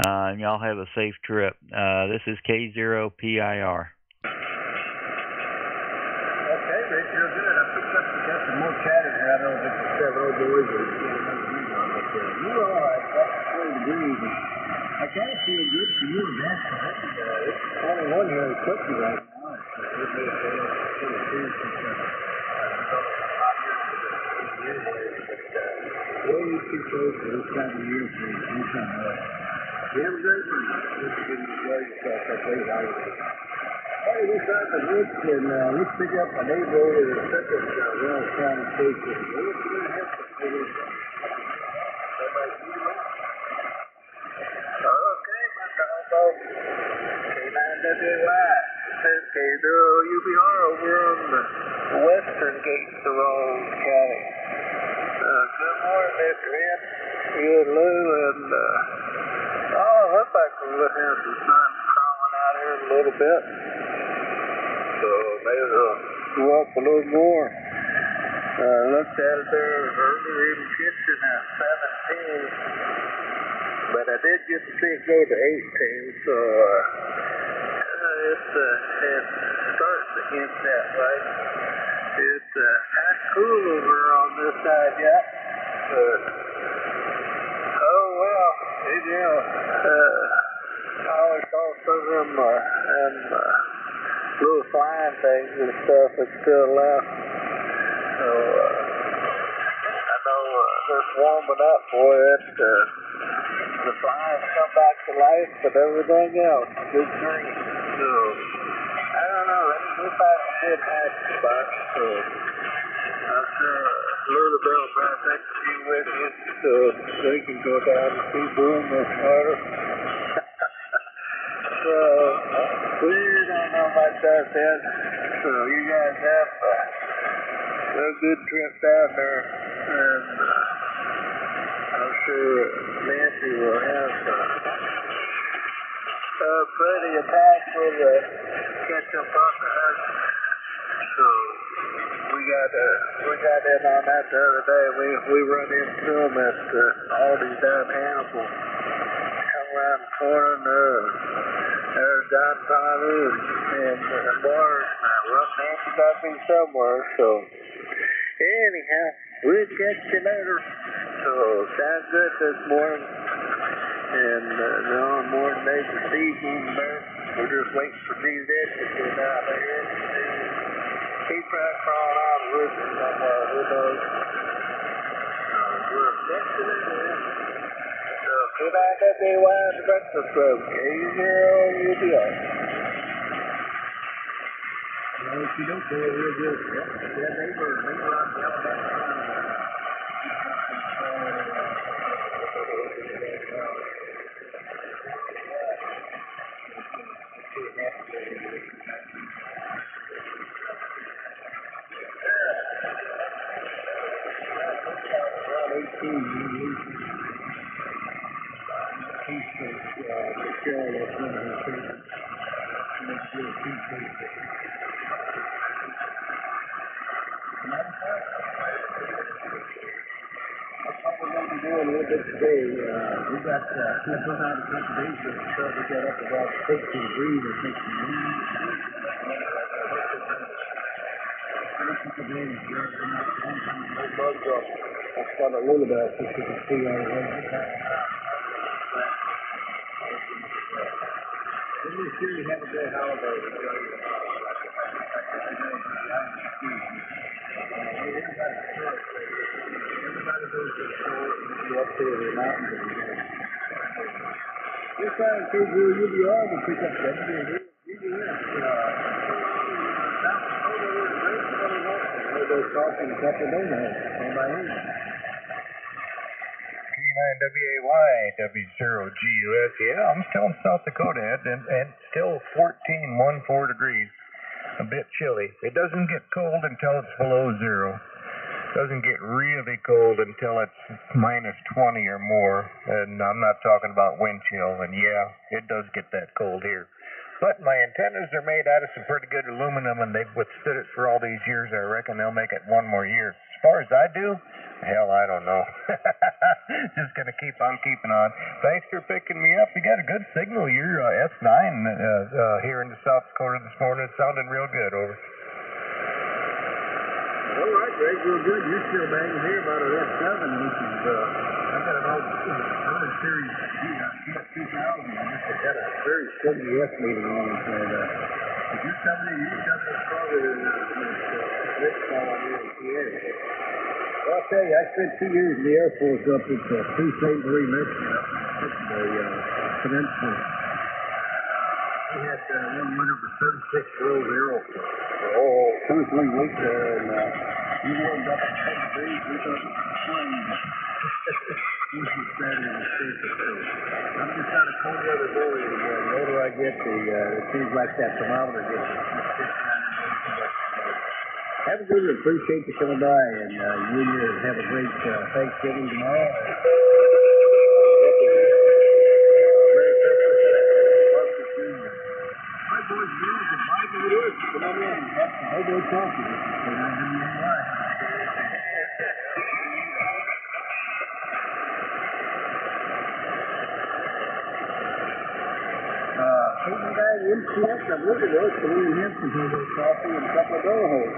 And y'all have a safe trip. This is K0PIR. Okay, Rick, you're good. I picked up got some more chatter here. I don't know if it's the 7 old boys or you're all right. That's 20 degrees. I kind of feel good for you and that. It's 21 here in Kentucky right now. It may have been 22 since way too close to this time of year for you. You have a great one. Just enjoy yourself. That's great holiday. Hey, we got the woods, and let's pick up a neighbor over to the second Wells County station. We're going to have to figure it out. Okay, Mr. Hobo. K9WY. Says K0UBR over on the western gates of Rolls County. Good morning, Mr. Ed. You and Lou, and looks like we're going to have some sun crawling out here in a little bit. So maybe it'll go up a little more. Looked at it there earlier in the kitchen at 17. But I did get to see it go to 18, so it starts to hint that way. It's kind of cool over on this side yet, but oh well, I always saw some of them little flying things and stuff that's still left. So I know it's warming up, boy. The flies come back to life, but everything else is good green. So I don't know. We'll find some good hiding spots. So I'm sure Lula Bell brought next to you with you, so they can go down and see Boom this water. So we don't know about that yet. So you guys have a good trip down there, and I'm sure Nancy will have plenty of time for the catch up on the herd. So we got in on that the other day. We run into them at Aldi's down Hannibal. Come around the corner, there's John Tyler and Bars. Well, Nancy got me somewhere. So anyhow, we'll catch you later. So sounds good this morning. And the morning neighbor Steve moving there. We're just waiting for these edges to get out there. He's probably crawling out of the woods somewhere. Who knows? We're catching it in. So K9WY the Breakfast Club. K0UBR. Well, if you don't do it real good, yeah, neighbor out there. A little bit today. We got some out of conservation, so we got up about 60 degrees, I think. That's what a little bit, so you can see all the way. We're sure you have a great holiday. Everybody goes to the store and go up to the mountains. This time, KZUBR will pick up 70 days. K9WAY, W0GUS. Yeah, I'm still in South Dakota, Ed, and still 14 degrees. A bit chilly. It doesn't get cold until it's below zero. Doesn't get really cold until it's minus 20 or more. And I'm not talking about wind chill. And yeah, it does get that cold here. But my antennas are made out of some pretty good aluminum, and they've withstood it for all these years. I reckon they'll make it one more year. As far as I do, hell, I don't know. Just going to keep on keeping on. Thanks for picking me up. You got a good signal. You're S9 here in the South Dakota this morning. It's sounding real good. Over. All right, Greg, real good. You're still banging here about an F7, which is, I got an old series GS 2000. I just got a very steady F meter on it. And if you're coming in stronger than this falling in the air. Well, I'll tell you, I spent 2 years in the Air Force up at Sault Ste. Marie, Michigan, up in the peninsula. We had one winter for 36 below zero for 2 or 3 weeks there, and we warmed up to 10 degrees. We thought it was fine. This was Saturday and Sunday. I'm just not a cold weather boy anymore. The older I get, it seems like that thermometer gets 59. Have a good one. Appreciate you coming by, and you and yours have a great Thanksgiving tomorrow. Merry Christmas and love to see you. Hi, boys and girls, and Mike and Lewis. Come on in and have some hobo coffee. Taking guy in MCS, I'm looking at us, and we have some hobo coffee and a couple of door holes.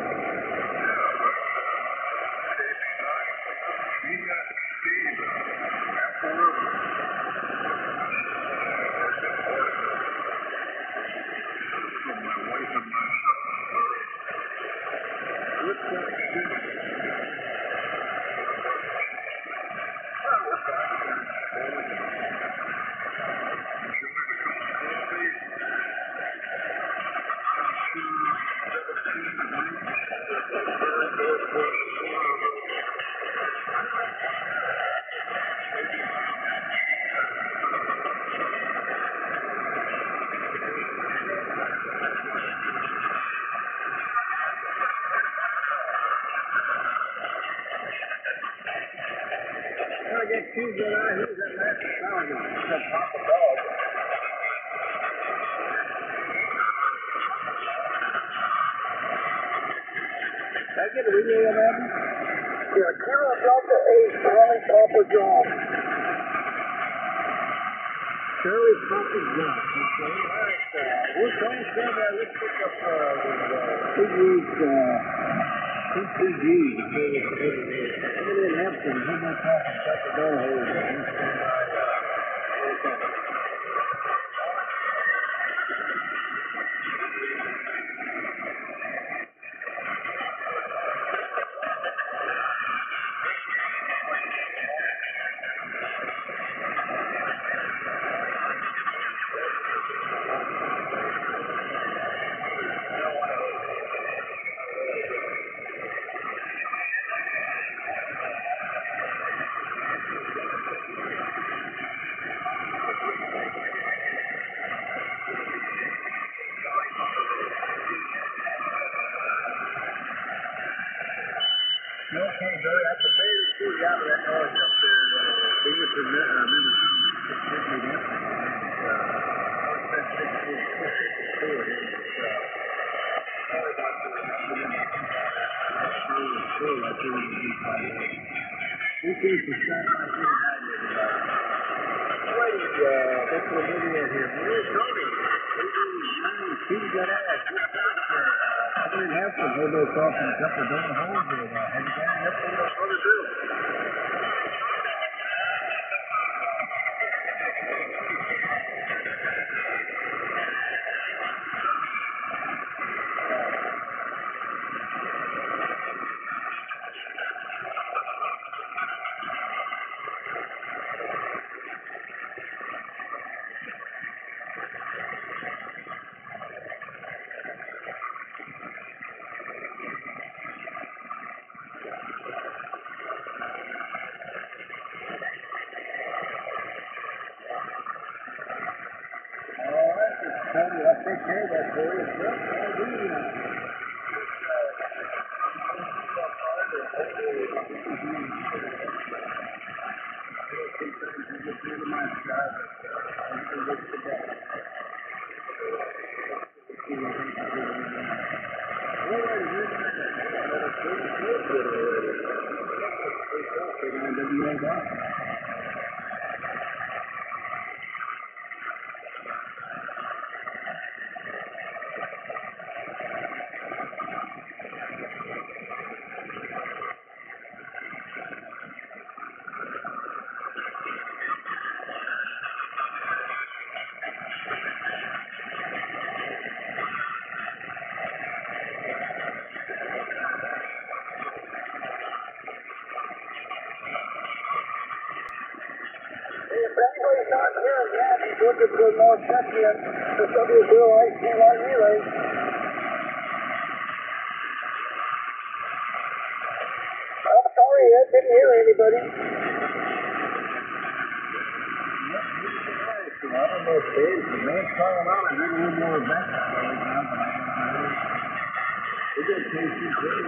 Kilo Delta 8, Charlie Papa John. Charlie Papa John. Okay, all right. We're trying to stand there. Let's pick up the PPG. Come in and have some hobo coffee and cut the door holes. Cody, I'll take care of that for you. Anybody's not here yet, he's looking for more check-in for WBIC1 relay. I'm sorry, Ed, didn't hear anybody. I don't know if it is. The man's calling out. I need a little more background right now, but I don't know. We're going to take you here.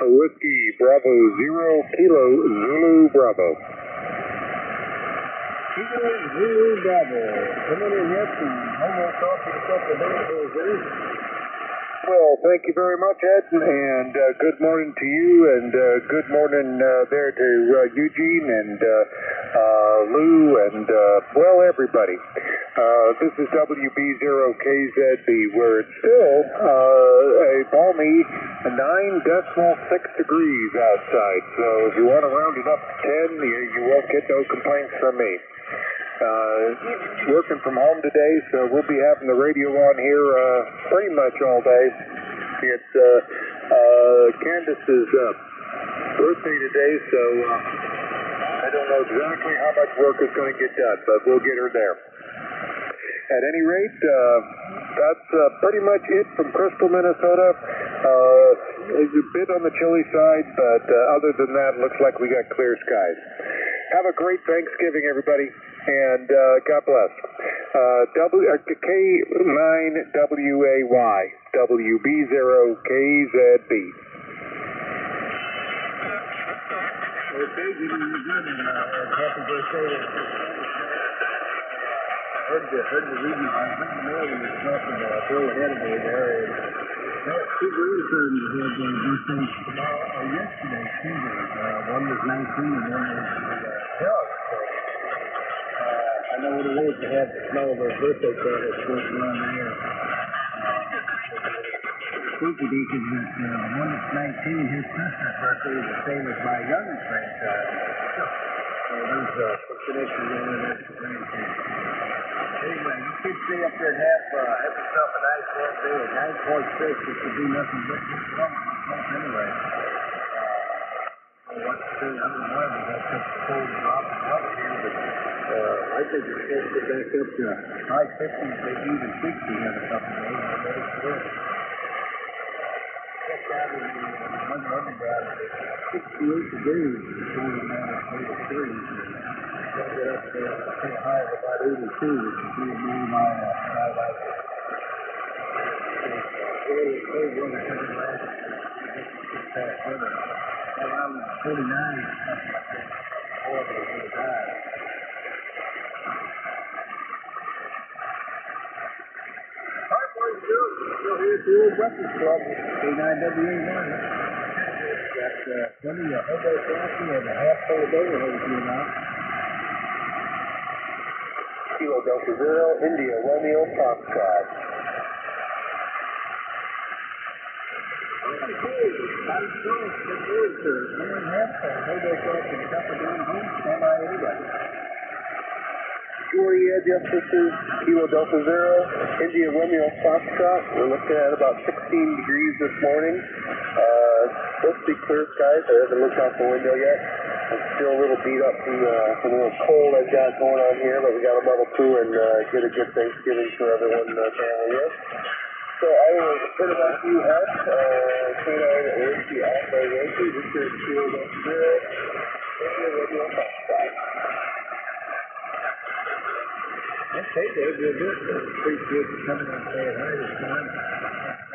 Whiskey Bravo 0 Kilo Zulu Bravo. Kilo Zulu Bravo. Coming in here from almost off to a couple of days. Well, thank you very much, Ed, and good morning to you, and good morning there to Eugene and Lou and, well, everybody. This is WB0KZB, where it's still a balmy 9.6 degrees outside, so if you want to round it up to 10, you won't get no complaints from me. Working from home today, so we'll be having the radio on here pretty much all day. It's Candace's birthday today, so I don't know exactly how much work is going to get done, but we'll get her there. At any rate, that's pretty much it from Crystal, Minnesota. It's a bit on the chilly side, but other than that, looks like we got clear skies. Have a great Thanksgiving, everybody, and God bless. K9WAY, WB0KZB. Okay, good evening, happy birthday. I heard the reading. I was in the mail when you were talking about Bill ahead of me there. And two grandsons had their birthdays tomorrow or yesterday, Tuesday. One was 19 and one was 12. I know what it is to have the smell of their birthday candles floating around there. Spooky because the one that's 19, his sister's birthday is the same as my youngest grandchild. So there's some connection going on there for grandkids. Anyway, you kids stay up there and have yourself a nice warm day. 9.6, it should be nothing but just warm anyway. What's the thing? I don't know why we got such a cold drop in weather here, but I think it's supposed to get back up to high 50s, maybe even 60 in a couple of days. I'm ready for it. Check out in the underground, 68 degrees. It's only a matter of 8 degrees. Get up to a high of about 82, which is pretty near my skylight. Really cold weather coming last past weather. Around 49, something like that. Horrible, it's going to die. All right, boys and girls, we're still here at the old Breakfast Club, K9WA1. Got plenty of hobo coffee and a half full of day ahead of you now. Kilo Delta Zero, India Romeo Foxtrot. Yes, this is Kilo Delta Zero, India Romeo Foxtrot. We're looking at about 16 degrees this morning. Supposed to be clear skies. I haven't looked out the window yet. I'm still a little beat up from the little cold I've got going on here, but we got to muddle through and get a good Thanksgiving for everyone family here. So I will turn it back to you, Ed. K9 Alpha Yankee. This is Kilo Delta Zero, India Romeo Foxtrot. I'd say they'd be good. Pretty good coming in saying hi this morning.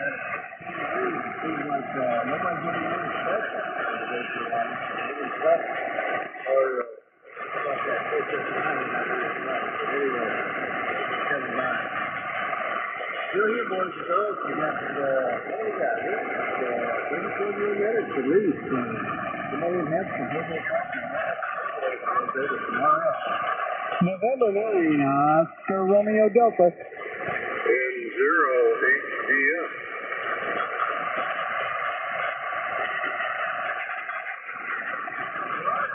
It seems like nobody's getting any special. It's tough. Or like that 459. Anyway, coming by. Still here, boys and girls. We got, what do we got here? 34 more minutes at least. You may even have some little talking about it tomorrow. November 9, Oscar Romeo Delta. N0 HDF.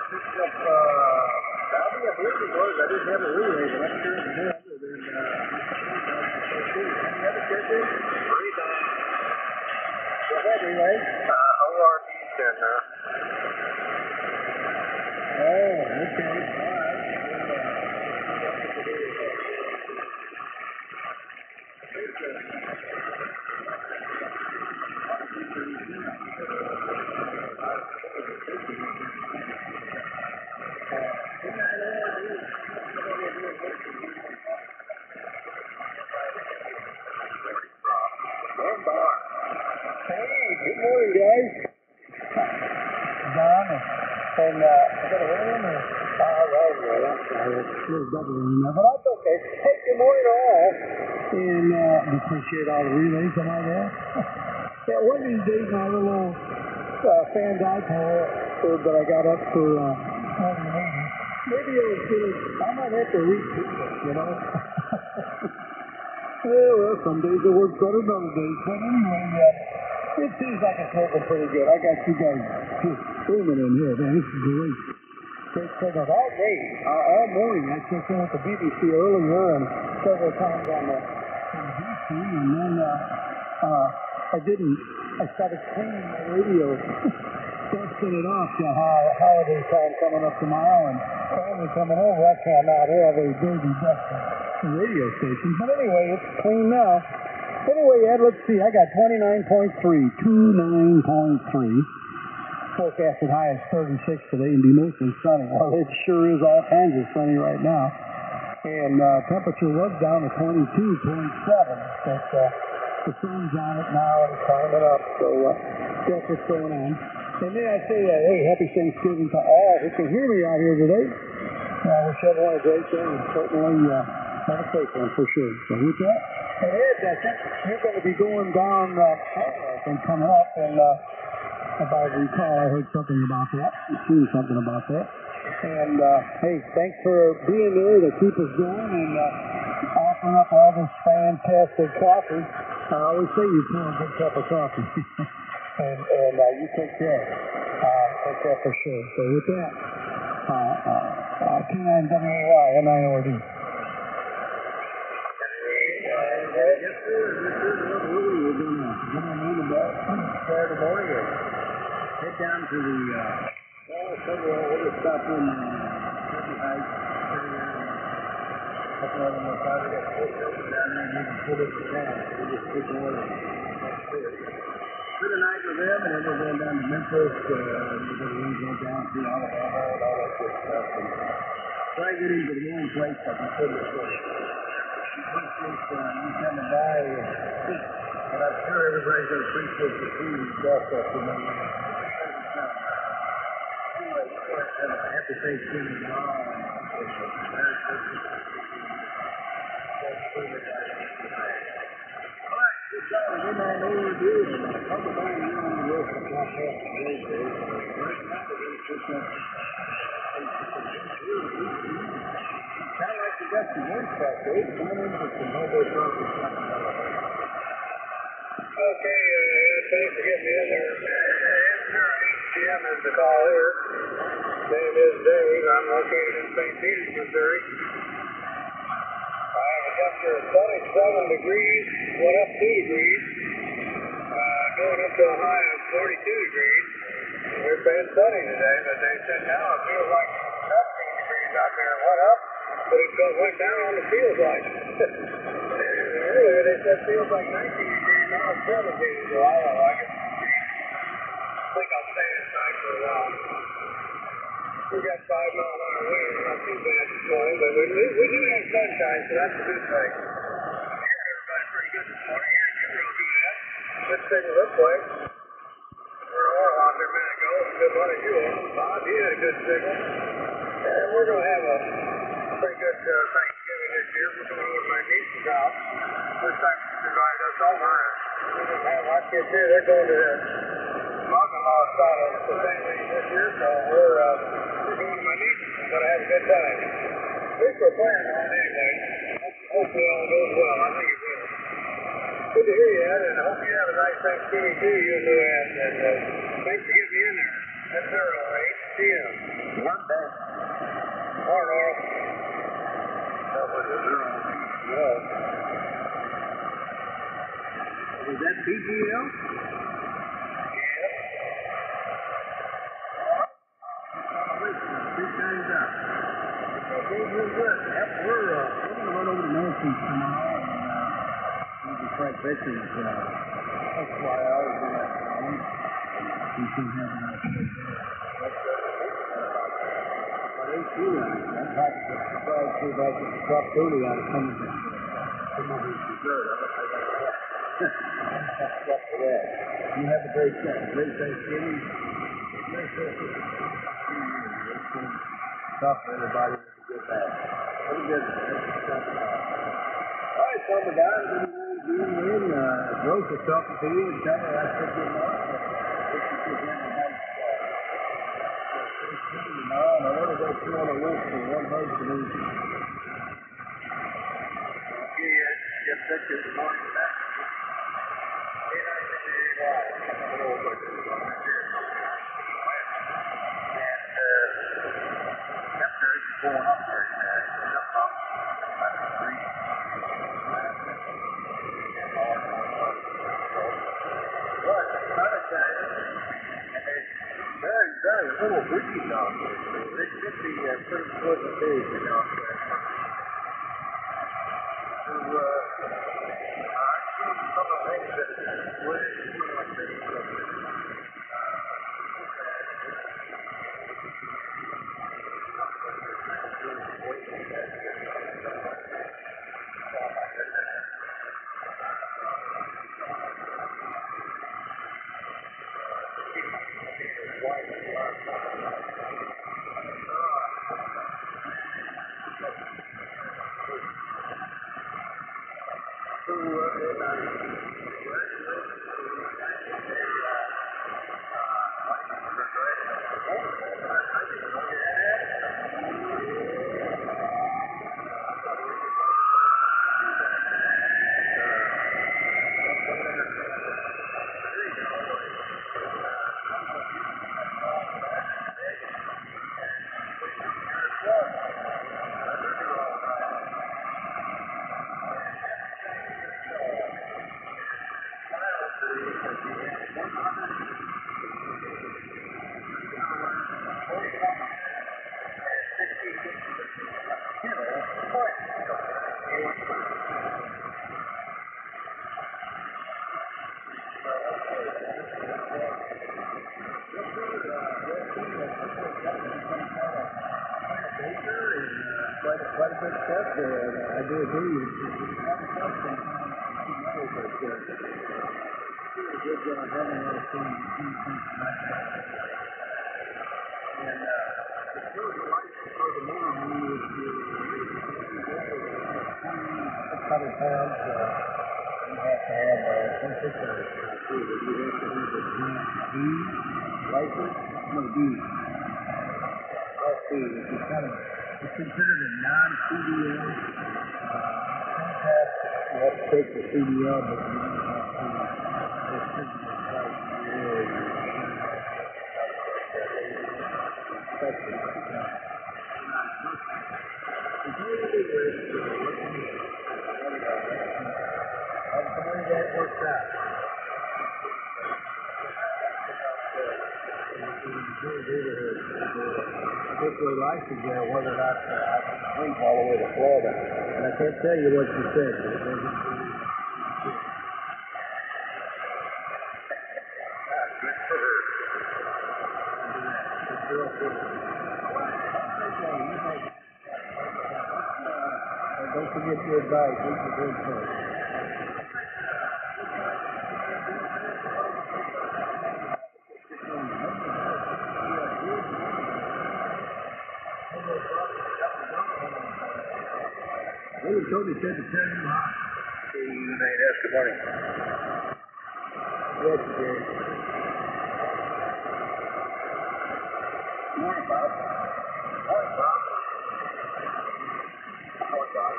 Picked up, I believe it was. I didn't have a relay, but I'm sure it was other than, any other characters? What's that relay? ORD 10, Oh, okay. All right. Good morning, guys. Don, and I got a room or? Right, I'm sorry. It's a little double in there, but that's okay. Hey, good morning all. And we appreciate all the relays and all that. Yeah, one of these days, my little fan dipole that I got up for maybe I might have to repeat it, you know? Yeah, well, some days it works better than other days. But anyway, it seems like it's working pretty good. I got you guys just booming in here, man. This is great. Great signals all day, all morning. I checked in with the BBC earlier and several times on the BBC, and then I started cleaning my radio, dusting it off. Holiday time coming up tomorrow, and family coming over. I cannot have a dirty, dusty radio station. But anyway, it's clean now. Anyway, Ed, let's see. I got 29.3. Forecasted high is 36 today and be mostly sunny. Well, it sure is all kinds of sunny right now. And temperature was down to 22.7. But the sun's on it now and it's climbing up. So that's what's going on. And then I say, hey, happy Thanksgiving to all who can hear me out here today. I wish everyone a great day and certainly have a safe one for sure. So with that, and Ed, I think you're going to be going down and coming up, and if I recall, I heard something about that. Seen something about that. And hey, thanks for being there to keep us going and offering up all this fantastic coffee. I always say you pour a good cup of coffee, and you take care. Take care for sure. So with that, K9WAY NIORD. Yes, sir. We're going to get on the ball Saturday morning and head down to the we'll stop in City Heights area and a couple of them will probably get pulled down there and you can pull it to town. We'll just pick one and spend a night with them, and then we're going down to Memphis and we're going to go down to Alabama and all that good stuff and try to get into the one place I can put it for. You coming by, and I'm sure everybody's going to appreciate the food and stuff that's in there. Anyway, have a happy Thanksgiving to all, and Merry Christmas. All right, good job. We're not overdue, and come by and you're on the road for not half the day, Dave. Right now, we're going to put that. Sound like you got some voice back, Dave. Come on in with some hobo coffee. Okay, thanks for getting me in there. HGM is the call here. Name is Dave. I'm located in St. Peters, Missouri. I have a temperature of 27 degrees, went up 2 degrees, going up to a high of 42 degrees. We've been sunny today, but they said now it feels like 17 degrees out there. It went up, but it went down on the feels like. Earlier they said it feels like 19 degrees, now it's 17, so I don't like it. I think I'll stay inside for a while. We got 5-mile-an-hour winds, not too bad this morning, but we do have sunshine, so that's a good thing. Hearing everybody pretty good this morning. Hearing you real good, Ed. Good signal this way. We're all out there a minute ago. It's a good one of you all. Bob, you had a good signal. And we're going to have a pretty good Thanksgiving this year. We're going over to my niece's house. First time she's invited us over, and we didn't have our kids here. They're going to their mother-in-law's side of the family this year, so we're going to my niece's. We're going to have a good time. At least we're planning on it anyway. Hopefully all goes well. I think it will. Good to hear you, Ed, and I hope you have a nice Thanksgiving too, you and Lou Ed. And thanks for getting me in there. That's early, 8 p.m. One day. Morning, Earl. That was a girl. Yeah. Was that PGL? Frank Vickers, that's why I always do that. You can have a nice day. But ain't you right? I'm happy to surprise you back at the top 30 out of some of his dessert. I got that. That's up to that. You have a great day. Great Thanksgiving. Great Thanksgiving. Tough for everybody when you get back. Have a good one. All right, so my guys, Rose was talking to you and tell her I said good morning. If you could have a nice Thanksgiving tomorrow, and I want to go through on a list for one hug to lose. Okay, get pictures this morning. Temperature's going up very fast. It's up about 3 degrees. Very little breeze out there, so it should be pretty good day out there. So, I've seen some of the things that we're like this. Quite a good stuff there. I do agree with you. It's not a question. But good job having a lot of fun. And the first license for the motorhome is 600 pounds. You have to have some particular too. You have to have a Class B license. No, D. Class B, which is kind of. It's considered a non-CDL. Sometimes you have to take the CDL, but you don't have to. It's physical price. That works out. Particularly license there, whether or not I can sleep all the way to Florida. And I can't tell you what she said, but it doesn't good for her. Good girl, too. get your advice. Eat your food first. Willie told me said to turn you hot. Yes, good morning. Yes, Jerry. Morning, Bob. Morning, Bob. Morning, Bob.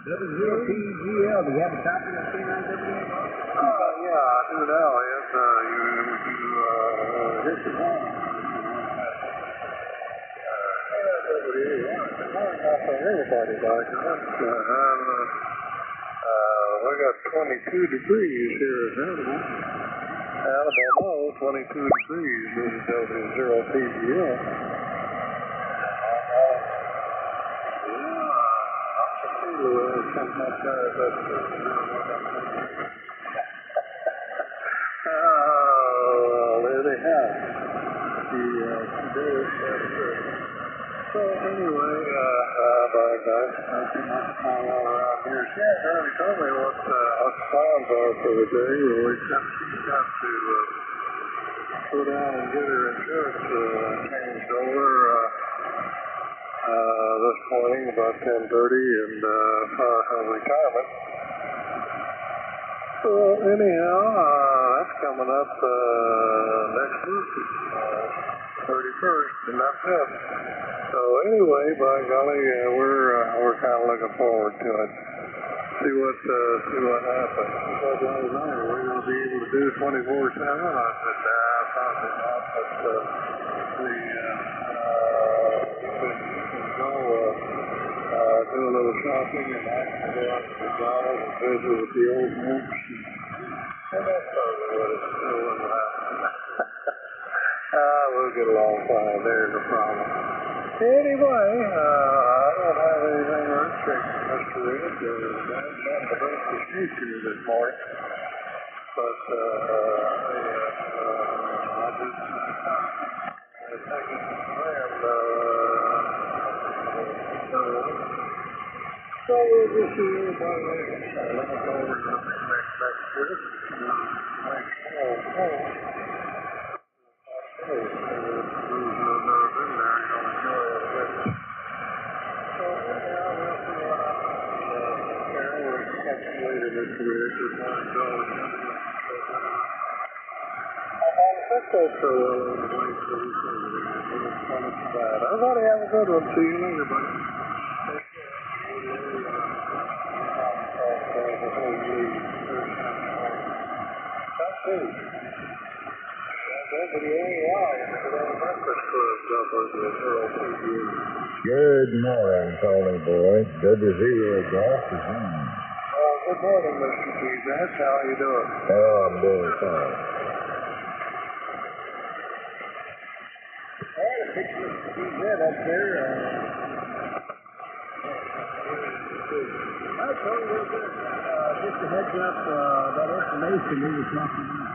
WPGL, do you have a copy of K9WL? Yeah, I do now. Yes, Just the one. everybody like it. We got 22 degrees here at Alabama, 22 degrees. This is W0PGL. Anyhow, so anyway, by guys, not too much time around here. She hasn't really told me what the plans are for the day. She's got to go down and get her insurance changed over this morning about 10:30 and for her retirement. So anyhow, that's coming up next week, 31st, and that's it. So anyway, by golly, we're kind of looking forward to it. See what happens. Because I don't know, we're going to be able to do 24/7. I said, probably not, but we can go do a little shopping and I can go out to McDonald's and visit with the old folks. And that's probably what it's doing. We'll get along fine. There's a problem. Anyway, I don't have anything earth-shaking, Mr. Red. That's not the best to speak to you this morning. But I just take it from there. So we'll just see everybody later. Looking forward to next week. Everybody have a good one. See you later, buddy. Good morning, Tony boy. WVA Golf is on. Good morning, Mr. Jesus. How are you doing? Oh, I'm doing fine. Up there. I told you just a heads up, that information we were talking about.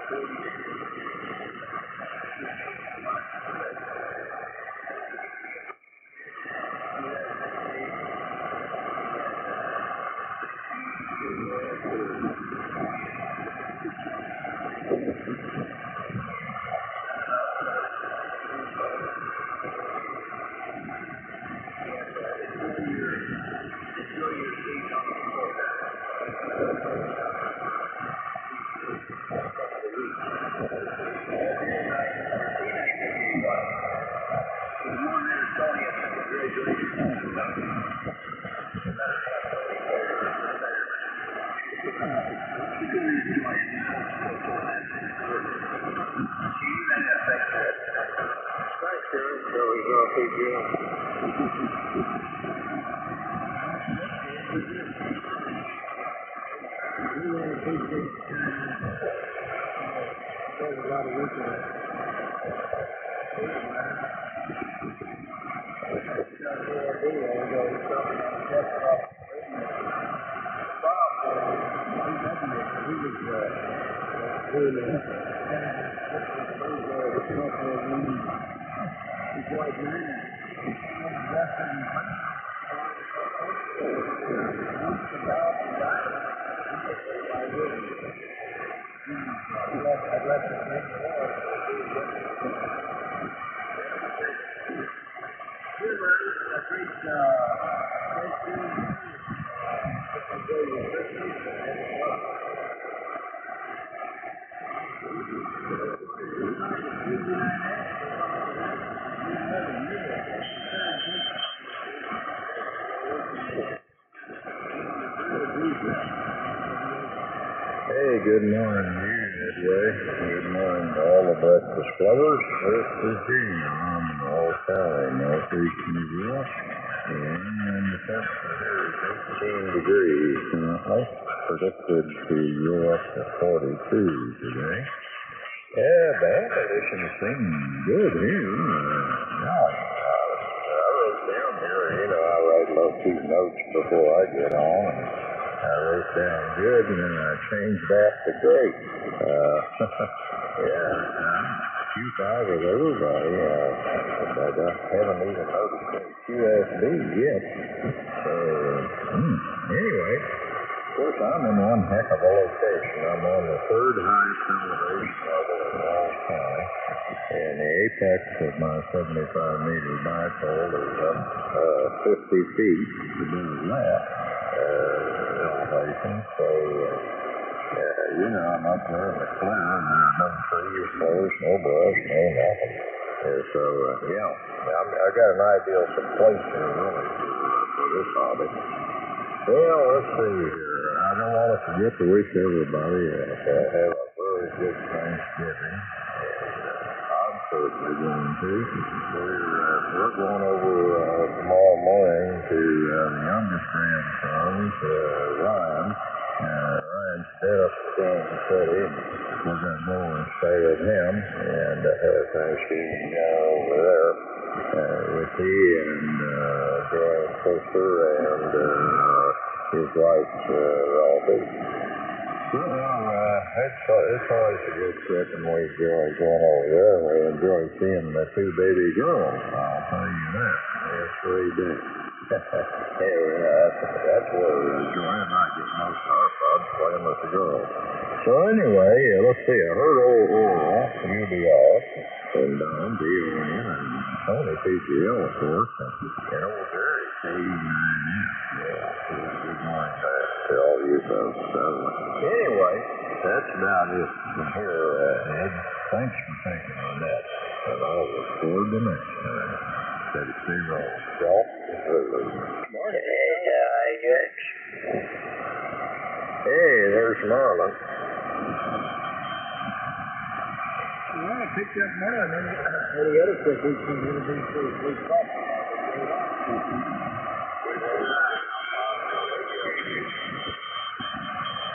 Hey, good morning to you, Midway. Good morning to all the breakfast lovers. This is Gene. I'm in All County, northeast New York, and the temperature is 18 degrees currently. Predicted to go up to 42 today. Yeah, bad conditions seem good here. I wrote down here, I write about 2 notes before I get on, and I wrote down good, and then I changed that to great. Q5 with everybody, but I haven't even noticed any QSB yet. So, anyway, of course, I'm in one heck of a location. I'm on the 3rd highest elevation level in all time, and the apex of my 75-meter dipole is up 50 feet above that elevation. So, I'm up there in the clear, and there's no trees, no brush, no nothing. So, I got an ideal place here, really, for this hobby. Well, let's see here. I don't want to forget to wish everybody have a very good Thanksgiving. I'm certainly going to. We're going over tomorrow morning to the youngest grandson's, Ryan. Ryan's death in the city. We're going to go and stay with him and have Thanksgiving over there with he and Joy and sister and his wife's relatives. It's always a good trip, and we enjoy going over there. We enjoy seeing the 2 baby girls, I'll tell you that. Yes, we do. That's where Joy and I get most of our fun, playing with the girls. So anyway, let's see. I heard old Oral, UDR, and Don, D-O-N, and Tony, PGL, of course, and old Jerry, K-E-9-F. Good morning to all you folks. So, anyway, that's about it from here, Ed. Thanks for taking on that, and I'll look forward to next time. Steady, stay rolling. Y'all, morning. Hey, hi, Jack. Hey, there's Marlon. Well, I picked up Marlon, and the other quickies from here to be pretty tough.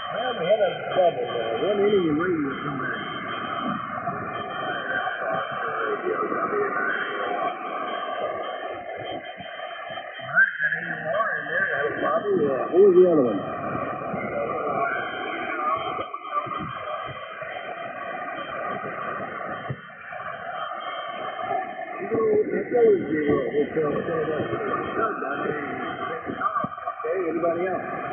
Well, we had a double there. 1 inning and radio come back. Who was the other one? Okay, anybody else?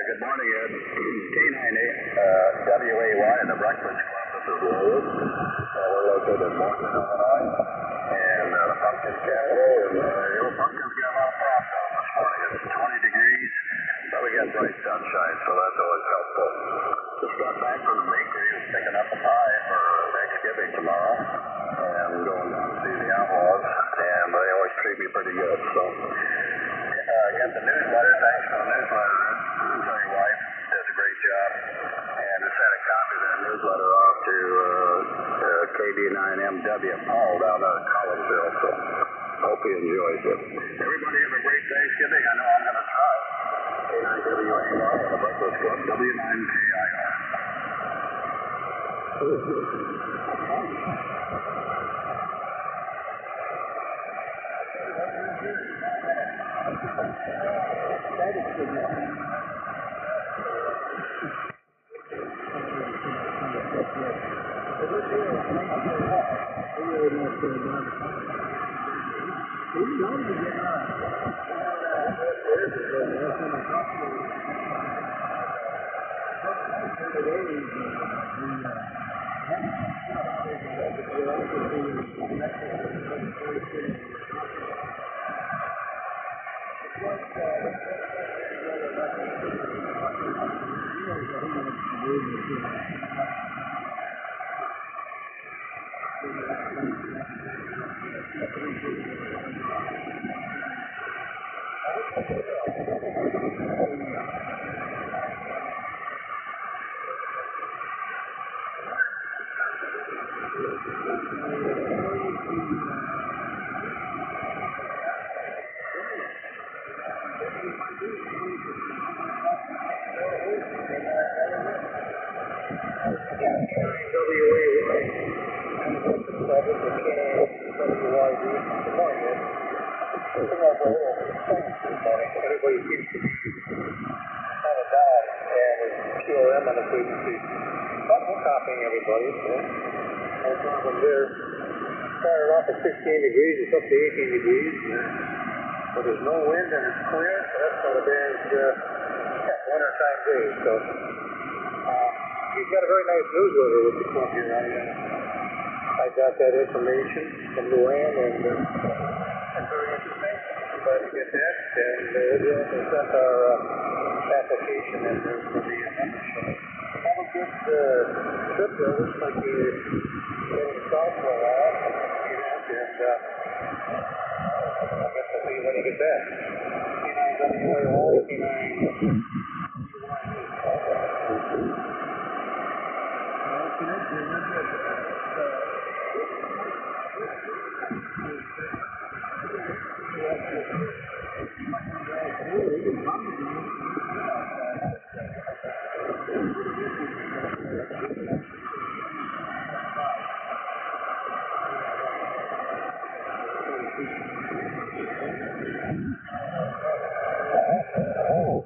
Good morning, Ed. K98WAY in the Breakfast Club. This is Lowell. We're located in Morton, Illinois. And the pumpkin capital. And your pumpkin's got a lot of frost out this morning. It's 20 degrees. But we got bright sunshine, so that's always helpful. Just got back from the bakery. Was picking up a pie for Thanksgiving tomorrow. And going down to see the Outlaws. And they always treat me pretty good, so. Got the newsletter. Thanks for the newsletter. Tell your wife does a great job, and just had a copy of that newsletter off to KD9MW Paul down there at Collinsville, so hope he enjoys it. Everybody have a great Thanksgiving. I know I'm going to try. K9WAY on the Breakfast Club, W9KIR. Everybody seems to be kind of down, and it's QRM on the frequency. But we're copying everybody, so no problem there. Started off at 16 degrees, it's up to 18 degrees, but there's no wind and it's clear, so that's one of the band's wintertime days. So he's got a very nice newsletter with the club here. I got that information from Luann, and it's very interesting. Glad to get that, and we also sent our application in there for the membership. Have a good trip there. Looks like you're heading south for a while, and I guess we'll see you when you get back. K9WAY, K9. Well,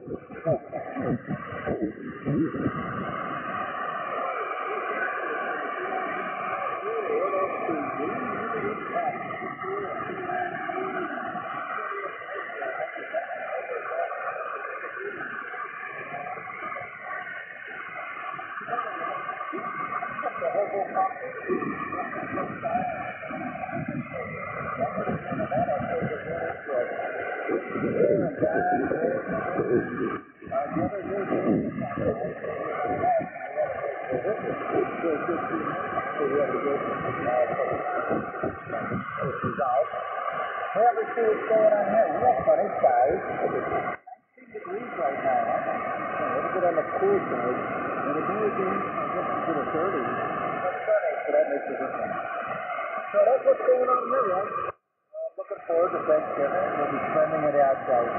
let's see what's going on here. Real funny size. 19 degrees right now. A little bit on the cool side. And it may be, I guess, into the 30s. But sunny, so that makes a difference. So that's what's going on here, right? Looking forward to Thanksgiving. We'll be spending it outside.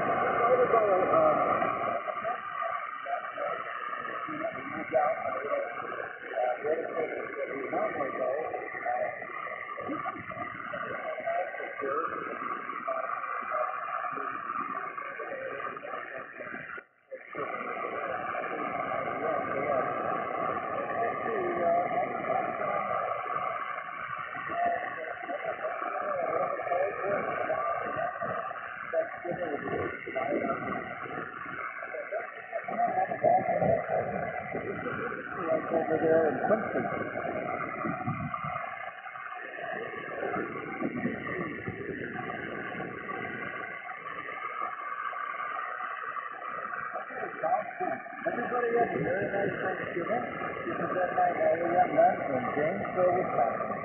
Over there in Quincy. Everybody have a very nice Thanksgiving. This is that night while we got lunch in Janesville, Wisconsin.